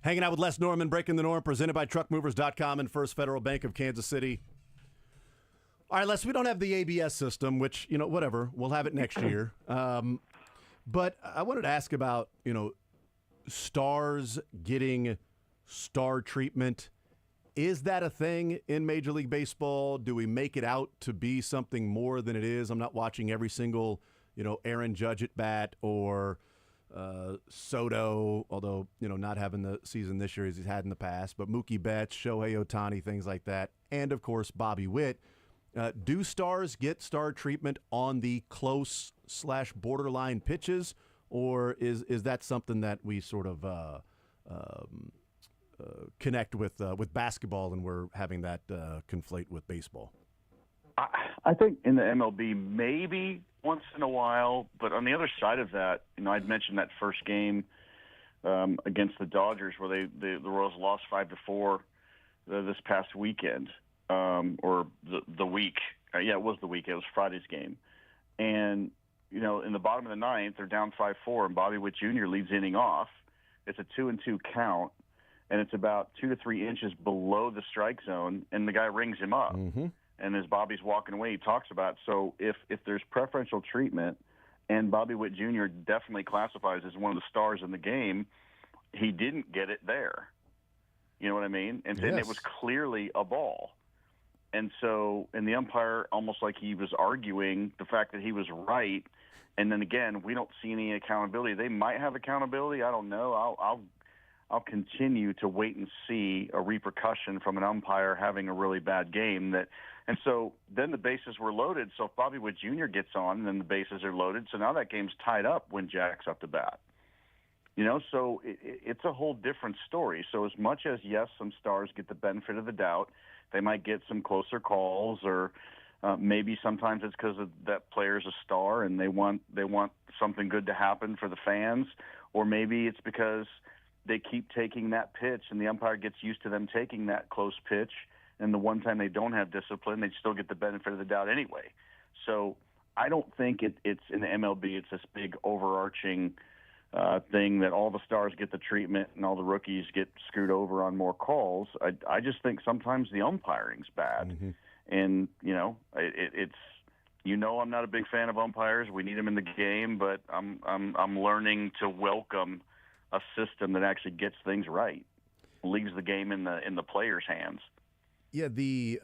Hanging out with Les Norman, Breaking the Norm, presented by TruckMovers.com and First Federal Bank of Kansas City. All right, Les, we don't have the ABS system, which, whatever. We'll have it next year. But I wanted to ask about, stars getting star treatment. Is that a thing in Major League Baseball? Do we make it out to be something more than it is? I'm not watching every single, Aaron Judge at bat or Soto, although, not having the season this year as he's had in the past, but Mookie Betts, Shohei Ohtani, things like that, and, of course, Bobby Witt. Do stars get star treatment on the close/borderline pitches, or is that something that we sort of connect with basketball and we're having that conflate with baseball? I think in the MLB, maybe once in a while, but on the other side of that, I'd mentioned that first game against the Dodgers where the Royals lost 5-4 this past weekend, or the week. Yeah, it was the week. It was Friday's game. And, in the bottom of the ninth, they're down 5-4, and Bobby Witt Jr. leads inning off. It's a 2-2 count, and it's about 2 to 3 inches below the strike zone, and the guy rings him up. Mm-hmm. And as Bobby's walking away, he talks about, so if there's preferential treatment, and Bobby Witt Jr. definitely classifies as one of the stars in the game, he didn't get it there. You know what I mean? And then it was clearly a ball. And so, and the umpire, almost like he was arguing the fact that he was right. And then again, we don't see any accountability. They might have accountability. I don't know. I'll continue to wait and see a repercussion from an umpire having a really bad game. And so then the bases were loaded. So if Bobby Witt Jr. gets on, then the bases are loaded. So now that game's tied up when Jack's up to bat. So it's a whole different story. So as much as, yes, some stars get the benefit of the doubt, they might get some closer calls, or maybe sometimes it's because that player's a star and they want something good to happen for the fans, or maybe it's because they keep taking that pitch and the umpire gets used to them taking that close pitch, and the one time they don't have discipline, they still get the benefit of the doubt anyway. So I don't think it's in the MLB, it's this big overarching thing that all the stars get the treatment and all the rookies get screwed over on more calls. I just think sometimes the umpiring's bad. Mm-hmm. And, it's I'm not a big fan of umpires. We need them in the game, but I'm learning to welcome a system that actually gets things right, leaves the game in the players' hands. Yeah, the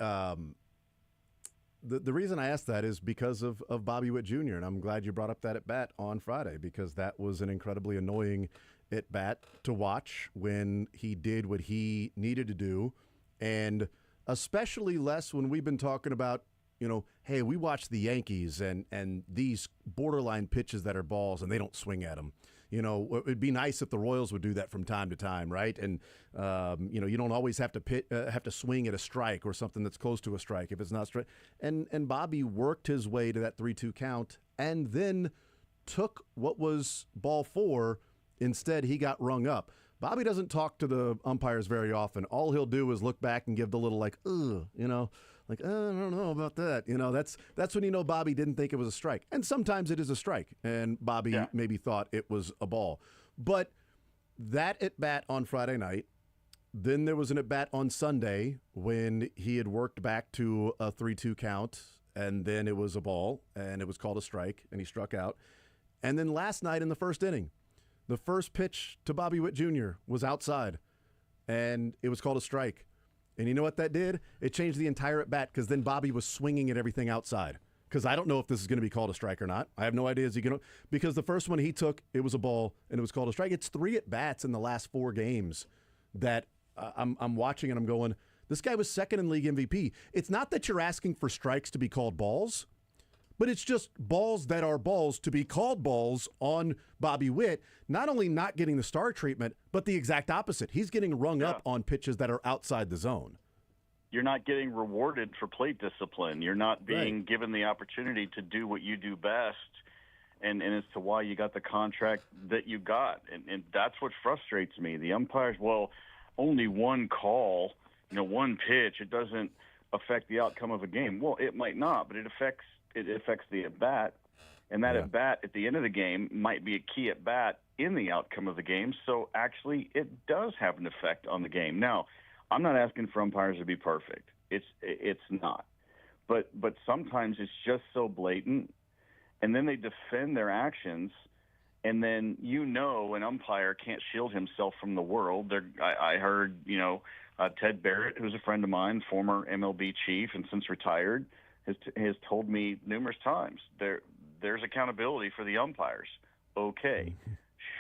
reason I asked that is because of Bobby Witt Jr., and I'm glad you brought up that at-bat on Friday, because that was an incredibly annoying at-bat to watch when he did what he needed to do, and especially less when we've been talking about, hey, we watch the Yankees and these borderline pitches that are balls and they don't swing at them. It'd be nice if the Royals would do that from time to time, right? And you don't always have to swing at a strike or something that's close to a strike if it's not straight. And Bobby worked his way to that 3-2 count and then took what was ball 4. Instead, he got rung up. Bobby doesn't talk to the umpires very often. All he'll do is look back and give the little I don't know about that. That's when Bobby didn't think it was a strike. And sometimes it is a strike, and Bobby maybe thought it was a ball. But that at-bat on Friday night, then there was an at-bat on Sunday when he had worked back to a 3-2 count, and then it was a ball, and it was called a strike, and he struck out. And then last night in the first inning, the first pitch to Bobby Witt Jr. was outside, and it was called a strike. And you know what that did? It changed the entire at-bat, because then Bobby was swinging at everything outside. Because I don't know if this is going to be called a strike or not. I have no idea. Because the first one he took, it was a ball, and it was called a strike. It's 3 at-bats in the last 4 games that I'm watching, and I'm going, this guy was second in league MVP. It's not that you're asking for strikes to be called balls, but it's just balls that are balls to be called balls on Bobby Witt, not only not getting the star treatment, but the exact opposite. He's getting rung up on pitches that are outside the zone. You're not getting rewarded for plate discipline. You're not being given the opportunity to do what you do best, and as to why you got the contract that you got. And that's what frustrates me. The umpires, only one call, one pitch, it doesn't affect the outcome of a game. Well, it might not, but it affects the at-bat, and that at-bat at the end of the game might be a key at-bat in the outcome of the game. So actually, it does have an effect on the game. Now, I'm not asking for umpires to be perfect. It's not. But sometimes it's just so blatant, and then they defend their actions, and then an umpire can't shield himself from the world. I heard Ted Barrett, who's a friend of mine, former MLB chief and since retired, has told me numerous times there's accountability for the umpires. Okay,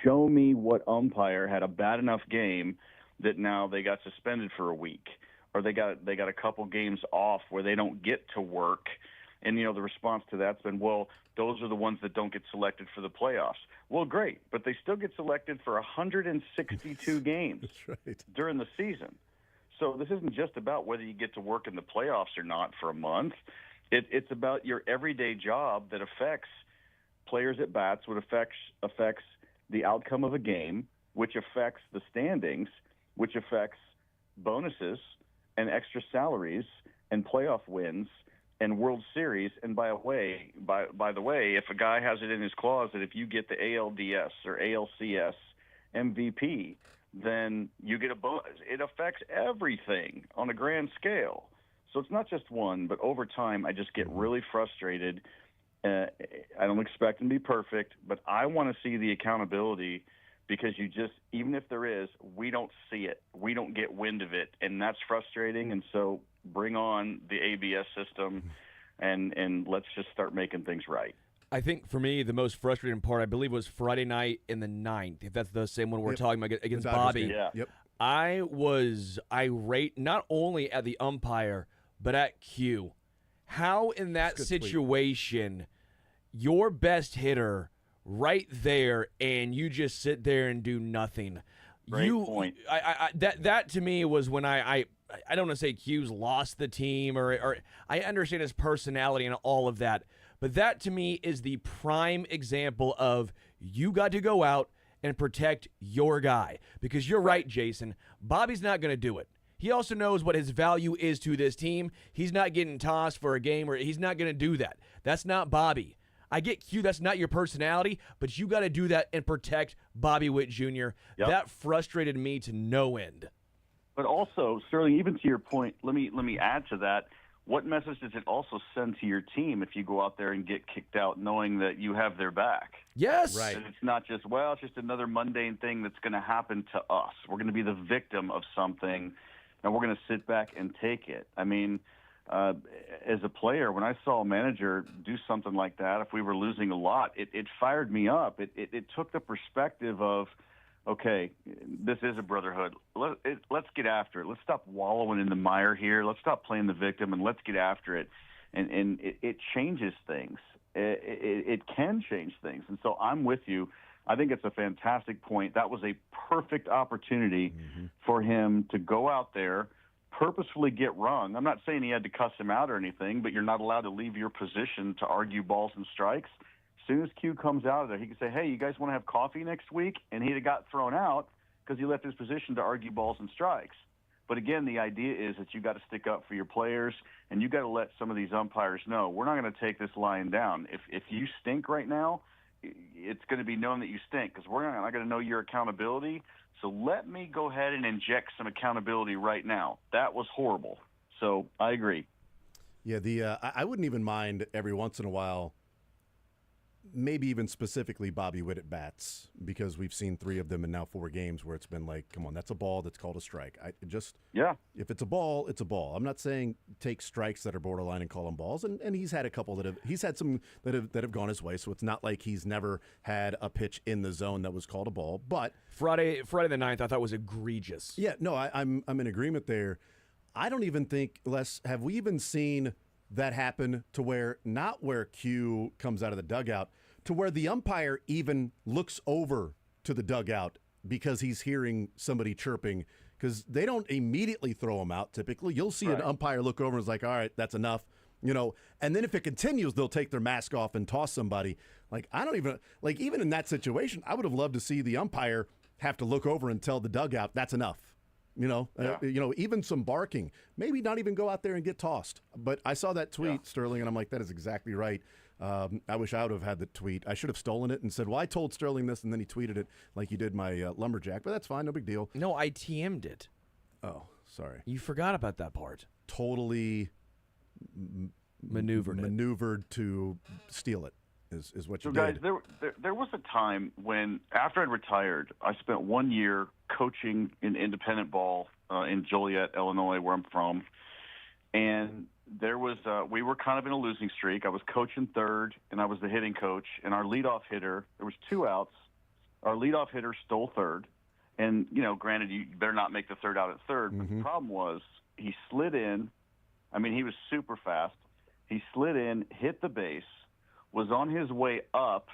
show me what umpire had a bad enough game that now they got suspended for a week, or they got a couple games off where they don't get to work. And, the response to that's been, well, those are the ones that don't get selected for the playoffs. Well, great, but they still get selected for 162 games during the season. So this isn't just about whether you get to work in the playoffs or not for a month. It's about your everyday job that affects players at bats, what affects the outcome of a game, which affects the standings, which affects bonuses and extra salaries and playoff wins and World Series. And by the way, if a guy has it in his clause that if you get the ALDS or ALCS MVP, then you get a bonus. It affects everything on a grand scale. So it's not just one, but over time I just get really frustrated. I don't expect them to be perfect, but I want to see the accountability, because even if there is, we don't see it. We don't get wind of it, and that's frustrating. And so bring on the ABS system, and let's just start making things right. I think for me, the most frustrating part, I believe, was Friday night in the 9th, if that's the same one we're talking about, against Bobby. Yeah. Yep. I was irate not only at the umpire, but at Q. How in that situation, your best hitter right there, and you just sit there and do nothing? Great point. That to me was when I don't want to say Q's lost the team, or I understand his personality and all of that, but that to me is the prime example of you got to go out and protect your guy. Because you're right, Jason, Bobby's not going to do it. He also knows what his value is to this team. He's not getting tossed for a game where he's not going to do that. That's not Bobby. I get Q, that's not your personality, but you got to do that and protect Bobby Witt Jr. Yep. That frustrated me to no end. But also, Sterling, even to your point, let me add to that. What message does it also send to your team if you go out there and get kicked out knowing that you have their back? Yes. Right. And it's not just, it's just another mundane thing that's going to happen to us. We're going to be the victim of something, and we're going to sit back and take it. I mean, as a player, when I saw a manager do something like that, if we were losing a lot, it fired me up. It took the perspective of, okay, this is a brotherhood. Let's get after it. Let's stop wallowing in the mire here. Let's stop playing the victim, and let's get after it. And it changes things. It can change things. And so I'm with you. I think it's a fantastic point. That was a perfect opportunity for him to go out there, purposefully get wrong. I'm not saying he had to cuss him out or anything, but you're not allowed to leave your position to argue balls and strikes. As soon as Q comes out of there, he can say, hey, you guys want to have coffee next week? And he'd have got thrown out because he left his position to argue balls and strikes. But again, the idea is that you got to stick up for your players, and you got to let some of these umpires know, we're not going to take this lying down. If you stink right now, it's going to be known that you stink, because we're not going to know your accountability. So let me go ahead and inject some accountability right now. That was horrible. So I agree. Yeah, I wouldn't even mind every once in a while, maybe even specifically Bobby Witt at bats, because we've seen 3 of them in now 4 games where it's been like, come on, that's a ball, that's called a strike. If it's a ball, it's a ball. I'm not saying take strikes that are borderline and call them balls, and he's had a couple he's had some that have gone his way, so it's not like he's never had a pitch in the zone that was called a ball. But Friday the 9th I thought was egregious. Yeah, no, I'm in agreement there. I don't even think, Les, have we even seen that happen to where, not where Q comes out of the dugout, to where the umpire even looks over to the dugout because he's hearing somebody chirping, because they don't immediately throw him out typically. You'll see an umpire look over and is like, all right, that's enough, and then if it continues, they'll take their mask off and toss somebody. Even in that situation, I would have loved to see the umpire have to look over and tell the dugout, that's enough. Even some barking, maybe not even go out there and get tossed. But I saw that tweet, Sterling, and I'm like, that is exactly right. I wish I would have had the tweet. I should have stolen it and said, well, I told Sterling this, and then he tweeted it like you did my lumberjack. But that's fine. No big deal. No, I TM'd it. Oh, sorry. You forgot about that part. Totally maneuvered to steal it is what you So, did. guys, there was a time when, after I'd retired, I spent 1 year coaching in independent ball in Joliet, Illinois, where I'm from. And there was we were kind of in a losing streak. I was coaching third, and I was the hitting coach. And our leadoff hitter, there was 2 outs. Our leadoff hitter stole third. And, granted, you better not make the third out at third. But the problem was he slid in. I mean, he was super fast. He slid in, hit the base, was on his way up.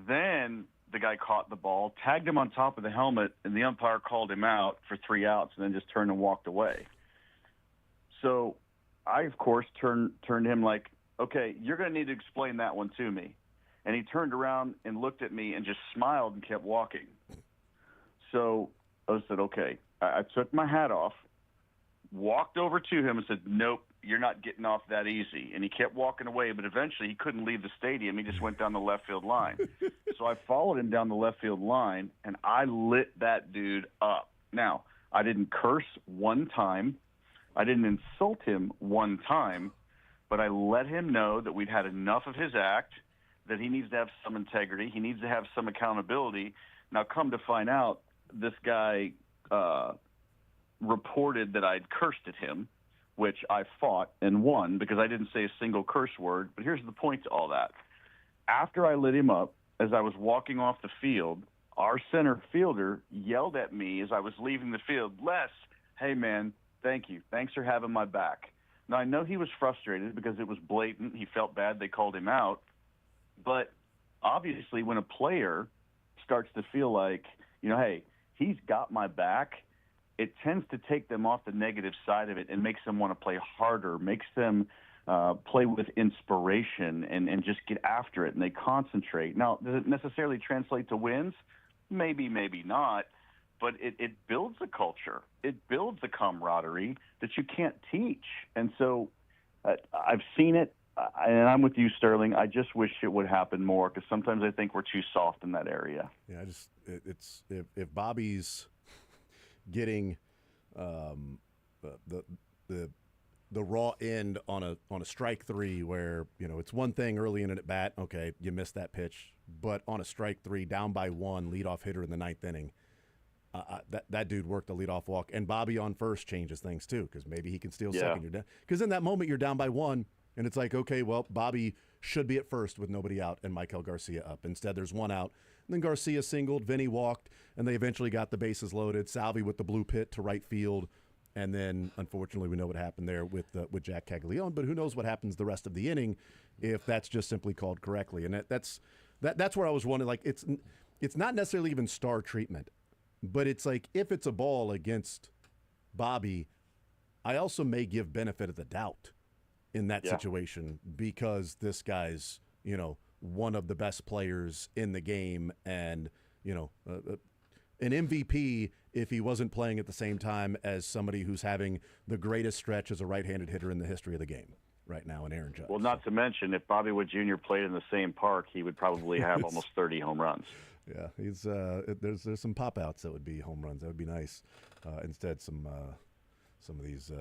Then the guy caught the ball, tagged him on top of the helmet, and the umpire called him out for 3 outs and then just turned and walked away. So I, of course, turned to him like, okay, you're going to need to explain that one to me. And he turned around and looked at me and just smiled and kept walking. So I said, okay. I took my hat off, walked over to him and said, nope, you're not getting off that easy. And he kept walking away, but eventually he couldn't leave the stadium. He just went down the left field line. So I followed him down the left field line, and I lit that dude up. Now, I didn't curse one time. I didn't insult him one time, but I let him know that we'd had enough of his act, that he needs to have some integrity. He needs to have some accountability. Now, come to find out, this guy reported that I'd cursed at him, which I fought and won because I didn't say a single curse word. But here's the point to all that. After I lit him up, as I was walking off the field, our center fielder yelled at me as I was leaving the field, Les, hey, man, thank you. Thanks for having my back. Now, I know he was frustrated because it was blatant. He felt bad. They called him out. But obviously when a player starts to feel like, hey, he's got my back, it tends to take them off the negative side of it and makes them want to play harder, makes them play with inspiration and just get after it, and they concentrate. Now, does it necessarily translate to wins? Maybe, maybe not. But it builds a culture. It builds a camaraderie that you can't teach. And so I've seen it, and I'm with you, Sterling. I just wish it would happen more because sometimes I think we're too soft in that area. Yeah, if Bobby's getting the raw end on a strike 3 where it's one thing early in an at bat, okay, you missed that pitch, but on a strike 3 down by 1, leadoff hitter in the 9th inning. That dude worked the leadoff walk, and Bobby on first changes things too because maybe he can steal second. You're down because in that moment you're down by 1, and it's like, okay, well, Bobby should be at first with nobody out and Michael Garcia up. Instead, there's 1 out. And then Garcia singled, Vinny walked, and they eventually got the bases loaded. Salvi with the blue pit to right field, and then unfortunately we know what happened there with Jack Caglione. But who knows what happens the rest of the inning if that's just simply called correctly? And that's where I was wondering. Like it's not necessarily even star treatment. But it's like if it's a ball against Bobby, I also may give benefit of the doubt in that situation because this guy's, one of the best players in the game and, an MVP if he wasn't playing at the same time as somebody who's having the greatest stretch as a right-handed hitter in the history of the game right now in Aaron Judge. Well, not to mention if Bobby Wood Jr. played in the same park, he would probably have almost 30 home runs. Yeah, he's there's some pop outs that would be home runs. That would be nice. Instead, some of these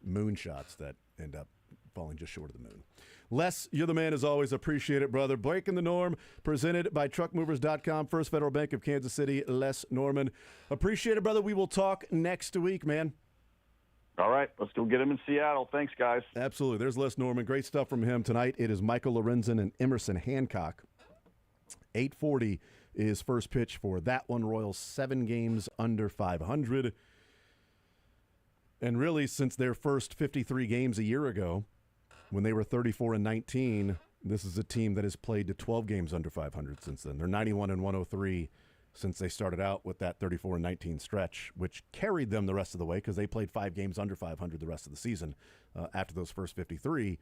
moon shots that end up falling just short of the moon. Les, you're the man as always. Appreciate it, brother. Breaking the Norm, presented by TruckMovers.com. First Federal Bank of Kansas City, Les Norman. Appreciate it, brother. We will talk next week, man. All right, let's go get him in Seattle. Thanks, guys. Absolutely. There's Les Norman. Great stuff from him tonight. It is Michael Lorenzen and Emerson Hancock. 8:40 is first pitch for that one. Royals 7 games under 500. And really, since their first 53 games a year ago, when they were 34-19, this is a team that has played to 12 games under 500 since then. They're 91-103 since they started out with that 34-19 stretch, which carried them the rest of the way because they played 5 games under 500 the rest of the season after those first 53.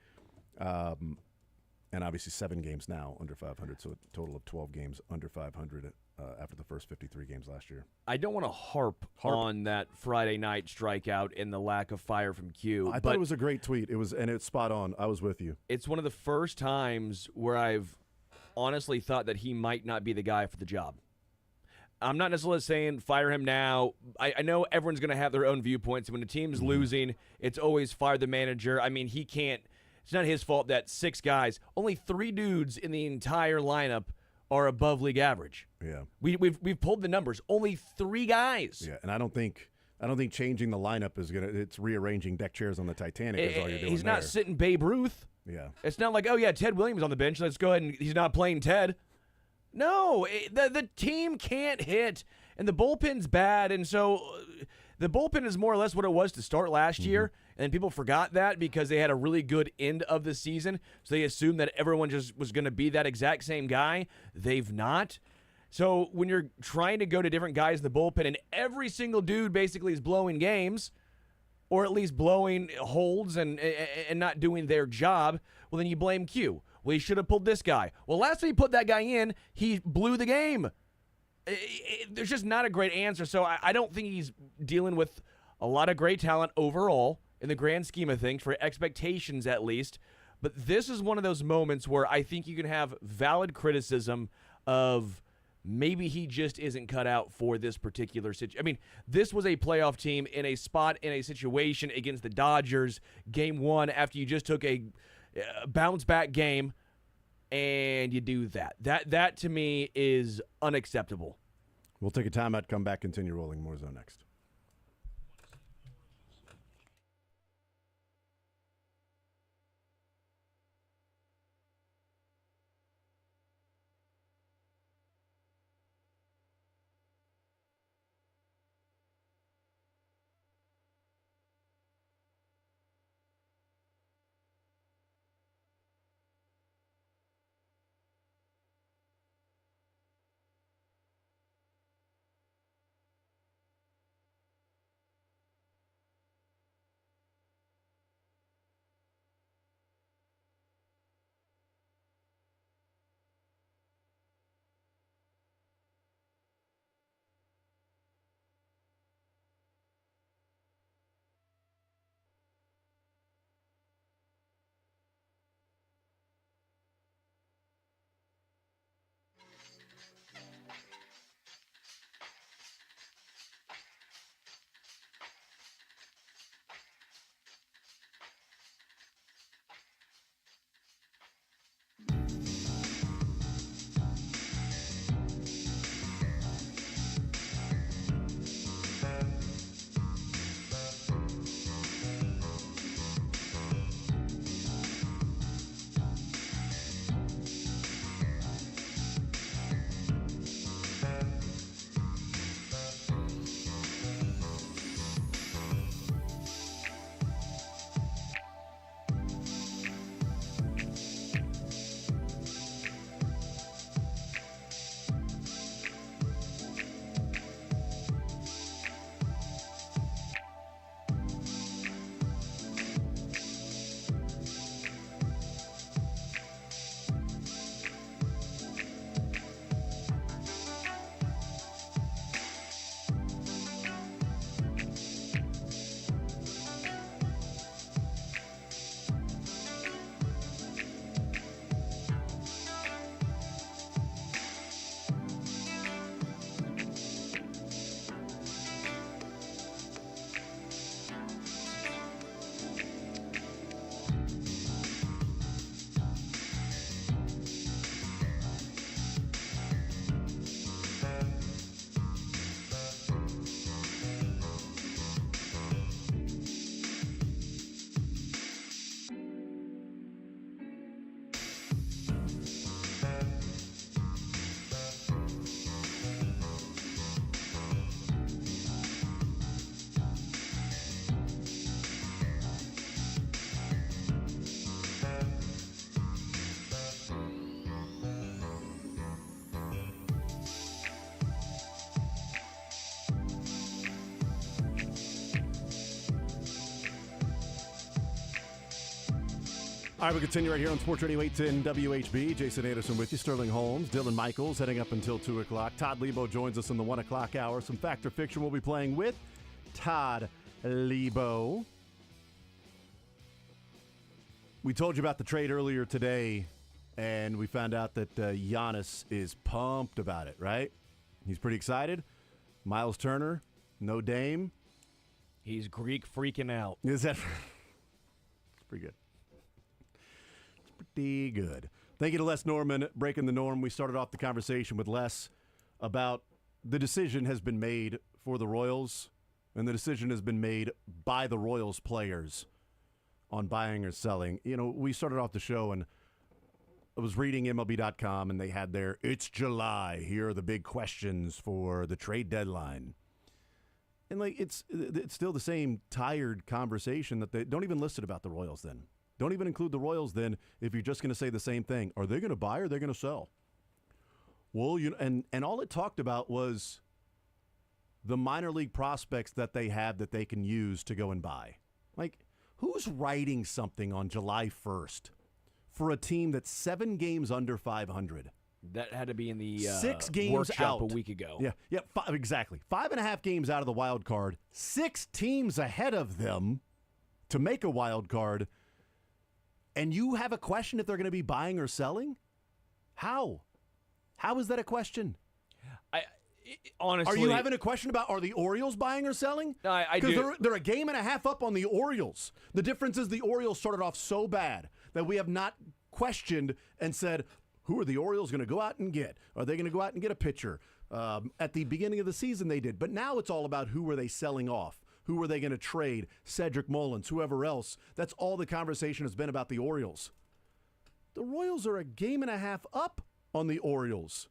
and obviously 7 games now under 500, so a total of 12 games under 500 after the first 53 games last year. I don't want to harp on that Friday night strikeout and the lack of fire from Q. I thought it was a great tweet. And it's spot on. I was with you. It's one of the first times where I've honestly thought that he might not be the guy for the job. I'm not necessarily saying fire him now. I know everyone's going to have their own viewpoints. When the team's losing, it's always fire the manager. I mean, he can't. It's not his fault that 6 guys, only 3 dudes in the entire lineup are above league average. Yeah. We've pulled the numbers. Only 3 guys. Yeah, and I don't think changing the lineup is it's rearranging deck chairs on the Titanic is all you're doing. He's not sitting Babe Ruth. Yeah. It's not like, oh yeah, Ted Williams on the bench. Let's go ahead and he's not playing Ted. No, the team can't hit, and the bullpen's bad, and so the bullpen is more or less what it was to start last year, and people forgot that because they had a really good end of the season, so they assumed that everyone just was going to be that exact same guy. They've not. So when you're trying to go to different guys in the bullpen, and every single dude basically is blowing games, or at least blowing holds and not doing their job, well, then you blame Q. Well, he should have pulled this guy. Well, last time he put that guy in, he blew the game. There's just not a great answer. So I don't think he's dealing with a lot of great talent overall in the grand scheme of things, for expectations at least. But this is one of those moments where I think you can have valid criticism of maybe he just isn't cut out for this particular situation. I mean, this was a playoff team in a spot, in a situation against the Dodgers, game 1, after you just took a bounce-back game, and you do that. That to me is unacceptable. We'll take a timeout, come back, continue rolling. More Zone next. All right, we'll continue right here on Sports Radio 810 WHB. Jason Anderson with you, Sterling Holmes, Dylan Michaels heading up until 2 o'clock. Todd Lebo joins us in the 1 o'clock hour. Some Fact or Fiction we'll be playing with Todd Lebo. We told you about the trade earlier today, and we found out that Giannis is pumped about it, right? He's pretty excited. Miles Turner, no Dame. He's Greek freaking out. Is that? It's pretty good. Pretty good. Thank you to Les Norman, breaking the norm. We started off the conversation with Les about the decision has been made for the Royals, and the decision has been made by the Royals players on buying or selling. You know, we started off the show, and I was reading MLB.com, and they had their, it's July, here are the big questions for the trade deadline. And, like, it's still the same tired conversation that they don't even list it about the Royals then. Don't even include the Royals then if you're just going to say the same thing. Are they going to buy or are they going to sell? Well, and all it talked about was the minor league prospects that they have that they can use to go and buy. Like, who's writing something on July 1st for a team that's 7 games under 500? That had to be in the 6 games workshop out a week ago. Yeah, exactly. 5.5 games out of the wild card. 6 teams ahead of them to make a wild card. And you have a question if they're going to be buying or selling? How? How is that a question? Honestly, are you having a question about are the Orioles buying or selling? I do. Because they're a game and a half up on the Orioles. The difference is the Orioles started off so bad that we have not questioned and said, who are the Orioles going to go out and get? Are they going to go out and get a pitcher? At the beginning of the season they did. But now it's all about who are they selling off? Who are they going to trade? Cedric Mullins, whoever else. That's all the conversation has been about the Orioles. The Royals are a game and a half up on the Orioles.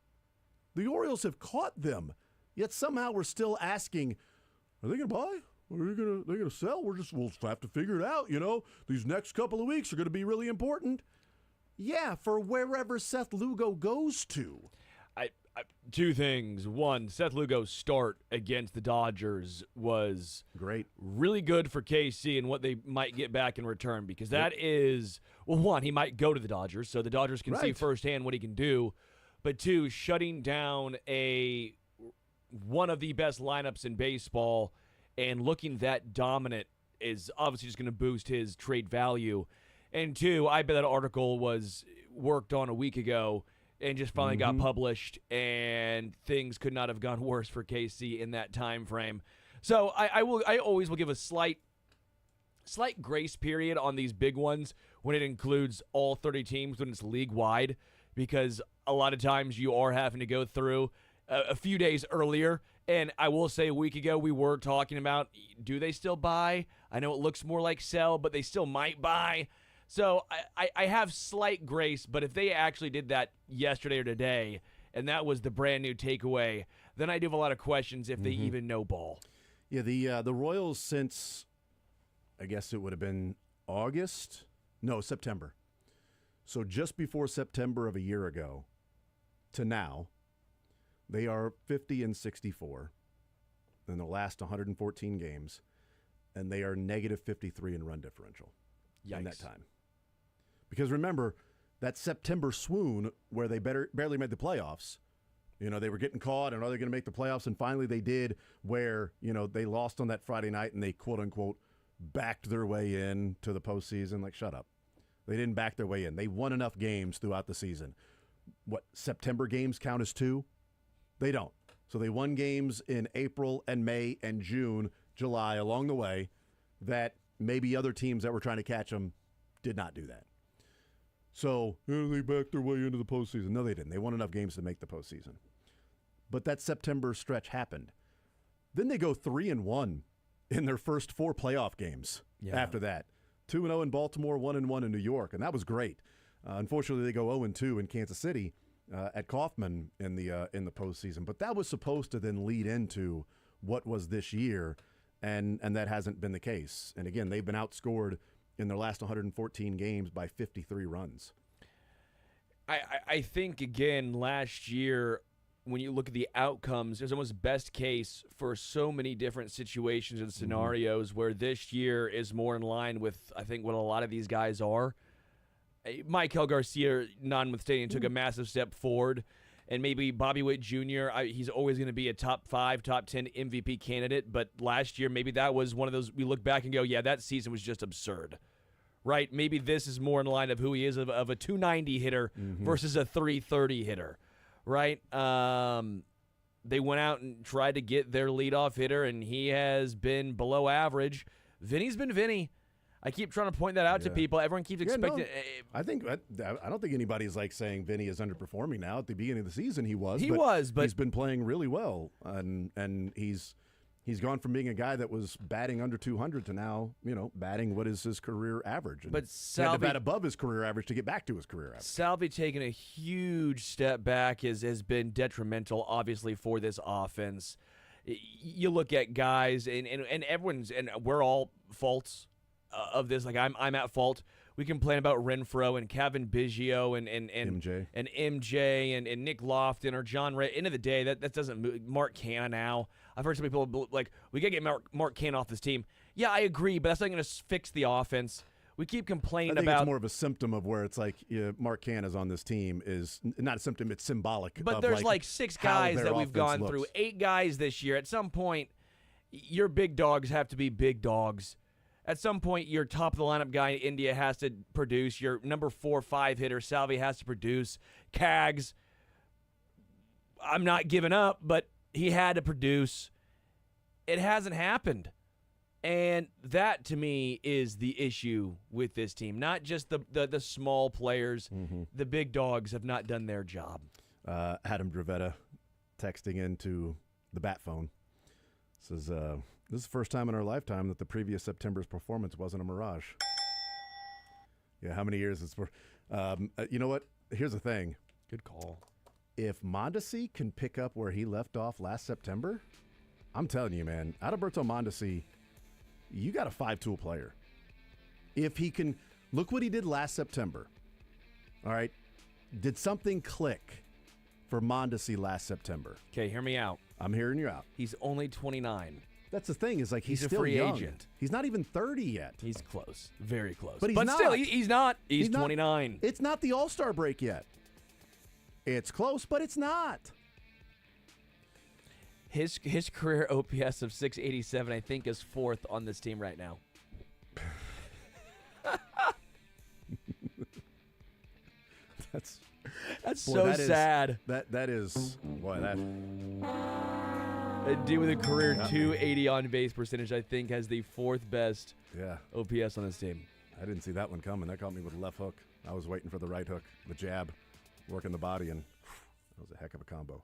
The Orioles have caught them. Yet somehow we're still asking, are they going to buy? Or are they going to sell? We'll have to figure it out, you know. These next couple of weeks are going to be really important. Yeah, for wherever Seth Lugo goes to. Two things. One, Seth Lugo's start against the Dodgers was great, really good for KC and what they might get back in return, because that is, well, one, he might go to the Dodgers, so the Dodgers can see firsthand what he can do. But two, shutting down one of the best lineups in baseball and looking that dominant is obviously just going to boost his trade value. And two, I bet that article was worked on a week ago and just finally got published, and things could not have gone worse for KC in that time frame. So I always will give a slight grace period on these big ones when it includes all 30 teams, when it's league-wide, because a lot of times you are having to go through a few days earlier. And I will say a week ago we were talking about, do they still buy? I know it looks more like sell, but they still might buy. So I have slight grace, but if they actually did that yesterday or today, and that was the brand new takeaway, then I do have a lot of questions if they even know ball. Yeah, the Royals since, I guess it would have been September. So just before September of a year ago to now, they are 50-64 in the last 114 games, and they are negative 53 in run differential in that time. Because remember, that September swoon where they barely made the playoffs, you know, they were getting caught and are they going to make the playoffs? And finally they did, where, you know, they lost on that Friday night and they quote-unquote backed their way in to the postseason. Like, shut up. They didn't back their way in. They won enough games throughout the season. What, September games count as 2? They don't. So they won games in April and May and June, July along the way that maybe other teams that were trying to catch them did not do that. So they backed their way into the postseason. No, they didn't. They won enough games to make the postseason. But that September stretch happened. Then they go 3-1 in their first 4 playoff games after that. 2-0 in Baltimore, 1-1 in New York, and that was great. Unfortunately, they go 0-2 in Kansas City at Kauffman in the postseason. But that was supposed to then lead into what was this year, and that hasn't been the case. And again, they've been outscored in their last 114 games by 53 runs. I think, again, last year, when you look at the outcomes, there's almost best case for so many different situations and scenarios, where this year is more in line with, I think, what a lot of these guys are. Michael Garcia, notwithstanding, took a massive step forward. And maybe Bobby Witt Jr., he's always going to be a top 5, top 10 MVP candidate. But last year, maybe that was one of those we look back and go, yeah, that season was just absurd. Right? Maybe this is more in line of who he is, of a 290 hitter versus a 330 hitter. Right? They went out and tried to get their leadoff hitter, and he has been below average. Vinny's been Vinny. I keep trying to point that out to people. Everyone keeps expecting. I don't think anybody's like saying Vinny is underperforming now. At the beginning of the season, he was. But he's been playing really well, and he's gone from being a guy that was batting under 200 to now, batting what is his career average. And but he had to bat above his career average to get back to his career average. Salvi taking a huge step back has been detrimental, obviously, for this offense. You look at guys, and everyone's, and we're all faults of this. Like I'm at fault. We complain about Renfroe and Kevin Biggio and MJ and Nick Lofton or John Ray. End of the day, that doesn't move. Mark Canna now. I've heard some people like, we got to get Mark Canna off this team. Yeah, I agree, but that's not going to fix the offense. We keep complaining I think about. It's more of a symptom of where it's like Mark Canna's on this team is not a symptom. It's symbolic. But of there's like 6 guys that we've gone through, 8 guys this year. At some point, your big dogs have to be big dogs. At some point, your top-of-the-lineup guy in India has to produce. Your number 4, 5 hitter, Salvi, has to produce. Cags, I'm not giving up, but he had to produce. It hasn't happened. And that, to me, is the issue with this team. Not just the small players. The big dogs have not done their job. Adam Dravetta texting into the bat phone says, this is the first time in our lifetime that the previous September's performance wasn't a mirage. Yeah, how many years is for? You know what? Here's the thing. Good call. If Mondesi can pick up where he left off last September, I'm telling you, man, Adalberto Mondesi, you got a 5-tool player. If he can, look what he did last September. All right? Did something click for Mondesi last September? Okay, hear me out. I'm hearing you out. He's only 29. That's the thing, is like he's a still free young. agent. He's not even 30 yet. He's close. Very close. But he's not. Still, he's not. He's 29. It's not the All-Star break yet. It's close, but it's not. His career OPS of 687, I think, is 4th on this team right now. That's so sad. That is boy, that A dude with a career 280 on base percentage, I think, has the 4th best OPS on this team. I didn't see that one coming. That caught me with a left hook. I was waiting for the right hook, the jab, working the body, and that was a heck of a combo.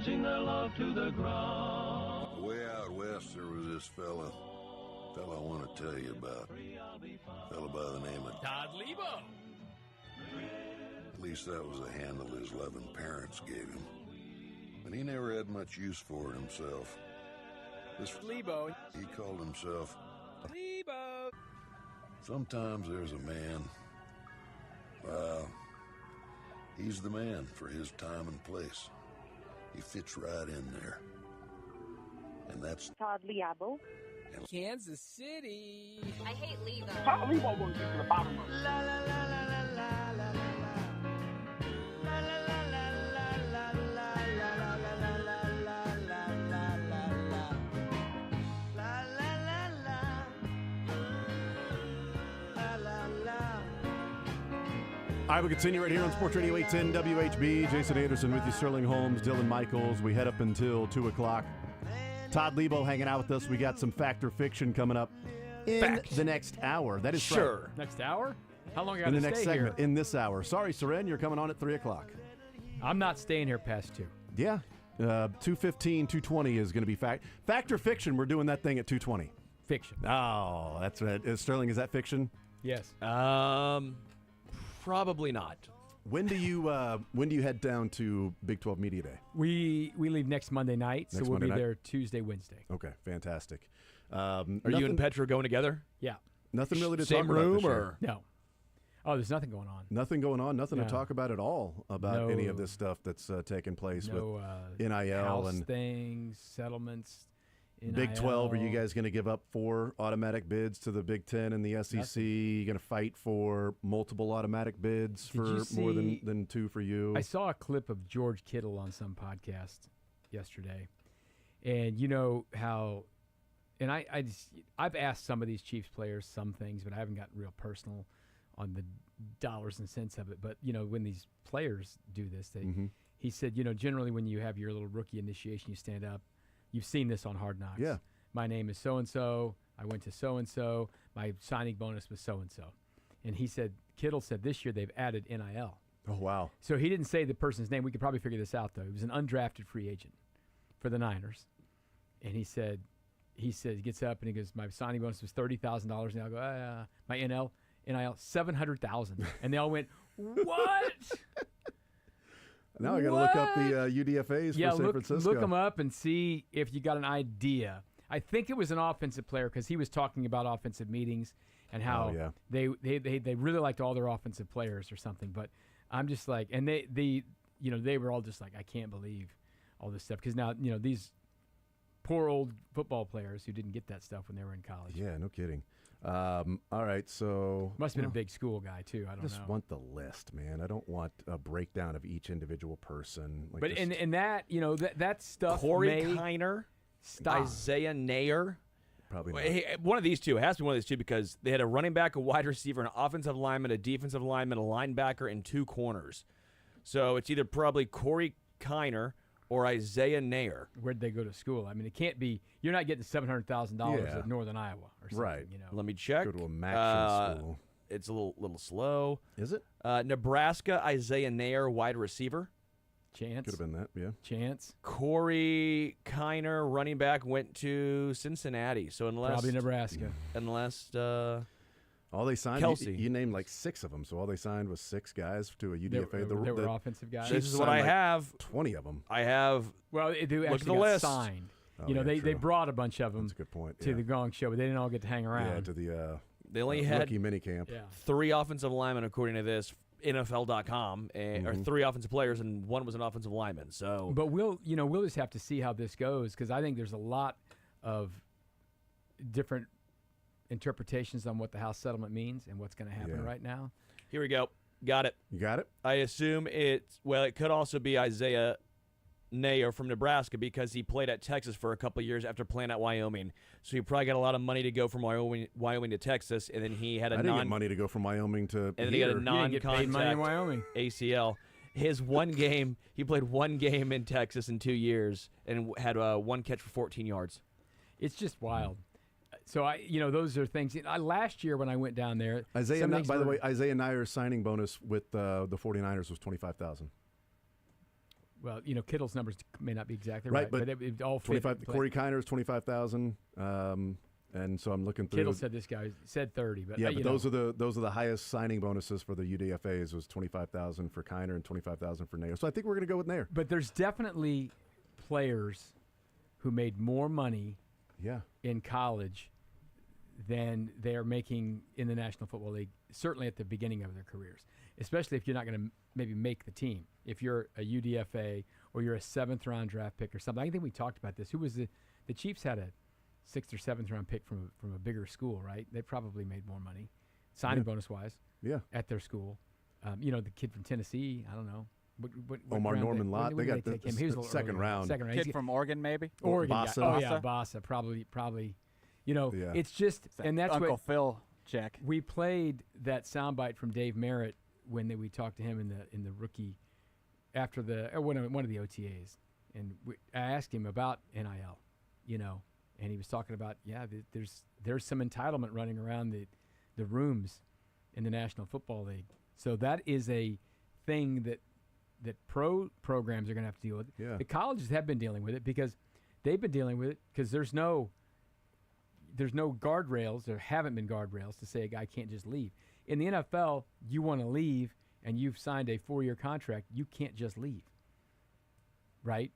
Way out west, there was this fella I want to tell you about. Fella by the name of Todd Lebo. At least that was the handle his loving parents gave him. But he never had much use for it himself. This Lebo. he called himself. Lebo. Sometimes there's a man. He's the man for his time and place. He fits right in there. And that's Todd Liabo. Kansas City. I hate Lebo. Todd Lebo will get to the bottom of it. La la la la la la la la. La la la la la la la la la la la la la la. La la la la. La la la. All right, we continue right here on Sports Radio 810 WHB. Jason Anderson with you, Sterling Holmes, Dylan Michaels. We head up until 2 o'clock. Todd Lebo hanging out with us. We got some Fact or Fiction coming up in the next hour. That is Sure. right. Next hour? How long I got In to the next stay segment, here? in this hour. Sorry, Seren, you're coming on at 3 o'clock. I'm not staying here past 2. Yeah. 2:15, 2:20 is going to be Fact or Fiction. We're doing that thing at 2:20. Fiction. Oh, that's right. Sterling, is that fiction? Yes. Probably not. When do you head down to Big 12 Media Day? We leave next Monday night, so Next we'll Monday be night? there Tuesday, Wednesday. Okay, fantastic. Are you and Petra going together? Yeah. Nothing really to Same talk about room this year. or No. Oh, there's nothing going on. Nothing going on. Nothing No. to talk about at all about any of No. this stuff that's taking place No with NIL house and things, settlements. Big 12. Are you NIL. guys going to give up 4 automatic bids to the Big 10 and the SEC? You going to fight for multiple automatic bids Did you for more see- than 2 for you? I saw a clip of George Kittle on some podcast yesterday, and you know how, and I've asked some of these Chiefs players some things, but I haven't gotten real personal on the dollars and cents of it. But you know, when these players do this, he said, you know, generally when you have your little rookie initiation, you stand up. You've seen this on Hard Knocks. Yeah. My name is so and so. I went to so and so. My signing bonus was so and so, and he said, Kittle said this year they've added NIL. Oh wow! So he didn't say the person's name. We could probably figure this out though. He was an undrafted free agent for the Niners, and he gets up and he goes, my signing bonus was $30,000, and I'll go, my NIL $700,000, and they all went, what? Now I got to look up the UDFA's for San Francisco. Look them up and see if you got an idea. I think it was an offensive player because he was talking about offensive meetings and how they really liked all their offensive players or something. But I'm just like, and they were all just like, I can't believe all this stuff because now these poor old football players who didn't get that stuff when they were in college. Yeah, no kidding. All right, so Must have been a big school guy too. I don't I just know. want the list, man. I don't want a breakdown of each individual person. Like But just- and that that stuff. Corey may Kiner, stop. Isaiah Nayer. Probably not. Hey, one of these two. It has to be one of these two because they had a running back, a wide receiver, an offensive lineman, a defensive lineman, a linebacker, and 2 corners. So it's either probably Corey Kiner or Isaiah Nayer. Where'd they go to school? I mean, it can't be. You're not getting $700,000 Yeah. at Northern Iowa or something. Right. You know. Let me check. Go to a Maction school. It's a little slow. Is it? Nebraska, Isaiah Nayer, wide receiver. Chance. Could have been that, yeah. Chance. Corey Kiner, running back, went to Cincinnati. So unless Probably Nebraska. Unless all they signed, Kelsey. you named like 6 of them, so all they signed was 6 guys to a UDFA. They were offensive guys. This is what I have. 20 of them. I have. Well, they look at actually the got list. signed. Oh, you know, yeah, they true. brought a bunch of them That's a good point. to the Gong Show, but they didn't all get to hang around. Yeah, to the They only had rookie minicamp. Yeah. 3 offensive linemen, according to this NFL.com, or 3 offensive players, and 1 was an offensive lineman. So, But we'll just have to see how this goes because I think there's a lot of different interpretations on what the House settlement means and what's going to happen right now. here we go. Got it. You got it? I assume it could also be Isaiah Nayer from Nebraska because he played at Texas for a couple of years after playing at Wyoming. So he probably got a lot of money to go from Wyoming to Texas, and then he had a I didn't get money to go from Wyoming to and then here. he got a non-contact money in Wyoming. ACL. His one game, he played 1 game in Texas in 2 years and had 1 catch for 14 yards. It's just wild. So those are things. Last year when I went down there, Isaiah, some things by the were- way, Isaiah Nayer's signing bonus with the 49ers was $25,000. Well, Kittle's numbers may not be exactly right, but it all fit. 25. Corey Kiner's 25,000, and so I'm looking through. Kittle said this guy said 30, but but those are the highest signing bonuses for the UDFA's was 25,000 for Kiner and 25,000 for Nair. So I think we're going to go with Nair. But there's definitely players who made more money in college than they're making in the National Football League, certainly at the beginning of their careers, especially if you're not going to maybe make the team. If you're a UDFA or you're a 7th-round draft pick or something. I think we talked about this. Who was the Chiefs had a 6th or 7th-round pick from a bigger school, right? They probably made more money, signing bonus-wise, at their school. The kid from Tennessee, I don't know. What Omar Norman Lott. They got take him. He was a second round. Kid from Oregon, maybe? Oregon. Bassa. Oh, yeah, Bassa. Probably. It's just, and that's Uncle what Phil check. we played that soundbite from Dave Merritt when we talked to him in the rookie after one of the OTAs, and I asked him about NIL, and he was talking about there's some entitlement running around the rooms in the National Football League. So that is a thing that programs are going to have to deal with. Yeah. The colleges have been dealing with it because they've been dealing with it because there's no guardrails. There haven't been guardrails to say a guy can't just leave. In the NFL, you want to leave and you've signed a 4-year contract, you can't just leave. Right?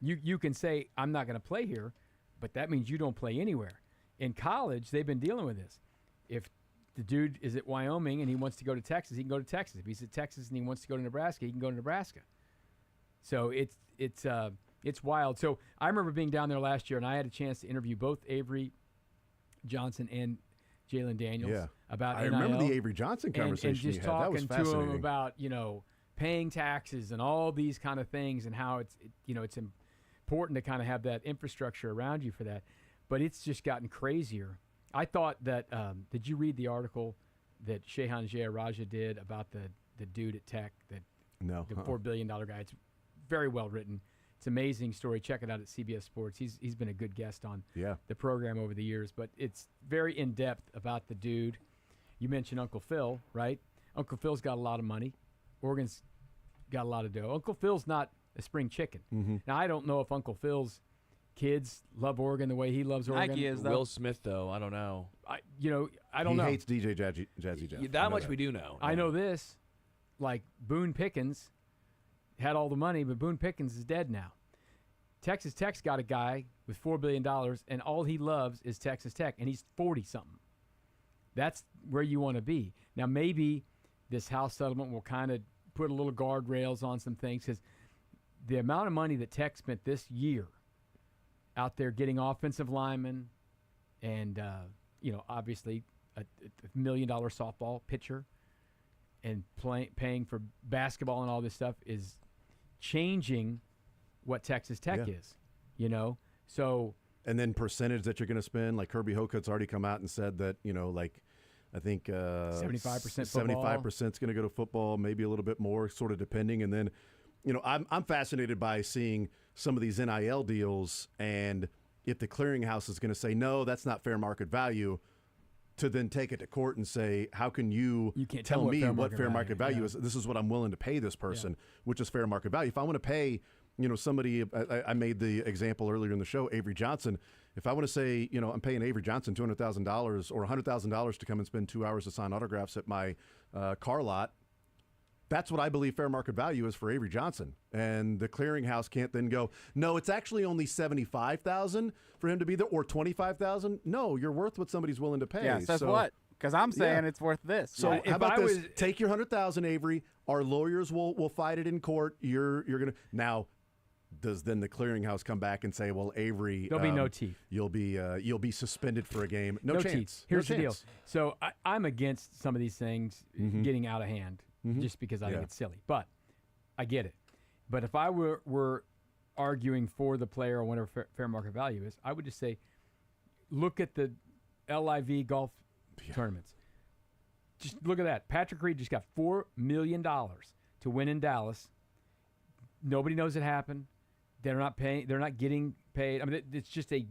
You can say, I'm not going to play here, but that means you don't play anywhere. In college, they've been dealing with this. If the dude is at Wyoming and he wants to go to Texas, he can go to Texas. If he's at Texas and he wants to go to Nebraska, he can go to Nebraska. So it's wild. So I remember being down there last year, and I had a chance to interview both Avery Johnson and Jalen Daniels about I NIL. remember the Avery Johnson conversation and just you had. That was talking to him fascinating. about paying taxes and all these kind of things and how it's important to kind of have that infrastructure around you for that. But it's just gotten crazier. I thought that did you read the article that Shehan Jayaraja did about the dude at Tech, No. the $4 billion guy? It's very well written. It's an amazing story. Check it out at CBS Sports. He's been a good guest on the program over the years, but it's very in-depth about the dude. You mentioned Uncle Phil, right? Uncle Phil's got a lot of money. Oregon's got a lot of dough. Uncle Phil's not a spring chicken. Mm-hmm. Now, I don't know if Uncle Phil's kids love Oregon the way he loves Oregon. Nike is, though. Will Smith, though, I don't know. I don't know. He hates DJ Jazzy Jeff. That much we do know. I know this. Like Boone Pickens had all the money, but Boone Pickens is dead now. Texas Tech's got a guy with $4 billion, and all he loves is Texas Tech, and he's 40-something. That's where you want to be. Now, maybe this House settlement will kind of put a little guardrails on some things, because the amount of money that Tech spent this year out there getting offensive linemen and, obviously a $1 million softball pitcher and paying for basketball and all this stuff is changing what Texas Tech is, So and then percentage that you're going to spend, like Kirby Hocutt's already come out and said that, I think 75% 75% is going to go to football, maybe a little bit more, sort of depending. And then, I'm fascinated by seeing some of these NIL deals, and if the clearinghouse is going to say, no, that's not fair market value, to then take it to court and say, how can you can't tell me what fair market value yeah. is? This is what I'm willing to pay this person, which is fair market value. If I want to pay, somebody, I made the example earlier in the show, Avery Johnson. If I want to say, I'm paying Avery Johnson $200,000 or $100,000 to come and spend 2 hours to sign autographs at my car lot, that's what I believe fair market value is for Avery Johnson. And the clearinghouse can't then go, no, it's actually only $75,000 for him to be there, or $25,000. No, you're worth what somebody's willing to pay. Yeah, says what? Because I'm saying it's worth this. So how about this? Take your $100,000, Avery. Our lawyers will fight it in court. You're gonna now. Does then the clearinghouse come back and say, well, Avery, there'll be no teeth. You'll be suspended for a game. No chance. Teeth. Here's no the chance. deal. So I'm against some of these things getting out of hand, just because I think it's silly. But I get it. But if I were arguing for the player or whatever fair market value is, I would just say, look at the LIV golf tournaments. Just look at that. Patrick Reed just got $4 million to win in Dallas. Nobody knows it happened. They're not paying. They're not getting paid. I mean, it's just a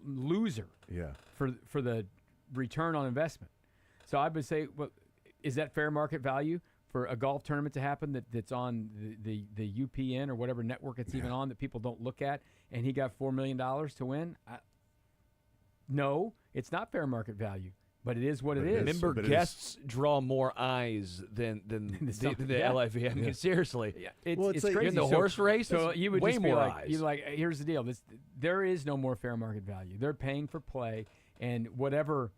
loser. Yeah. For the return on investment. So I would say, well, is that fair market value for a golf tournament to happen that's on the UPN or whatever network it's even on that people don't look at, and he got $4 million to win? No, it's not fair market value, but it is what it is. Remember, guests draw more eyes than the LIV. I mean, seriously. Yeah. It's like crazy. in the horse race, So you would way just be more like, eyes. you're like, here's the deal. There is no more fair market value. They're paying for play, and whatever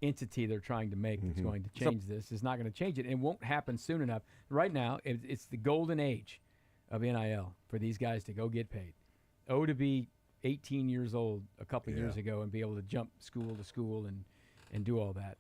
entity they're trying to make that's going to change this is not going to change it. It won't happen soon enough. Right now, it's the golden age of NIL for these guys to go get paid. To be 18 years old a couple years ago and be able to jump school to school and do all that,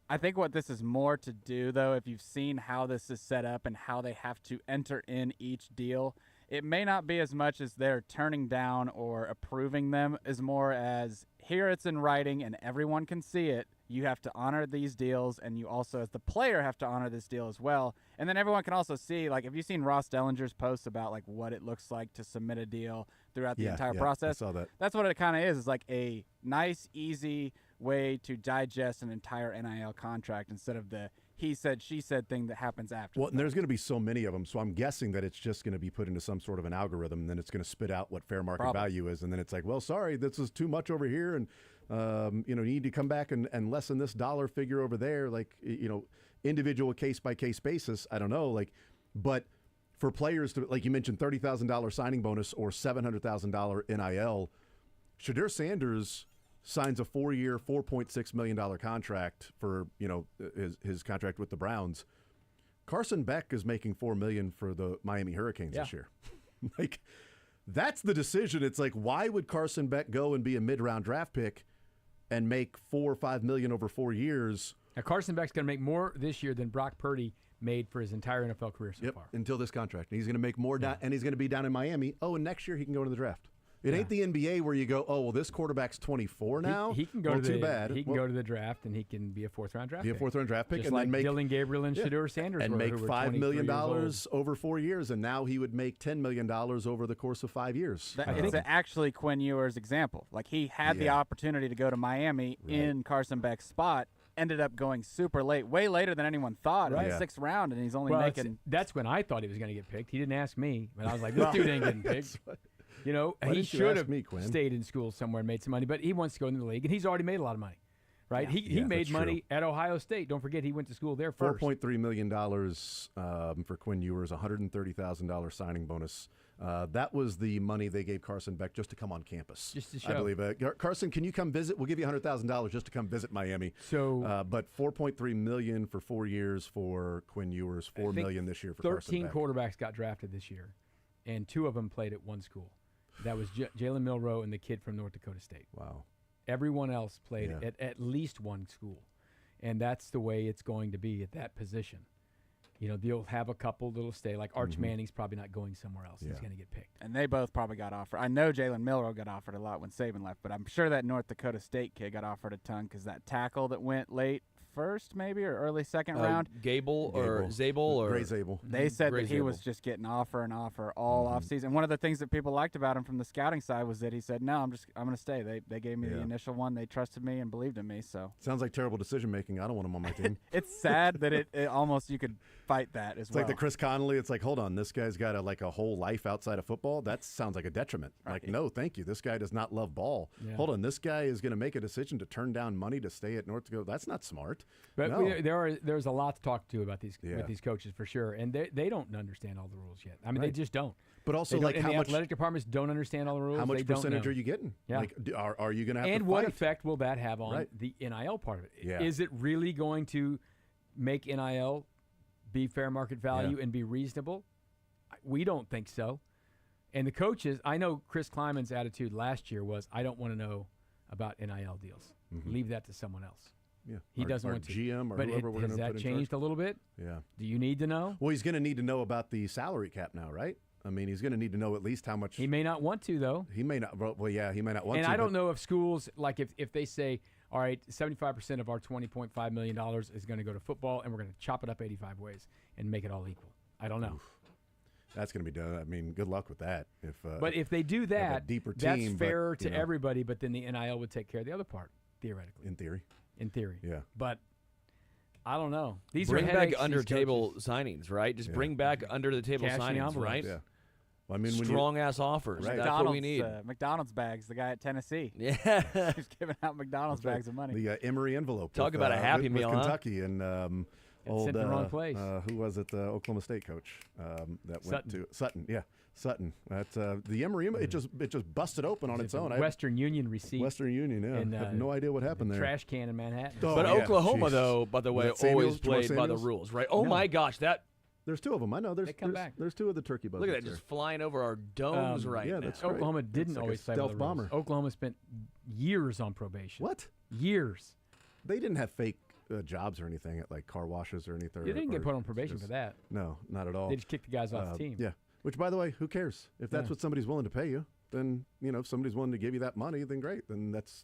I think what this is more to do, though, if you've seen how this is set up and how they have to enter in each deal, it may not be as much as they're turning down or approving them, as more as here it's in writing and everyone can see it. You have to honor these deals, and you also, as the player, have to honor this deal as well. And then everyone can also see, like, have you seen Ross Dellinger's posts about, like, what it looks like to submit a deal throughout the entire process? I saw that. That's what it kind of is. It's like a nice, easy way to digest an entire NIL contract instead of the he said, she said thing that happens after. Well, and there's going to be so many of them, so I'm guessing that it's just going to be put into some sort of an algorithm, and then it's going to spit out what fair market value is, and then it's like, well, sorry, this is too much over here, and you need to come back and lessen this dollar figure over there, like, individual case-by-case basis, I don't know, like, but for players to, like you mentioned, $30,000 signing bonus or $700,000 NIL, Shadur Sanders signs a 4-year, $4.6 million contract for, his contract with the Browns. Carson Beck is making $4 million for the Miami Hurricanes this year. Like, that's the decision. It's like, why would Carson Beck go and be a mid-round draft pick and make $4 or $5 million over 4 years? Now, Carson Beck's going to make more this year than Brock Purdy made for his entire NFL career so far. Until this contract. And he's going to make more, and he's going to be down in Miami. Oh, and next year he can go into the draft. It ain't the NBA where you go, oh, well, this quarterback's 24 now. He can go too bad. He can go to the draft, and he can be a fourth-round draft pick. Be a fourth-round draft pick. Just and like then make Dylan Gabriel and Shadur Sanders and were, make who were $5 million 23 years old. over 4 years, and now he would make $10 million over the course of 5 years. It's actually Quinn Ewers' example. Like, he had the opportunity to go to Miami in Carson Beck's spot, ended up going super late, way later than anyone thought, right? 6th round, and he's only making. That's when I thought he was going to get picked. He didn't ask me, but I was like, this dude ain't getting picked. He should have stayed in school somewhere and made some money, but he wants to go into the league, and he's already made a lot of money, right? He made money at Ohio State. Don't forget, he went to school there first. $4.3 million for Quinn Ewers, $130,000 signing bonus. That was the money they gave Carson Beck just to come on campus. Just to show. I believe. Carson, can you come visit? We'll give you $100,000 just to come visit Miami. So, but $4.3 million for 4 years for Quinn Ewers, $4 million this year for Carson Beck. 13 quarterbacks got drafted this year, and 2 of them played at one school. That was Jalen Milroe and the kid from North Dakota State. Wow. Everyone else played at least one school, and that's the way it's going to be at that position. They'll have a couple that'll stay. Like Arch Manning's probably not going somewhere else. He's going to get picked. And they both probably got offered. I know Jalen Milroe got offered a lot when Saban left, but I'm sure that North Dakota State kid got offered a ton because that tackle that went late first maybe or early second round. Gable or Zabel or Gray Zabel. They said Gray that he Zabel. was just getting offer and offer all offseason. One of the things that people liked about him from the scouting side was that he said, "No, I'm going to stay." They gave me the initial one. They trusted me and believed in me. So sounds like terrible decision making. I don't want him on my team. It's sad that it almost you could fight that as It's well. like the Chris Connolly. It's like, hold on, this guy's got a whole life outside of football. That sounds like a detriment. Right. Like, no, thank you. This guy does not love ball. Yeah. Hold on, this guy is going to make a decision to turn down money to stay at North Dakota. That's not smart. But No. there's a lot to talk to about these with these coaches for sure, and they don't understand all the rules yet. I mean, they just don't. But also, They like, don't- how and the much athletic departments don't understand all the rules. how much They don't percentage know. are you getting? Yeah. Like, are you going to have and to what fight? effect will that have on Right. the NIL part of it? Yeah. Is it really going to make NIL be fair market value and be reasonable? We don't think so. And the coaches, I know Chris Kleiman's attitude last year was, I don't want to know about NIL deals. Leave that to someone else. Yeah, He Our- doesn't our want to. GM or but whoever we're has going to that put in charge. changed a little bit? Yeah. Do you need to know? Well, he's going to need to know about the salary cap now, right? I mean, he's going to need to know at least how much. He may not want to, though. He may not. Well, yeah, he may not want And to. I don't but- know if schools, like if they say, all right, 75% of our $20.5 million is going to go to football, and we're going to chop it up 85 ways and make it all equal. I don't know. That's going to be done. I mean, good luck with that. But if they do have a that, deeper that's team, but, fair to you know. everybody, but then the NIL would take care of the other part, theoretically. in theory. In theory. Yeah. But I don't know. These bring are back headaches, under these table coaches. signings, right? Just bring back under the table Cash in the signings, envelopes. right? Yeah. Well, I mean, when Strong ass offers. Right. That's what we need. McDonald's bags. The guy at Tennessee. Yeah. He's giving out McDonald's bags of money. the Emory envelope. Talk with, about a Happy with Meal, huh? Kentucky and old sent to the wrong place. who was it? The Oklahoma State coach that went Sutton. to Sutton. Yeah, Sutton. That's the Emory. It just busted open on its own. Western Union receipt. Western Union. Yeah, in, I have no idea what happened there. Trash can in Manhattan. Oh, But yeah. Oklahoma, Jeez. though, by the way, Was that Samuels? always played Jamal by the Samuels? rules, right? Oh No. my gosh, There's two of them. I know. There's They come there's, back. there's two of the turkey buzzards. look at that, just flying over our domes right yeah, now. that's great. Oklahoma didn't It's like a always play by stealth the rules. bomber. Oklahoma spent years on probation. What? Years. They didn't have fake jobs or anything at like car washes or anything. They didn't get or put on probation just- for that. No, not at all. They just kicked the guys off the team. Yeah. Which, by the way, who cares? If that's Yeah. what somebody's willing to pay you, then if somebody's willing to give you that money, then great. Then that's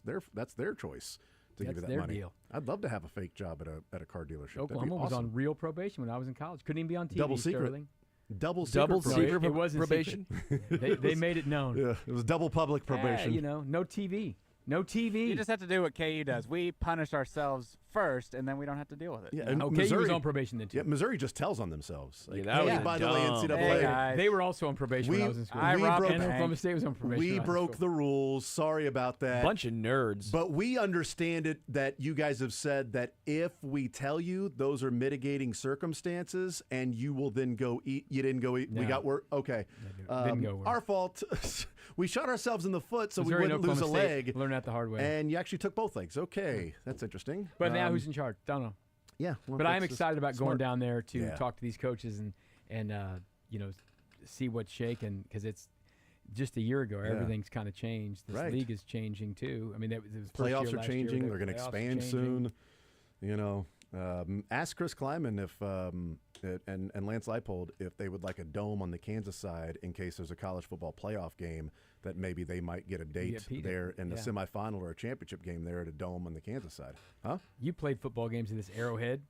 their choice to give you That's that their money. deal. I'd love to have a fake job at a car dealership. That'd be Oklahoma was awesome. on real probation when I was in college. Couldn't even be on TV. Double secret. Sterling. double Double secret secret it wasn't probation. They made it known. Yeah, it was double public probation. No TV. No TV. You just have to do what KU does. We punish ourselves first, and then we don't have to deal with it. Yeah, you and know? Okay, he was Missouri- on probation then too. Yeah, Missouri just tells on themselves. Like, that hey, was by the way, dumb. NCAA. Hey, guys. They were also on probation when We- I was in school. I we robbed broke- a and bank. Oklahoma State was on probation. We when I was in broke school. the rules. Sorry about that. Bunch of nerds. But we understand it that you guys have said that if we tell you those are mitigating circumstances and you will then go eat, you didn't go eat. We No. got work. Okay. Didn't go work. Our fault. We shot ourselves in the foot so Missouri we and wouldn't lose a Oklahoma State leg. learned that the hard way. And you actually took both legs. Okay. That's interesting. But now who's in charge? Don't know. Yeah. Well, But I am that's just excited about going smart. down there to Yeah. talk to these coaches and see what's shaking because it's just a year ago. Yeah. Everything's kind of changed. This Right. league is changing too. I mean, that was the first Playoffs year are last year, changing. the They're going to playoffs are expand changing. soon. Ask Chris Kleiman if and Lance Leipold if they would like a dome on the Kansas side in case there's a college football playoff game that maybe they might get a date Get Peter. there in the Yeah. semifinal or a championship game there at a dome on the Kansas side. Huh? You played football games in this Arrowhead.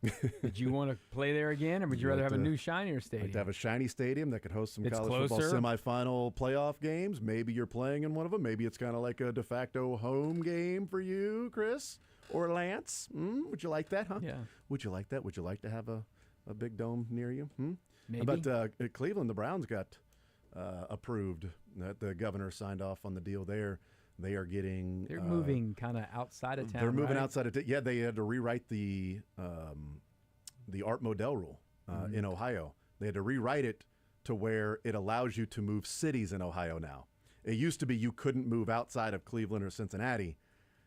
Did you want to play there again, or would you rather have a new, shinier stadium? Like to have a shiny stadium that could host some It's college closer. football semifinal playoff games. Maybe you're playing in one of them. Maybe it's kind of like a de facto home game for you, Chris or Lance. Would you like that, huh? Yeah. Would you like that? Would you like to have a big dome near you? Maybe. But at Cleveland, the Browns got approved. That the governor signed off on the deal there. They are getting. They're moving kind of outside of town. They're moving right? outside of. Yeah, they had to rewrite the Art Modell rule in Ohio. They had to rewrite it to where it allows you to move cities in Ohio now. It used to be you couldn't move outside of Cleveland or Cincinnati.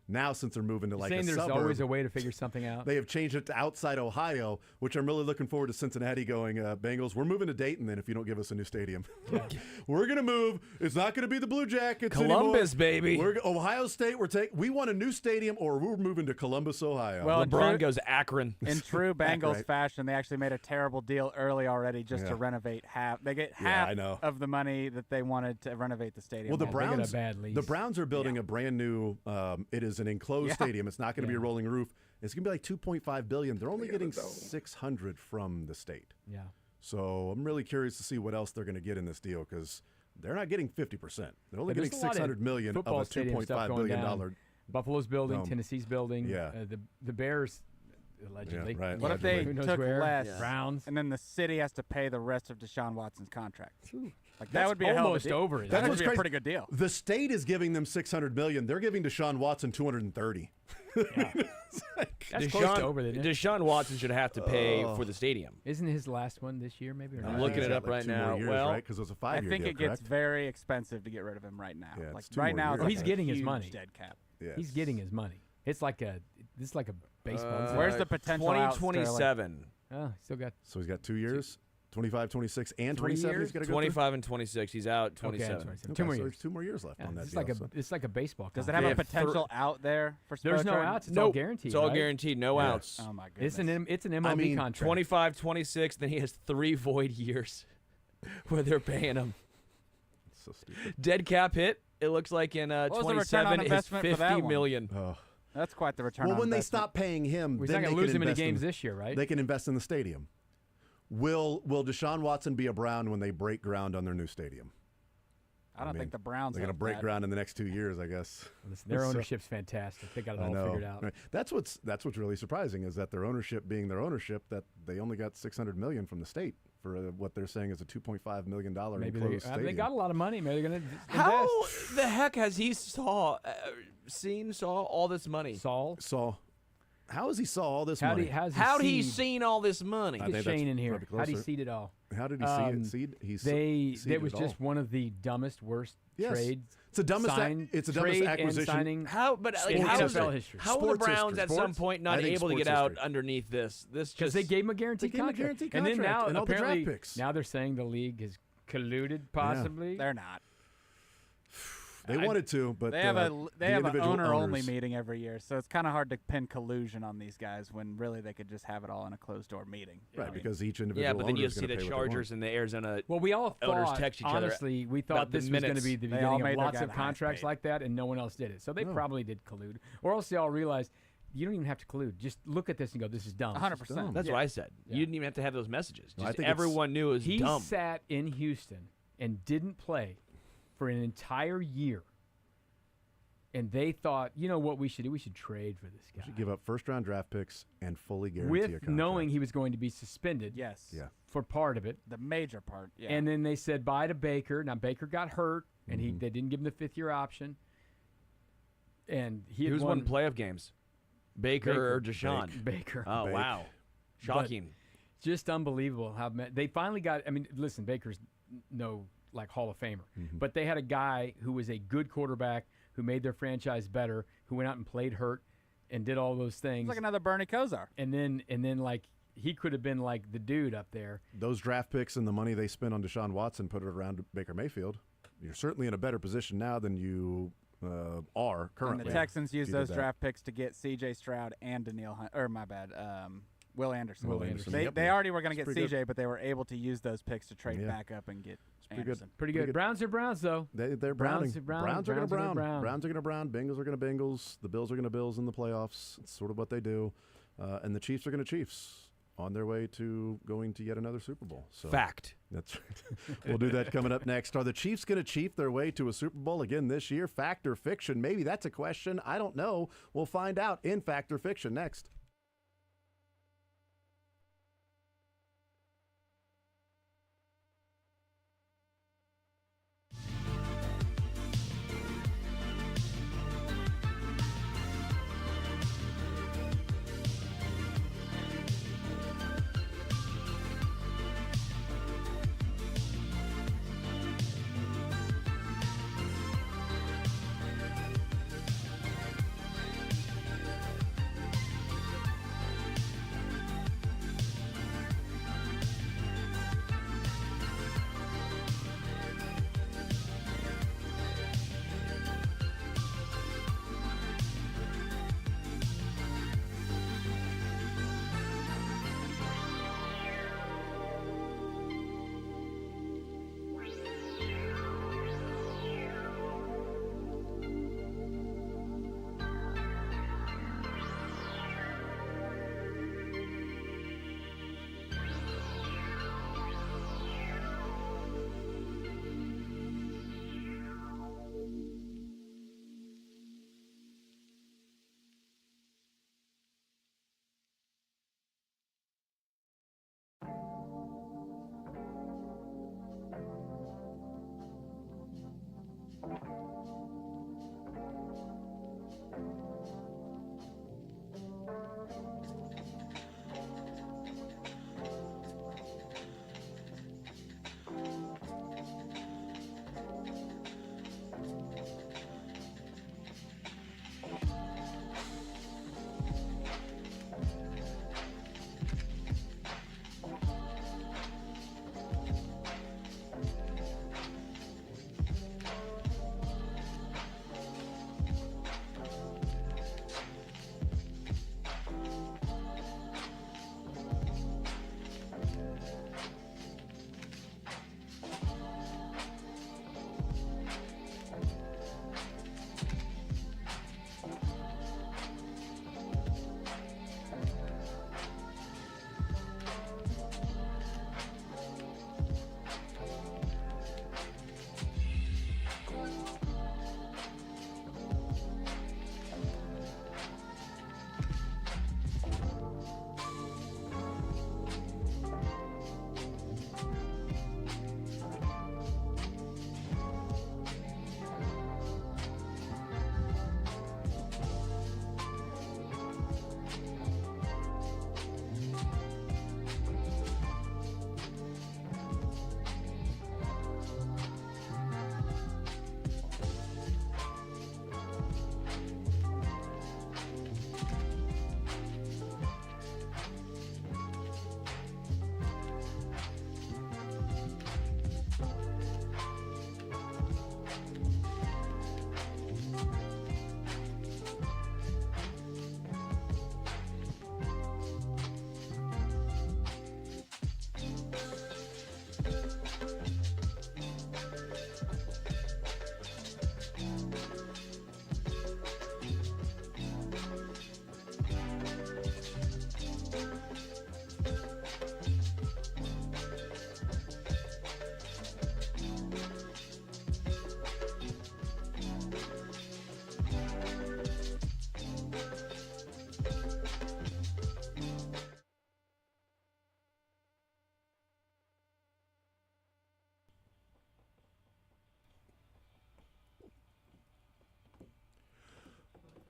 Now, since they're moving to like saying a there's suburb, always a way to figure something out. they have changed it to outside Ohio, which I'm really looking forward to Cincinnati going, Bengals, we're moving to Dayton then if you don't give us a new stadium. We're going to move. It's not going to be the Blue Jackets Columbus, anymore. baby. Ohio State, we want a new stadium or we're moving to Columbus, Ohio. Well, LeBron goes Akron. In true Bengals Right. fashion, they actually made a terrible deal early already just Yeah. to renovate half. They get Yeah, half I know. of the money that they wanted to renovate the stadium. Well, the they got a Browns, bad lease. the Browns are building a brand new. It is an enclosed Yeah. stadium. It's not going to be a rolling roof. It's going to be like $2.5 billion. They're only getting $600 from the state. Yeah. So I'm really curious to see what else they're going to get in this deal because they're not getting 50%. They're only There's getting a lot of $600 million of football a stadium stuff $2.5 going billion down. dollar. Buffalo's building, Dome. Tennessee's building. Yeah. The Bears, allegedly. Yeah, right. What if they Who knows took where? less, Browns. and then the city has to pay the rest of Deshaun Watson's contract? Like that That's would be a hell of a almost deal. over it. That That's would what's be a crazy. pretty good deal. The state is giving them $600 million. They're giving Deshaun Watson $230. That's close to over, isn't it? Deshaun Watson should have to pay for the stadium. Isn't his last one this year, maybe? Or I'm not? looking He's it got up like right 2 more now. years, Well, right? Because it was a I 5-year think deal, it gets correct? very expensive to get rid of him right now. Yeah, like it's 2 right more now, years. it's Well, like he's a getting his huge money. dead cap. Yes. He's getting his money. It's like a baseball. Where's the potential out, Sterling? 2027. Oh, still got So he's got 2 years, 25, 26, and 3 27. years? He's got to go 25 and 26. He's out okay, 27. 27. through? 2 more Okay, so years. there's 2 more years left Yeah, on that it's deal. like a so- it's like a baseball. Does it contract. have They a have potential out there for There's no Spurgeon? outs. It's all Nope. guaranteed. It's all right? guaranteed. No Yeah. outs. Oh my goodness! It's an MLB mean, contract. 25, 26. Then he has 3 void years where they're paying him. so stupid. Dead cap hit. It looks like in What was the return 27 on is investment for that 50 one? million. Oh. That's quite the return. Well, on when they investment. stop paying him, He's then not they going to can lose him any invest games in, this year, right? They can invest in the stadium. Will Deshaun Watson be a Brown when they break ground on their new stadium? I don't think the Browns. They're going to have break that. ground in the next 2 years, I guess. Listen, their So- ownership's fantastic. They got it I all know. figured out. Right. That's what's really surprising is that their ownership being their ownership, that they only got $600 million from the state for what they're saying is a $2.5 million Maybe enclosed they stadium. got a lot of money. Maybe they're going to How the heck has he saw all this money? Saw. How has he saw all this How'd money? How'd he seen all this money? I Get think that's Shane in here. probably How'd he closer. seed it all? How did he see it? Seed? He That seeded was it just all. one of the dumbest, worst Yes. trades. It's the dumbest. Trade acquisition. and signing. How? But like, in how is NFL it- history. How are the Sports Browns history. at some Sports? point I not think able to sports get out history. underneath this? This Because just they gave him a guaranteed They gave him a contract. guaranteed And then contract now, and all the draft apparently, picks. now they're saying the league has colluded, possibly. They're not. They wanted to, but They have the an individual owner-only owners- meeting every year, so it's kind of hard to pin collusion on these guys when really they could just have it all in a closed-door meeting. Right, because each individual yeah, but then you owner is see gonna the pay what they want. Chargers and the Arizona Well, we all owners thought, text each other honestly, we about thought the this was going to minutes. be the They all beginning made of their lots guy of the highest contracts paid. like that, and no one else did it. So they No. probably did collude. Or else they all realized, you don't even have to collude. Just look at this and go, this is dumb. 100%. That's what I said. Yeah. You didn't even have to have those messages. No, I Just think it's- everyone knew it was He dumb. sat in Houston and didn't play for an entire year. And they thought, you know what we should do? We should trade for this We guy. should give up first-round draft picks and fully guarantee a With contract. knowing he was going to be suspended Yes. Yeah. for part of it. The major part. Yeah. And then they said bye to Baker. Now Baker got hurt, and Mm-hmm. they didn't give him the fifth-year option. And he had Who's won won playoff games? Baker or Deshaun? Baker. Oh, Bake. wow. Shocking. Just unbelievable how they finally got. I mean, listen, Baker's no like Hall of Famer, Mm-hmm. but they had a guy who was a good quarterback who made their franchise better, who went out and played hurt and did all those things. It's like another Bernie Kosar. and then like he could have been like the dude up there. Those draft picks and the money they spent on Deshaun Watson put it around Baker Mayfield. You're certainly in a better position now than you are currently. And the Texans used You did those that. draft picks to get C.J. Stroud and Daniil Hunt, or my bad, Will Anderson. Will Anderson. They, Yep. they already were going to It's get pretty C.J., but they were able to use those picks to trade Yeah. back up and get pretty good. Anderson. Pretty Pretty good. good. Browns are Browns though. They're Browns browning. are brown. Browns are going to Browns are gonna brown. brown. Browns are going to brown. Bengals are going to Bengals. The Bills are going to Bills in the playoffs. It's sort of what they do. And the Chiefs are going to Chiefs on their way to going to yet another Super Bowl. So Fact. That's right. We'll do that coming up next. Are the Chiefs going to chief their way to a Super Bowl again this year? Fact or fiction? Maybe that's a question. I don't know. We'll find out in Fact or Fiction next.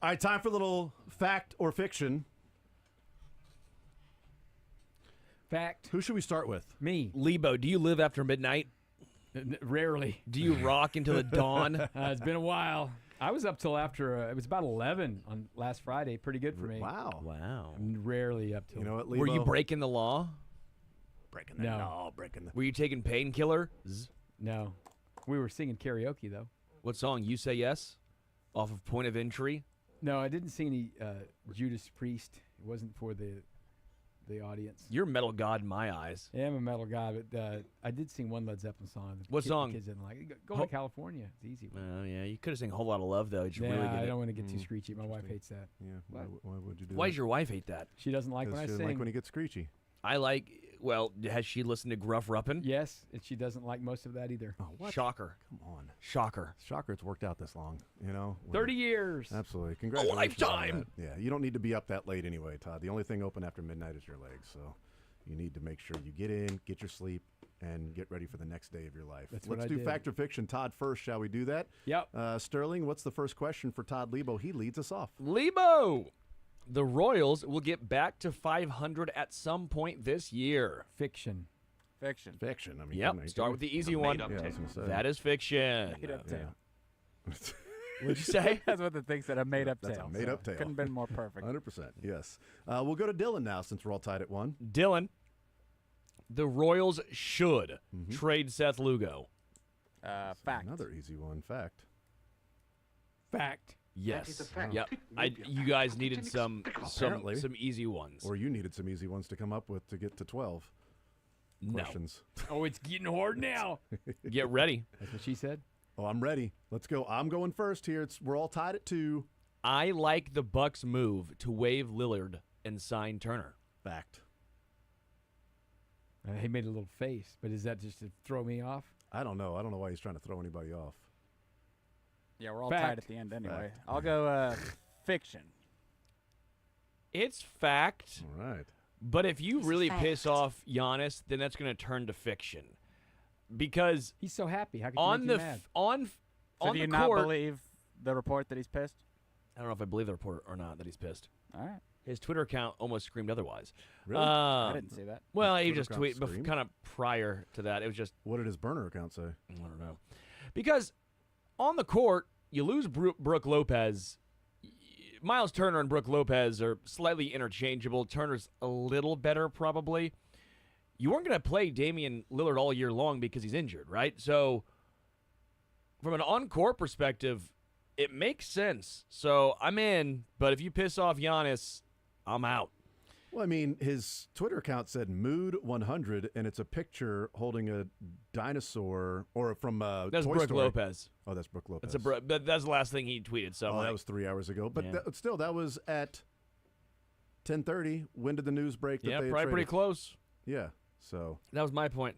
All right, time for a little fact or fiction. Fact. Who should we start with? Me. Lebo, do you live after midnight? Rarely. Do you rock until the dawn? It's been a while. I was up till after, it was about 11 on last Friday. Pretty good for me. Wow. Wow. I'm rarely up till. You know what, Lebo? Were you breaking the law? breaking the No. law? Breaking the. Were you taking painkiller? No. We were singing karaoke, though. What song? You Say Yes? Off of Point of Entry? No, I didn't sing any Judas Priest. It wasn't for the audience. You're metal god in my eyes. Yeah, I'm a metal guy, but I did sing one Led Zeppelin song. The What song? The kids didn't like it. Go to California. It's easy. Oh, yeah. You could have sang a whole lot of love, though. Did you really get I it? don't want to get too screechy. My wife hates that. Yeah. Why would you do Why that? does your wife hate that? She doesn't like when I She doesn't sing. like when he gets screechy. I like, well, has she listened to Gruff Ruppin'? Yes, and she doesn't like most of that either. Oh, what? Shocker. Come on. Shocker. Shocker, it's worked out this long, you know? 30 years. Absolutely. Congratulations. on lifetime. that. Yeah, you don't need to be up that late anyway, Todd. The only thing open after midnight is your legs, so you need to make sure you get in, get your sleep, and get ready for the next day of your life. That's what Let's I do did. fact or fiction. Todd first, shall we do that? Yep. Sterling, what's the first question for Todd Lebo? He leads us off. Lebo! The Royals will get back to 500 at some point this year. Fiction. Fiction. Fiction. I mean, Yep. couldn't I- Start with the easy one. Yeah, I was gonna say. That is fiction. Made up tale. What'd you say? That's what the thing said. A made up That's tale. a made up tale. Couldn't have been more perfect. 100%. Yes. We'll go to Dylan now since we're all tied at 1. Dylan, the Royals should trade Seth Lugo. Fact. Another easy one. Fact. Fact. Yes. Yep. You guys needed some Apparently. easy ones. Or you needed some easy ones to come up with to get to 12 questions. Oh, it's getting hard now. Get ready. That's what she said. Oh, I'm ready. Let's go. I'm going first here. We're all tied at 2. I like the Bucks' move to waive Lillard and sign Turner. Fact. He made a little face, but is that just to throw me off? I don't know. I don't know why he's trying to throw anybody off. Yeah, we're all Fact. tied at the end anyway. Fact. I'll go fiction. It's fact. All right. But if you It's really fact. piss off Giannis, then that's going to turn to fiction. Because He's so happy. How could you on make the you mad? on So on do the you not court, believe the report that he's pissed? I don't know if I believe the report or not that he's pissed. All right. His Twitter account almost screamed otherwise. Really? I didn't see that. Well, he Twitter just account tweeted screamed? kind of prior to that. It was just What did his burner account say? I don't know, because on the court you lose Brooke Lopez. Miles Turner and Brooke Lopez are slightly interchangeable. Turner's a little better probably. You weren't going to play Damian Lillard all year long because he's injured, right? So from an on-court perspective, it makes sense. So I'm in, but if you piss off Giannis, I'm out. Well, I mean, his Twitter account said Mood 100, and it's a picture holding a dinosaur, or from That's Toy Brooke Story. Lopez. Oh, that's Brooke Lopez. But that's the last thing he tweeted. So Oh, I'm that like, was 3 hours ago. But Yeah. still, that was at 10:30. When did the news break that yeah, they had probably pretty traded? close. Yeah. So. That was my point.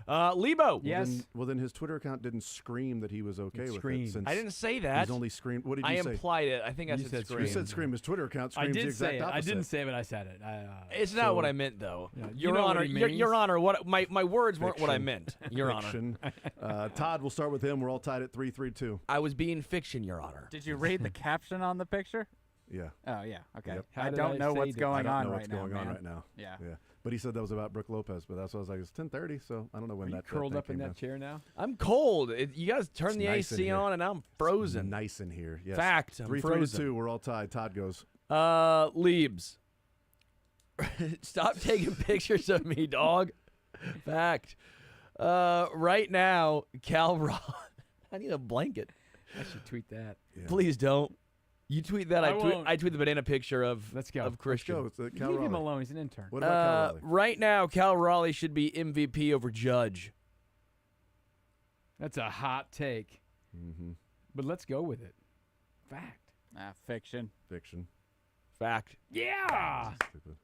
Lebo. Yes. Well, then his Twitter account didn't scream that he was okay with screamed. it. Since I didn't say that. He's only screamed. What did I you say? implied it. I think I You said said scream. You said scream. His Twitter account I screams the did exact say it. opposite. I didn't say it, but I said it. It's not what I meant, though. Yeah, you Your know what Honor, he Your means. Honor, what my words weren't what I Fiction. meant. Your Honor, Fiction. Todd, we'll start with him. We're all tied at 3-3-2. I was being fiction, Your Honor. Did you read the caption on the picture? Yeah. Oh yeah. Okay. Yep. How I did don't I know say what's that? going I on don't know right what's now, going on man. right now. Yeah. Yeah. But he said that was about Brooke Lopez, but that's what I was like, it's 10:30, so I don't know when Are you that curled that up in came that down. chair now? I'm cold. You guys turn It's the nice in AC here. on, and I'm frozen. Nice in here. Yes. Fact. I'm 3-3-2. frozen. We're all tied. Todd goes. Leibs. Stop taking pictures of me, dog. Fact. Right now, Cal Ron. I need a blanket. I should tweet that. Yeah. Please don't. You tweet that. I I tweet. won't. I tweet the banana picture of Let's go. of Let's Christian. go. It's Cal Leave him Raleigh. alone. He's an intern. What about Cal Raleigh? Right now, Cal Raleigh should be MVP over Judge. That's a hot take, Mm-hmm. but let's go with it. Fact. Fiction. Fiction. Fact. Yeah. Stupid.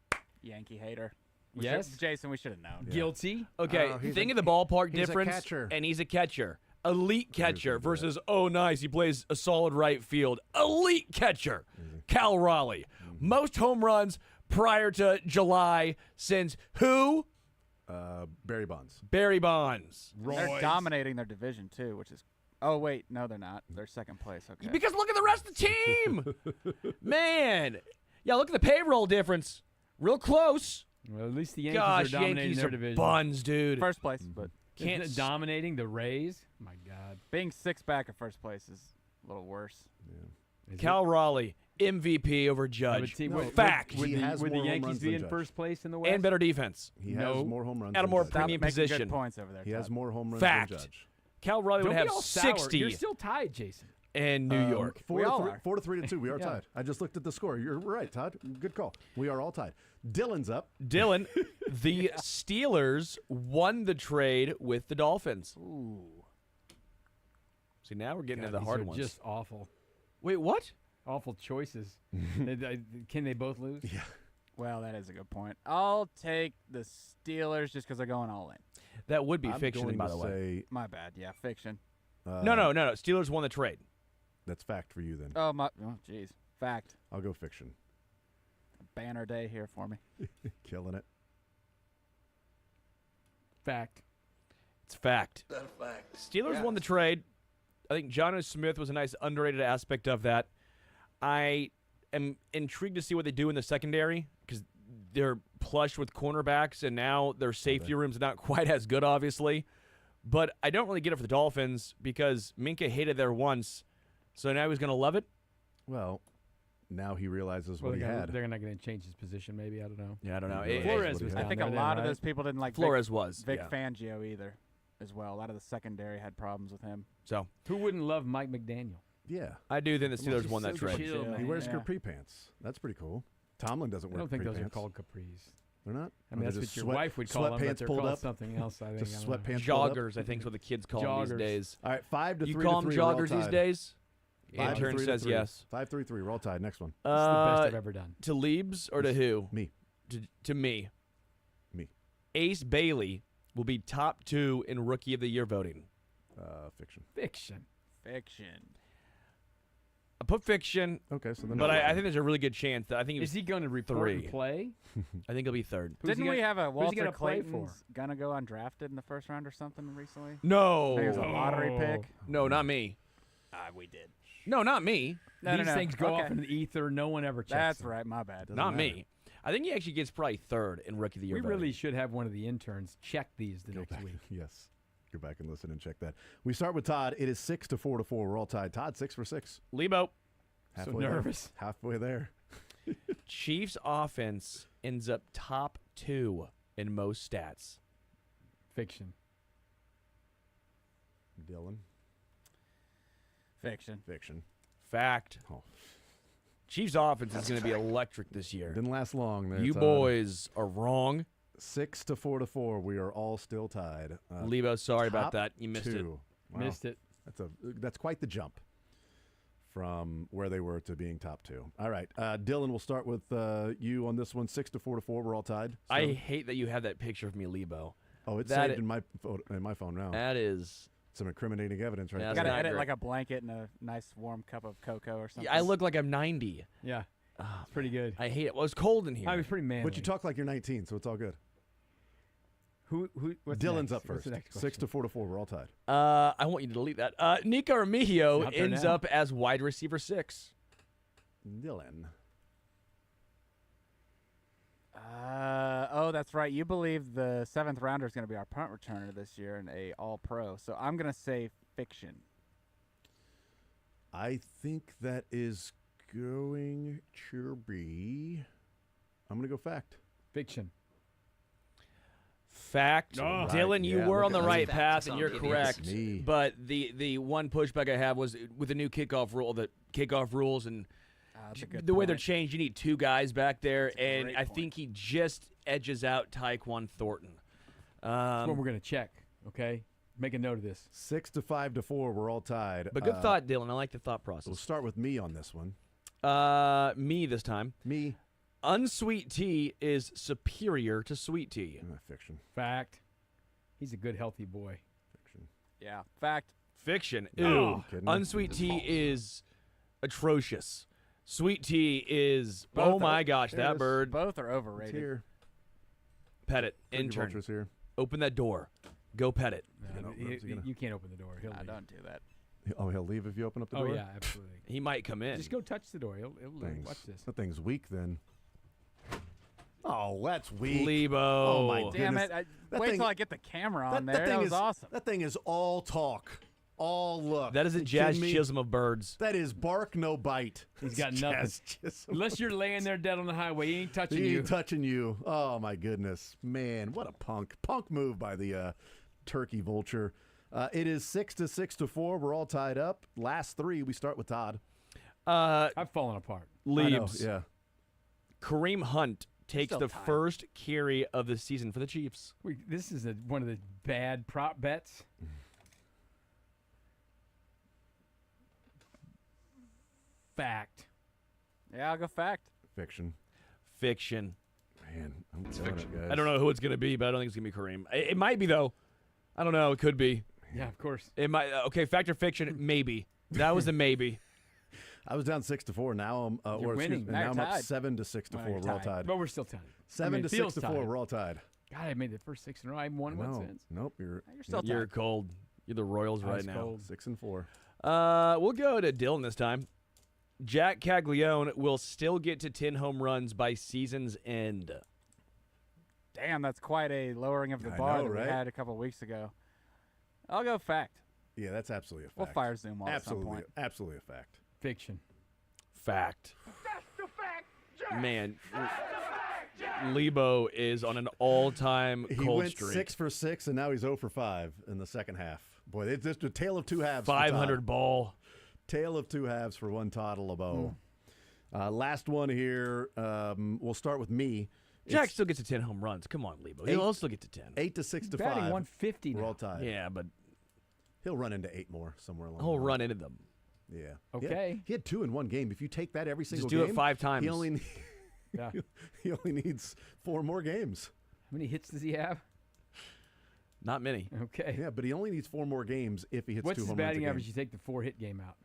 Yankee hater. Yes. Jason, we should have known. Yeah. Guilty. Okay, Oh, he's think a- of the ballpark he's a difference. catcher. And he's a catcher. Elite catcher good at versus, oh, nice, he plays a solid right field. Elite catcher, Cal Raleigh. Most home runs prior to July since who? Barry Bonds. Barry Bonds. They're dominating their division too, which is Oh, wait. No, they're not. They're second place. Okay. Because look at the rest of the team. Man. Yeah, look at the payroll difference. Real close. Well, at least the Yankees Gosh, are dominating Yankees their are division. buns, dude. First place, but Can't Isn't it dominating the Rays? My God. being 6 back at first place is a little worse. Is Cal Raleigh, MVP over it? Judge. Would Fact. Would He the, has would the more home Yankees runs be than in Judge. first place in the West? And better defense. He No. has more home runs. At a than more Judge. Stop premium making position. good points over there. He has Todd. more home runs Fact. than Judge. Cal Raleigh Don't would be have all sour. 60 You're still tied, Jason. in New York. 4 We to all 3, are. 4 to 3 to 2. We are Yeah. tied. I just looked at the score. You're right, Todd. Good call. We are all tied. Dylan's up. Dylan, the Steelers won the trade with the Dolphins. Ooh. See, now we're getting God, into the these hard are ones. just awful. Wait, what? Awful choices. Can they both lose? Yeah. Well, that is a good point. I'll take the Steelers just because they're going all in. That would be I'm fiction, going by to the way. say, My bad. Yeah, fiction. No. Steelers won the trade. That's fact for you then. Oh, jeez. Fact. I'll go fiction. Banner day here for me. Killing it. Fact. It's fact. That a fact? Steelers won the trade. I think Jonnu Smith was a nice underrated aspect of that. I am intrigued to see what they do in the secondary because they're plush with cornerbacks, and now their safety room's not quite as good, obviously. But I don't really get it for the Dolphins because Minka hated there once, so now he's going to love it. Well, now he realizes Well, what he had. they're not going to change his position, maybe. I don't know. Yeah, I don't know. Flores Flores was was down I think there a then, lot of right? those people didn't like Flores was. Vic yeah. Fangio either, as well. A lot of the secondary had problems with him. So Who wouldn't love Mike McDaniel? Yeah. I do think the Steelers just won that so trade. chill, Chill. He man. wears Yeah. capri pants. That's pretty cool. Tomlin doesn't I wear don't think capri those are pants. called capris. They're not? I mean, Or that's they're what just your wife would call them, but sweatpants they're pulled called up? something else, I think. Just I don't know. sweatpants pulled up? Joggers, I think is what the kids call them these Joggers. days. All right, 5 to 3 You to call them 3. We're all joggers these tied. days? 5 to Intern 3 to says 3. yes. 5-3-3. We're all tied. Next one. It's the best I've Uh, ever done. To Leibs or to who? Me. To me. Me. Ace Bailey will be top 2 in Rookie of the Year voting. Fiction. Fiction. Fiction. I put fiction, Okay, so then. but I think there's a really good chance that I think Is he going to report 3. and play? I think he'll be 3rd. Who's he Didn't gonna- we have a who's he Walter gonna play for? Clayton's gonna go undrafted in the first round or something recently? No. I think it was a lottery pick. No, not me. We did. No, not me. No, These no, no. things go Okay. off in the ether. No one ever checks That's them. right. My bad. Not me. I think he actually gets probably 3rd in Rookie of the Year We voting. really should have one of the interns check these the Go next back. week. Yes. Go back and listen and check that. We start with Todd. It is 6 to 4 to 4. We're all tied. Todd, 6 for 6. Lebo. Halfway nervous. There. Halfway there. Chiefs offense ends up top 2 in most stats. Fiction. Dylan. Fiction. Fiction. Fact. Oh. Chiefs offense is going to be electric this year. Didn't last long there. You Todd. boys are wrong. 6 to 4 to 4. We are all still tied. Lebo, sorry about top that. You missed it. 2. Wow. Missed it. That's quite the jump from where they were to being top 2. All right, Dylan, we'll start with you on this one. 6 to 4 to 4. We're all tied. I So- hate that you have that picture of me, Lebo. oh, it's that saved in my phone now. That is. Some incriminating evidence right Yeah, You there. gotta not edit great. like a blanket and a nice warm cup of cocoa or something. I look like I'm 90. Yeah. Oh, It's pretty good. I hate it. Well, it's cold in here. I was pretty manly. But you talk like you're 19, so it's all good. What's Dylan's next? up What's first. the next 6 question? to 4 to 4. We're all tied. I want you to delete that. Nico Armijo Out there ends now. up as wide receiver 6. Dylan. Oh, that's right. You believe the 7th rounder is going to be our punt returner this year and a All-Pro. So I'm going to say fiction. I think that is going to be. I'm going to go fact. Fiction. Fact. Oh. Dylan, Right, you yeah, were look on the at right that. path, and you're Idiots. correct. Me. But the one pushback I have was with the new kickoff rule, the kickoff rules, and That's a good the way they're point. changed, you need 2 guys back there, a and great I point. think he just edges out Tyquan Thornton. That's what we're going to check, okay? Make a note of this. 6 to 5 to 4. We're all tied. But good thought, Dylan. I like the thought We'll process. start with me on this one. Me this time. Me. Unsweet tea is superior to sweet tea. Fiction. Fact. He's a good, healthy boy. Fiction. Yeah. Fact. Fiction. No. Ew. Kidding me? Unsweet tea is atrocious. Sweet tea is, Both oh are- my gosh, There it that is. bird. Both are It's overrated. here. Pet it. Cookie Intern. Vulture's here. Open that door. Go pet it. You know, You, Rose, you know. you can't open the door. He'll leave. Don't do that. Oh, he'll leave if you open up the Oh door? yeah, absolutely. He might come in. Just go touch the door. He'll Thing's- watch this. That thing's weak then. Oh, that's weak. Lebo. Oh, my Damn goodness. it! That Wait thing- till I get the camera on That there. thing That was is awesome. That thing is all talk, all look. That is a You Jazz kidding me? Chisholm of birds. That is bark, no bite. He's got It's nothing. Jazz Chisholm. Unless you're laying there dead on the highway, he ain't touching He you. ain't touching you. Oh my goodness, man! What a punk move by the turkey vulture. It is 6-4. We're all tied up. Last three. We start with Todd. I've fallen apart. Leaves. I know, yeah. Kareem Hunt takes Still the tied. first carry of the season for the Chiefs. This is one of the bad prop bets. Fact. Yeah, I'll go fact. Fiction. Fiction. Man, I'm telling it, guys. I don't know who it's going to be, but I don't think it's going to be Kareem. It might be, though. I don't know. It could be. Yeah, of course. It might. Okay, fact or fiction? Maybe. That was a maybe. I was down 6-4. Now I'm You're winning. and Now now you're I'm up tied. 7-6-4. Well, you're We're all tied. tied. But we're still tied. 7 it to feels 6-4. tied. We're all tied. God, I made the first 6 in a row. I haven't won one No, since. nope. You're You're still You're tied. cold. You're the Royals right Ice now. cold. 6-4. We'll go to Dylan this time. Jack Caglione will still get to 10 home runs by season's end. Damn, that's quite a lowering of the I bar know, that right? we had a couple weeks ago. I'll go fact. Yeah, that's absolutely a fact. We'll fire Zoom off at some Absolutely, point. absolutely a fact. Fiction. Fact. Man, Lebo is on an all-time He cold went streak. 6 for 6, and now he's 0 for 5 in the second half. Boy, it's just a tale of two halves. for 500 Todd. ball. Tale of two halves for one Todd LeBeau. Last one here. We'll start with me. Jack still gets to 10 home runs. Come on, Lebo. He'll still get to 10. 8 to 6 to Batting 5. 150 We're now. all tied. Yeah, but He'll run into 8 more somewhere along. he'll the line. run into them. Yeah. Okay. He had 2 in one game. If you take that every single Just do game, it 5 times. He only Yeah. he only needs 4 more games. How many hits does he have? Not many. Okay. Yeah, but he only needs 4 more games if he hits What's 2 his home runs a batting game. average? You take the 4-hit game out.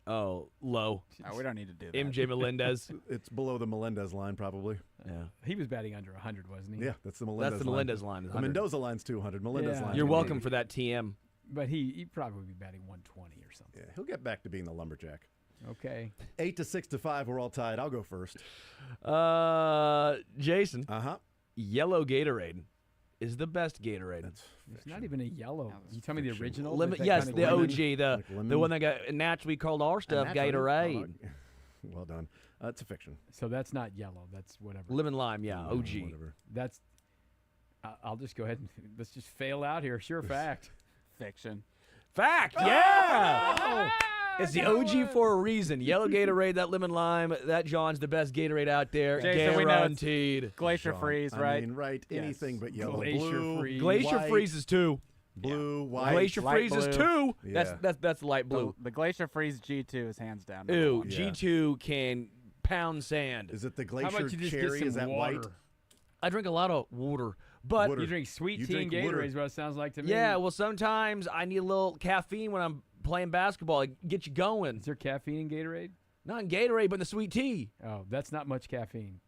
Oh, low. Oh, we don't need to do that. MJ Melendez. It's below the Melendez line, probably. Yeah. He was batting under 100, wasn't he? Yeah, that's the Melendez That's the line. Melendez line. is The 100. Mendoza line's 200. Melendez Yeah. line. You're welcome for that TM. But he probably would be batting 120 or something. Yeah, he'll get back to being the lumberjack. Okay. 8 to 6 to 5. We're all tied. I'll go first. Jason, Uh-huh. yellow Gatorade is the best Gatorade. That's It's not even a yellow. that's You tell me the fiction. original? Lemon, that yes, kind the of lemon? OG, the Like lemon? the one that got naturally called our stuff, Naturally- Gatorade. Well done. It's a fiction. So that's not yellow. That's whatever. Lemon lime, yeah, OG. Whatever. That's. I'll just go ahead and let's just fail out here. Sure fact. Fiction. Fact, yeah. It's the OG for a reason. Yellow Gatorade, that lemon lime, that John's the best Gatorade out there, Jason, we know it's guaranteed. Glacier Sean, Freeze, I right? mean, right. Yes. Anything but yellow. Glacier Blue, Freeze. Glacier white, Freeze is 2. blue, white. Glacier Light Freeze is blue. 2. That's light The, blue. the Glacier Freeze G2 is hands down. number Ew, one. Yeah. G2 can pound sand. Is it the How glacier about you just cherry? get Is some that water? white? I drink a lot of water, but Water. You drink sweet You tea and drink water. Gatorade is what it sounds like to me. yeah, well, sometimes I need a little caffeine when I'm playing basketball. It get you going. Is there caffeine in Gatorade? Not in Gatorade, but in the sweet tea. Oh, that's not much caffeine.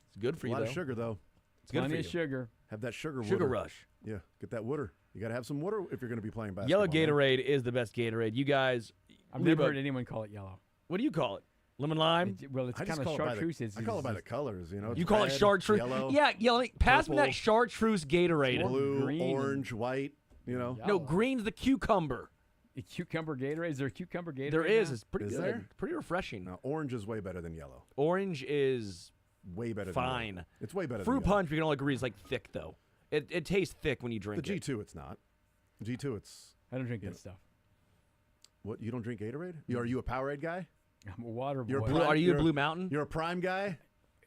It's good for A you, lot though. of sugar, though. It's good Plenty for of you. sugar. Have that sugar Sugar water. rush. Yeah, get that water. You got to have some water if you're going to be playing basketball. Yellow man. Gatorade is the best Gatorade. You guys, I've Lebo, never heard anyone call it yellow. what do you call it? Lemon lime? Well, it's I just kind of call it by chartreuse. the, I call it by the colors. You know, You it's call it red, chartreuse? Yellow, Yeah, yellow. Pass me that purple, chartreuse Gatorade. blue, green and- orange, white. You know, Yeah. No, Yellow. green's the cucumber. A cucumber Gatorade? Is there a cucumber Gatorade? There is. now? It's pretty Is good. there? Pretty refreshing. no, orange is way better than yellow. Orange is Way better. fine. Than yellow. It's way better. Fruit than yellow. punch. We can all agree is like thick though. It tastes thick when you The drink it. G2, it's not. G2, it's I don't drink You that know. stuff. what? You don't drink Gatorade? Are you a Powerade guy? I'm a water You're a boy. Blue, Prime- are you a you're- Blue Mountain? You're a Prime guy.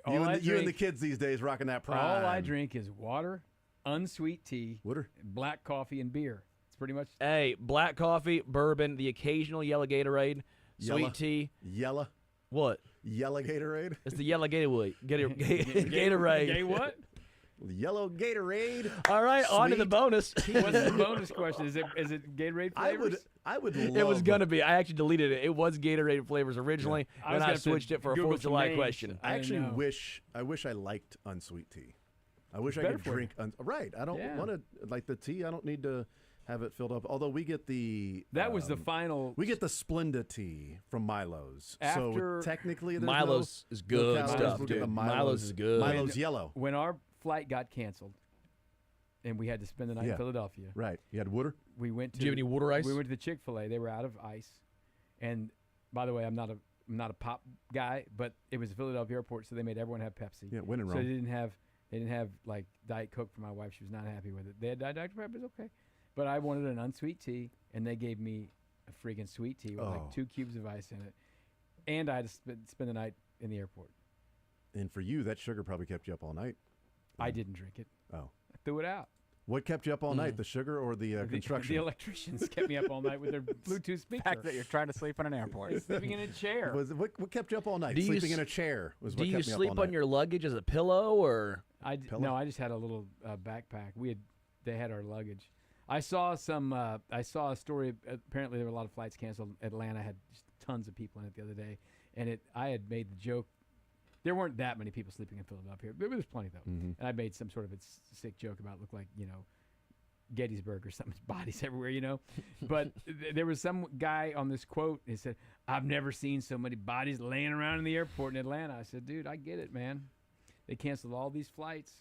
All You and, I you and the drink- kids these days rocking that Prime. All I drink is water, unsweet tea, Water. black coffee, and beer. It's pretty much. Hey, black coffee, bourbon, the occasional yellow Gatorade, Yellow. sweet tea. Yellow. What? Yellow Gatorade. It's the yellow Gatorade. Gatorade. Gay what? Yellow Gatorade. All right, on to the Sweet bonus. What's the bonus question? Is it Gatorade flavors? I would love. It was gonna be. I actually deleted it. It was Gatorade flavors originally, I was and I gonna have to switched it for a Google 4th of some July names. question. I I actually know. wish I liked unsweet tea. I wish I better could for you. drink. Right. I don't Yeah. want to like the tea. I don't need to have it filled up. Although we get the That was the final. we get the Splenda tea from Milo's. After- so technically, there's Milo's no, is good no calories. stuff, We'll get the dude. Milo's is good. Milo's yellow. When our flight got canceled, and we had to spend the night Yeah. in Philadelphia, Right. You had water. we went to. Do you have any water ice? We went to the Chick-fil-A. They were out of ice, and by the way, I'm not a pop guy, but it was a Philadelphia airport, so they made everyone have Pepsi. Yeah, when in So Rome. they didn't have like Diet Coke for my wife. She was not happy with it. They had Dr Pepper, it's okay, but I wanted an unsweet tea, and they gave me a freaking sweet tea with Oh. like 2 cubes of ice in it, and I had to spend the night in the airport. And for you, that sugar probably kept you up all night. I didn't drink it. Oh. I threw it out. What kept you up all night? The sugar or the construction? The electricians kept me up all night with their Bluetooth speaker. The fact that you're trying to sleep in an airport. Sleeping in a chair. What kept you up all night? Do you Sleeping s- in a chair was Do what you kept me sleep up all on night. your luggage as a pillow or? Pillow? No, I just had a little backpack. They had our luggage. I saw a story. Apparently, there were a lot of flights canceled. Atlanta had just tons of people in it the other day, and I had made the joke. There weren't that many people sleeping in Philadelphia, but there was plenty though. And I made some sort of a sick joke about it looked like Gettysburg or something, bodies everywhere, But there was some guy on this quote. He said, "I've never seen so many bodies laying around in the airport in Atlanta." I said, "Dude, I get it, man. They canceled all these flights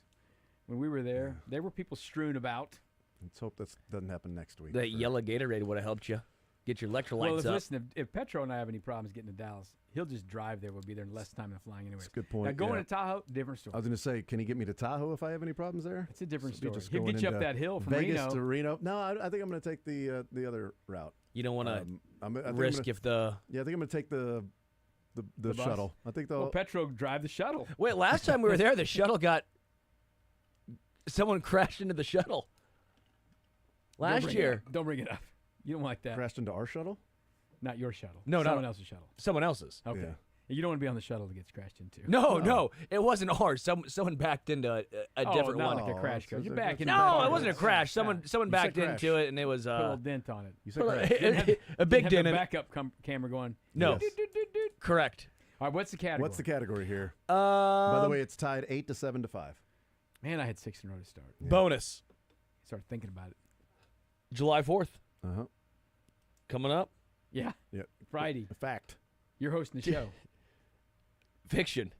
when we were there. There were people strewn about." Let's hope that doesn't happen next week. That yellow Gatorade would have helped you get your electrolytes Well, up. listen, if Petro and I have any problems getting to Dallas, he'll just drive there. We'll be there in less time than flying anyway. That's a good point. Now, going yeah. to Tahoe, different story. I was going to say, can he get me to Tahoe if I have any problems there? It's a different So it'd be story. just He'll going get you up into that hill from Vegas Reno. to Reno. No, I think I'm going to take the other route. You don't want to I think I'm risk gonna- if the. Yeah, I think I'm going to take the bus? shuttle. I think Well, Petro drive the shuttle. Wait, last time we were there, the shuttle got. Someone crashed into the shuttle. Don't Last bring it year. up. Don't bring it up. You don't like that. crashed into our shuttle. Not your shuttle. No, no. Someone else's shuttle. Someone else's. Okay. Yeah. You don't want to be on the shuttle that gets crashed into. No, it wasn't ours. Someone backed into a different not one. like a crash car. that's- You're that's- back in. No, it wasn't a crash. Someone You backed said crash. into it, and it was Put a little dent on it. You said crash. a big Have dent the in it. backup camera going. No, Yes. correct. All right, what's the category? What's the category here? By the Um, way, it's tied 8 to 7 to 5. Man, I had 6 in a row to start. bonus. Started thinking about it. July 4th Uh-huh. coming up. Yeah. Yeah. Friday. A fact. You're hosting the show. Fiction.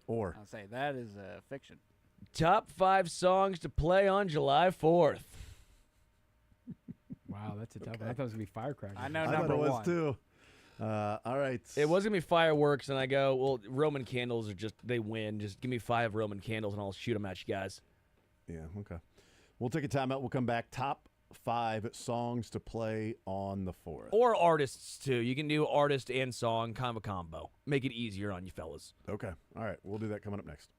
Or I'll say that is fiction. Top 5 songs to play on July 4th. Wow, that's a tough one. I thought it was going to be Firecracker. I know I thought number it was one. too. All right. It was gonna be fireworks, and I go, well, Roman candles are they win. Just give me 5 Roman candles, and I'll shoot them at you guys. Yeah, okay. We'll take a timeout. We'll come back. Top 5 songs to play on the 4th. Or artists too. You can do artist and song, kind of a combo. Make it easier on you fellas. Okay. All right. We'll do that coming up next.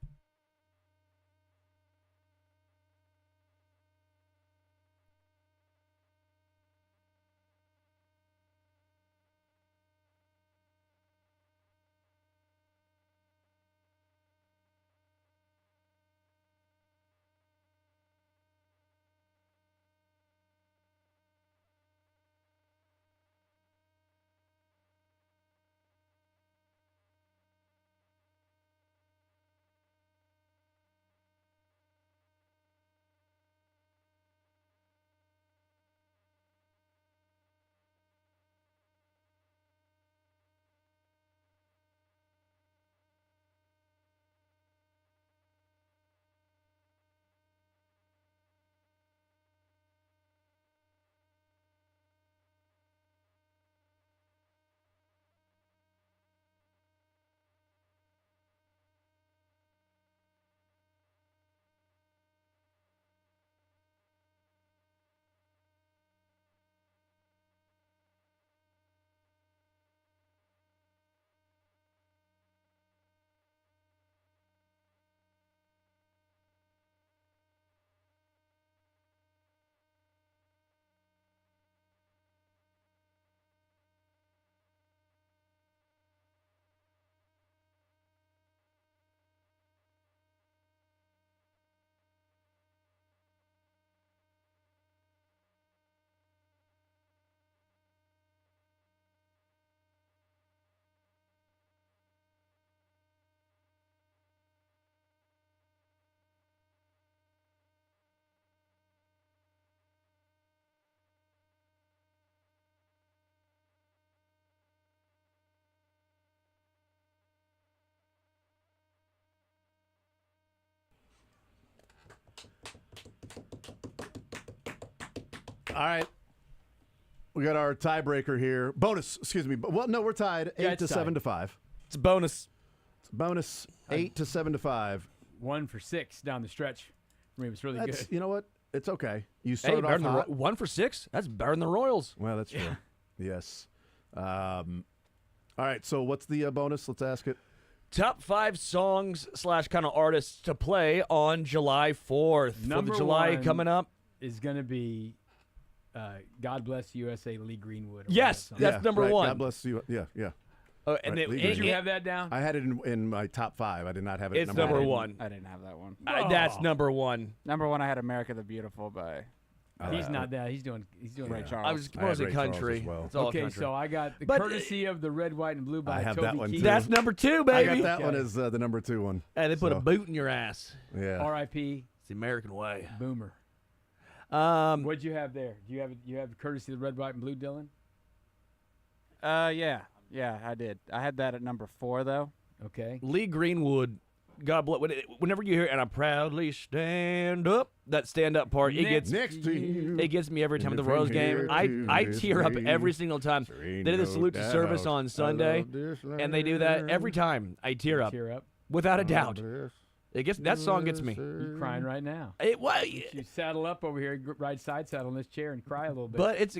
All right. We got our tiebreaker here. Bonus, excuse me. Well, no, we're tied. Yeah, 8 to it's 7 tied. to 5. It's a bonus. It's a bonus. 8 to 7 to 5. 1 for 6 down the stretch. I mean, it was really That's, good. you know what? It's okay. You Hey, started better off than hot. 1 for 6? That's better than the Royals. Well, that's true. Yes. All right. So what's the bonus? Let's ask it. Top 5 songs / kind of artists to play on July 4th. Number 4th of July 1 coming up. is going to be God Bless USA, Lee Greenwood. or Yes, whatever that's number right. 1. God bless you. Yeah, yeah. And Right, then, Lee Did you Greenwood. have that down? I had it in my top 5. I did not have it. It's at number 1. 1. I didn't have that one. That's number 1. Number 1, I had America the Beautiful by He's not that. He's doing Ray that. Charles. I was I had mostly Ray Charles country. as well. It's all Okay, country. so I got the But, courtcy of the Red, White, and Blue by I have Toby that one, Keith. too. That's number 2, I baby. got that one Okay. as the number 2 one. And they put a So, boot in your ass. Yeah. R.I.P. It's the American way. Boomer. What'd you have there? Do you have courtesy of the Red, White, and Blue, Dylan? Yeah, I did. I had that at number 4 though. Okay. Lee Greenwood, God bless. Whenever you hear "and I proudly stand up," that stand-up part, it gets Next to you. it gets me every time at the From Royals here game. I to tear up this every day, single time. there They ain't did the no salute to service doubt on I Sunday, love this and they do that every time. I tear up, Tear up. without a land. doubt. This It gets that song gets me. You're crying right now. It what? You saddle up over here, ride side saddle in this chair, and cry a little bit. But it's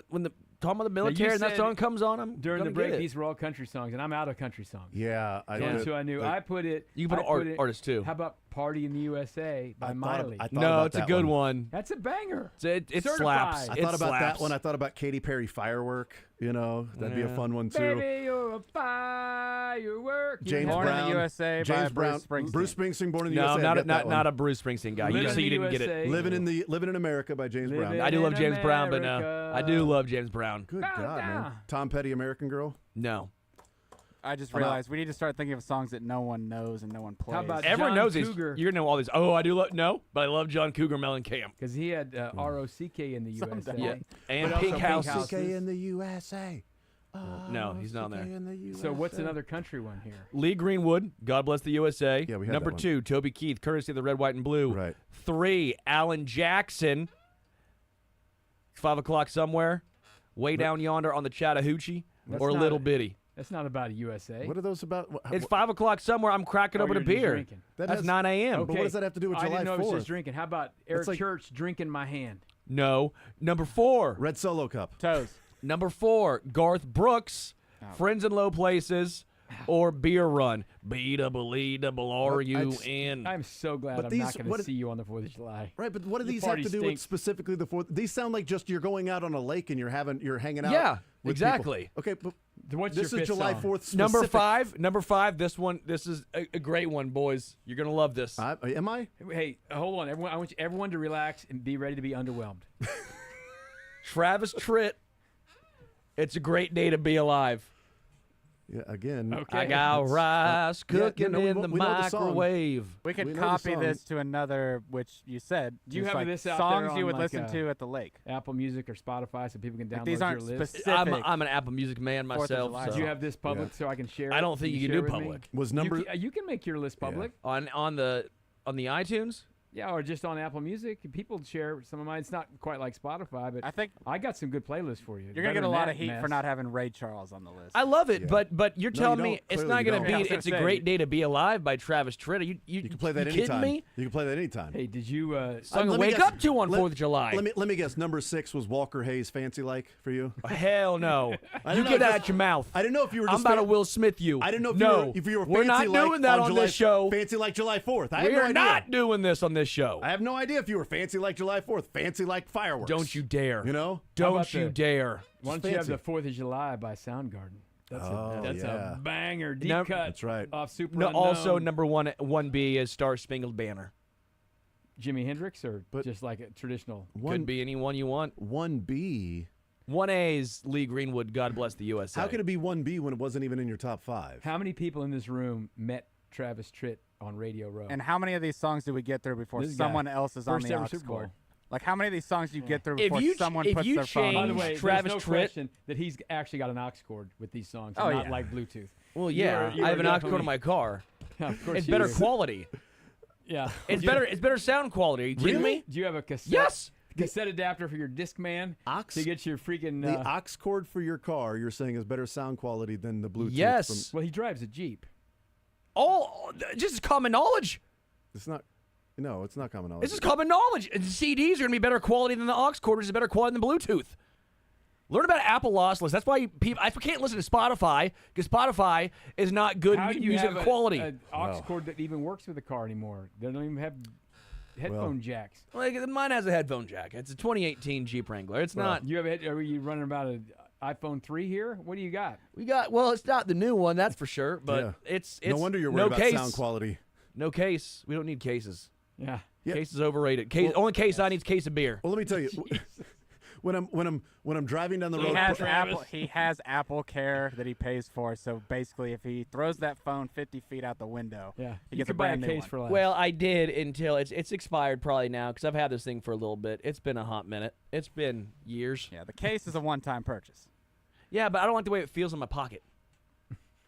when the talking about the military and that said song comes on, I'm during the gonna break, get it. these were all country songs, and I'm out of country songs. Yeah, I That's did. who I knew. I put it. You can put I an artist too. How about "Party in the USA" by Miley? I thought No, about it's a that good one. That's a banger. It Certified. slaps. I It thought about slaps. that one. I thought about Katy Perry "Firework." You know, that'd be a Yeah. fun one too. Baby, you're a firework. James Born in the Brown, USA by James Brown, Bruce Springsteen. Bruce Springsteen, "Born in the No, USA." I not got that not one. a Bruce Springsteen guy. You Living just say in you the didn't get it. USA. Living in America by James Brown. Living I do love in James Brown, but no, America. I do love James Brown. Good Bow God, man. down. Tom Petty, "American Girl." No, I just I'm out. realized we need to start thinking of songs that no one knows and no one plays. How about everyone John knows these. Cougar? You're gonna know all these. Oh, I do love but I love John Cougar Mellencamp. Because he had ROCK in the USA. Yeah, and But also Pink Pink House. House. CK in the USA. No, he's not on there. CK in the USA. So what's another country one here? Lee Greenwood, God bless the USA. Yeah, we had Number that one. 2, Toby Keith, courtesy of the Red, White, and Blue. Right. 3, Alan Jackson. 5 o'clock somewhere, way down yonder on the Chattahoochee, That's or not Little a- Bitty. That's not about a USA. What are those about? It's 5 o'clock somewhere. I'm cracking Oh, open a you're just beer. drinking. That That's has- 9 a.m. But what does that have to do with I July didn't know it was 4th? just drinking. How about Eric like- Church drinking my hand? No. Number 4. Red Solo Cup. Toes. Number 4, Garth Brooks, Friends in Low Places, or Beer Run. BEERUN. I'm so glad But I'm these- not going what to is- see you on the 4th of July. Right, but what do Your these have party to do with stinks. specifically the 4th? These sound like just you're going out on a lake and you're hanging out. Yeah, with exactly. people. Okay, but What's this your is fifth July song? 4th. Number specific. 5. This is a great one, boys. You're going to love this. Am I? Hey, hold on, everyone. I want everyone to relax and be ready to be underwhelmed. Travis Tritt. It's a great day to be alive. Yeah, again. Okay. I got rice cooking we in know- the we know the song. microwave. We could We know the copy song. this to another, which you said. Do you just have like this out songs there you on, would like, listen to at the lake? Apple Music or Spotify so people can download Like, these aren't your list. specific. I'm an Apple Music man 4th of myself. July. so- Do you have this public so I can share it? I don't think you can share do with me? public. Was You number you can make your list public. on the iTunes? Yeah, or just on Apple Music. People share some of mine. It's not quite like Spotify, but I think I got some good playlists for you. you're gonna Better get a than lot that of heat for mess. not having Ray Charles on the list. I love it, Yeah. but you're No, telling you me don't. it's Clearly not you going don't. to Yeah, I beat was gonna "It's a say. Great Day to Be Alive" by Travis Tritt. You can play that kidding anytime. me? You can play that anytime. Hey, did you? Song to let me wake guess. up to on Let- 4th of July. Let me guess. Number 6 was Walker Hayes' "Fancy Like" for you. Hell no. I You don't know, get that just- out your mouth. I didn't know if you were. I'm Just about to fan- Will Smith you. I didn't know if no, you were we're fancy not like doing that on July, this show. Fancy like July 4th. I have We no are idea. not doing this on this show. I have no idea if you were fancy like July 4th, fancy like fireworks. Don't you dare. You know? How Don't about you the- dare. Why don't you have the 4th of July by Soundgarden? That's Oh, that's yeah. a banger, deep Num- cut. That's right. Off Super No, Unknown. also number 1B is Star Spangled Banner. Jimi Hendrix or But- just like a traditional. Could be any one you want. 1B. 1A is Lee Greenwood, God bless the USA. How could it be 1B when it wasn't even in your top 5? How many people in this room met Travis Tritt on Radio Row? And how many of these songs did we get through before This guy. someone else is on First the ever aux Super Bowl. cord? Like how many of these songs do you get through If before you ch- someone if puts you their phone By on? the way, Travis there's no Tritt- question that he's actually got an aux cord with these songs, Oh, not yeah. like Bluetooth. Well, yeah. You I have are an aux cord in definitely- my car. Of course It's you better do. quality. Yeah. It's better. It's better sound quality. Are you kidding me? Do you have a cassette? Yes. cassette adapter for your Discman to get your freaking. The aux cord for your car, you're saying, is better sound quality than the Bluetooth. Yes. Well, he drives a Jeep. Oh, just common knowledge. It's not. No, it's not common knowledge. This is common knowledge. CDs are going to be better quality than the aux cord, which is better quality than Bluetooth. Learn about Apple lossless. That's why I can't listen to Spotify, because Spotify is not good How do you music have quality. an aux cord that even works with the car anymore? They don't even have headphone jacks. Like, mine has a headphone jack. It's a 2018 Jeep Wrangler. It's not. You have are you running about an iPhone 3 here? What do you got? Well, it's not the new one, that's for sure, but it's no wonder you're worried about case. sound quality. No case. We don't need cases. Yeah. Case is overrated. Only case I need is a case of beer. Well, let me tell you. When I'm driving down the road, He has Apple Care that he pays for. So basically, if he throws that phone 50 feet out the window, he gets a brand new one. for life. Well, I did until it's expired probably now, because I've had this thing for a little bit. It's been a hot minute. It's been years. Yeah, the case is a one-time purchase. Yeah, but I don't like the way it feels in my pocket.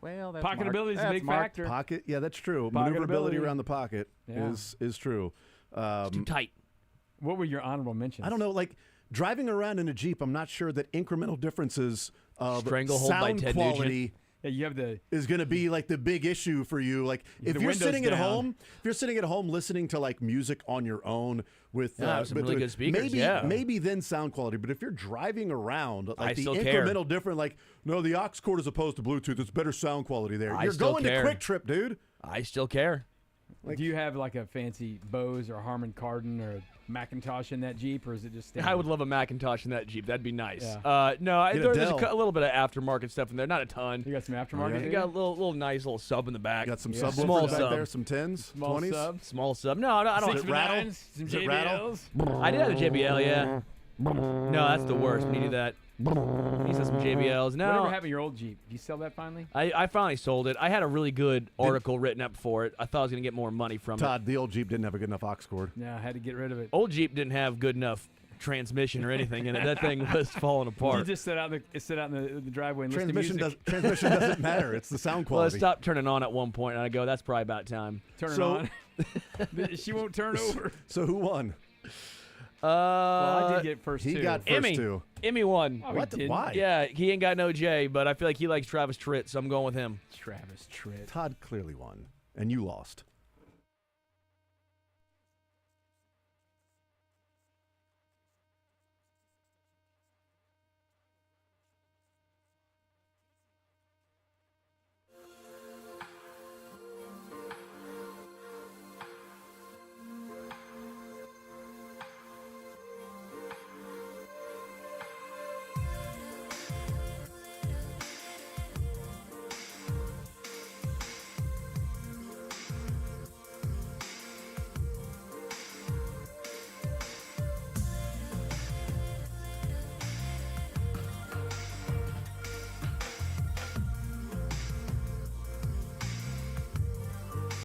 Well, that's pocketability is a big factor. Pocket, yeah, that's true. Pocketability. Maneuverability around the pocket Yeah. is true. It's too tight. What were your honorable mentions? I don't know, like driving around in a Jeep. I'm not sure that incremental differences of Stranglehold by sound Ted quality Yeah, you have the is going to be like the big issue for you. Like if The you're windows sitting at down. home, listening to like music on your own with some really good speakers, maybe then sound quality. But if you're driving around, like I the still care. incremental different, like no, the aux cord as opposed to Bluetooth, it's better sound quality there. I You're still going care. to Quick Trip, dude. I still care. do you have like a fancy Bose or Harman Kardon or Macintosh in that Jeep, or is it just standard? I would love a Macintosh in that Jeep. That'd be nice. Yeah. No, Get a there's Dell. a little bit of aftermarket stuff in there. Not a ton. You got some aftermarket? You too? got a little nice little sub in the back. Got some Yeah. subwoofers Small back sub. there, some 10s, Small 20s. sub. Small sub. No, I don't. Six rattle? nines, some Does it rattle? JBLs. I did have a JBL, yeah. No, that's the worst when you do that. He said some JBLs. No, Whatever happened to your old Jeep? Did you sell that finally? I finally sold it. I had a really good article written up for it. I thought I was going to get more money from it. Todd, the old Jeep didn't have a good enough aux cord. Yeah, I had to get rid of it. Old Jeep didn't have good enough transmission or anything in it. That thing was falling You apart. just sit out in the driveway and listen to Transmission music. transmission doesn't matter. It's the sound Well, it quality. stopped turning on at one point, and I go, that's probably about time. Turn it So- on. She won't turn over. So who won? Well, I did get first He two. got first Emmy. two. Emmy won. Oh, he What? didn't. Why? Yeah, he ain't got no J, but I feel like he likes Travis Tritt, so I'm going with him. Travis Tritt. Todd clearly won, and you lost.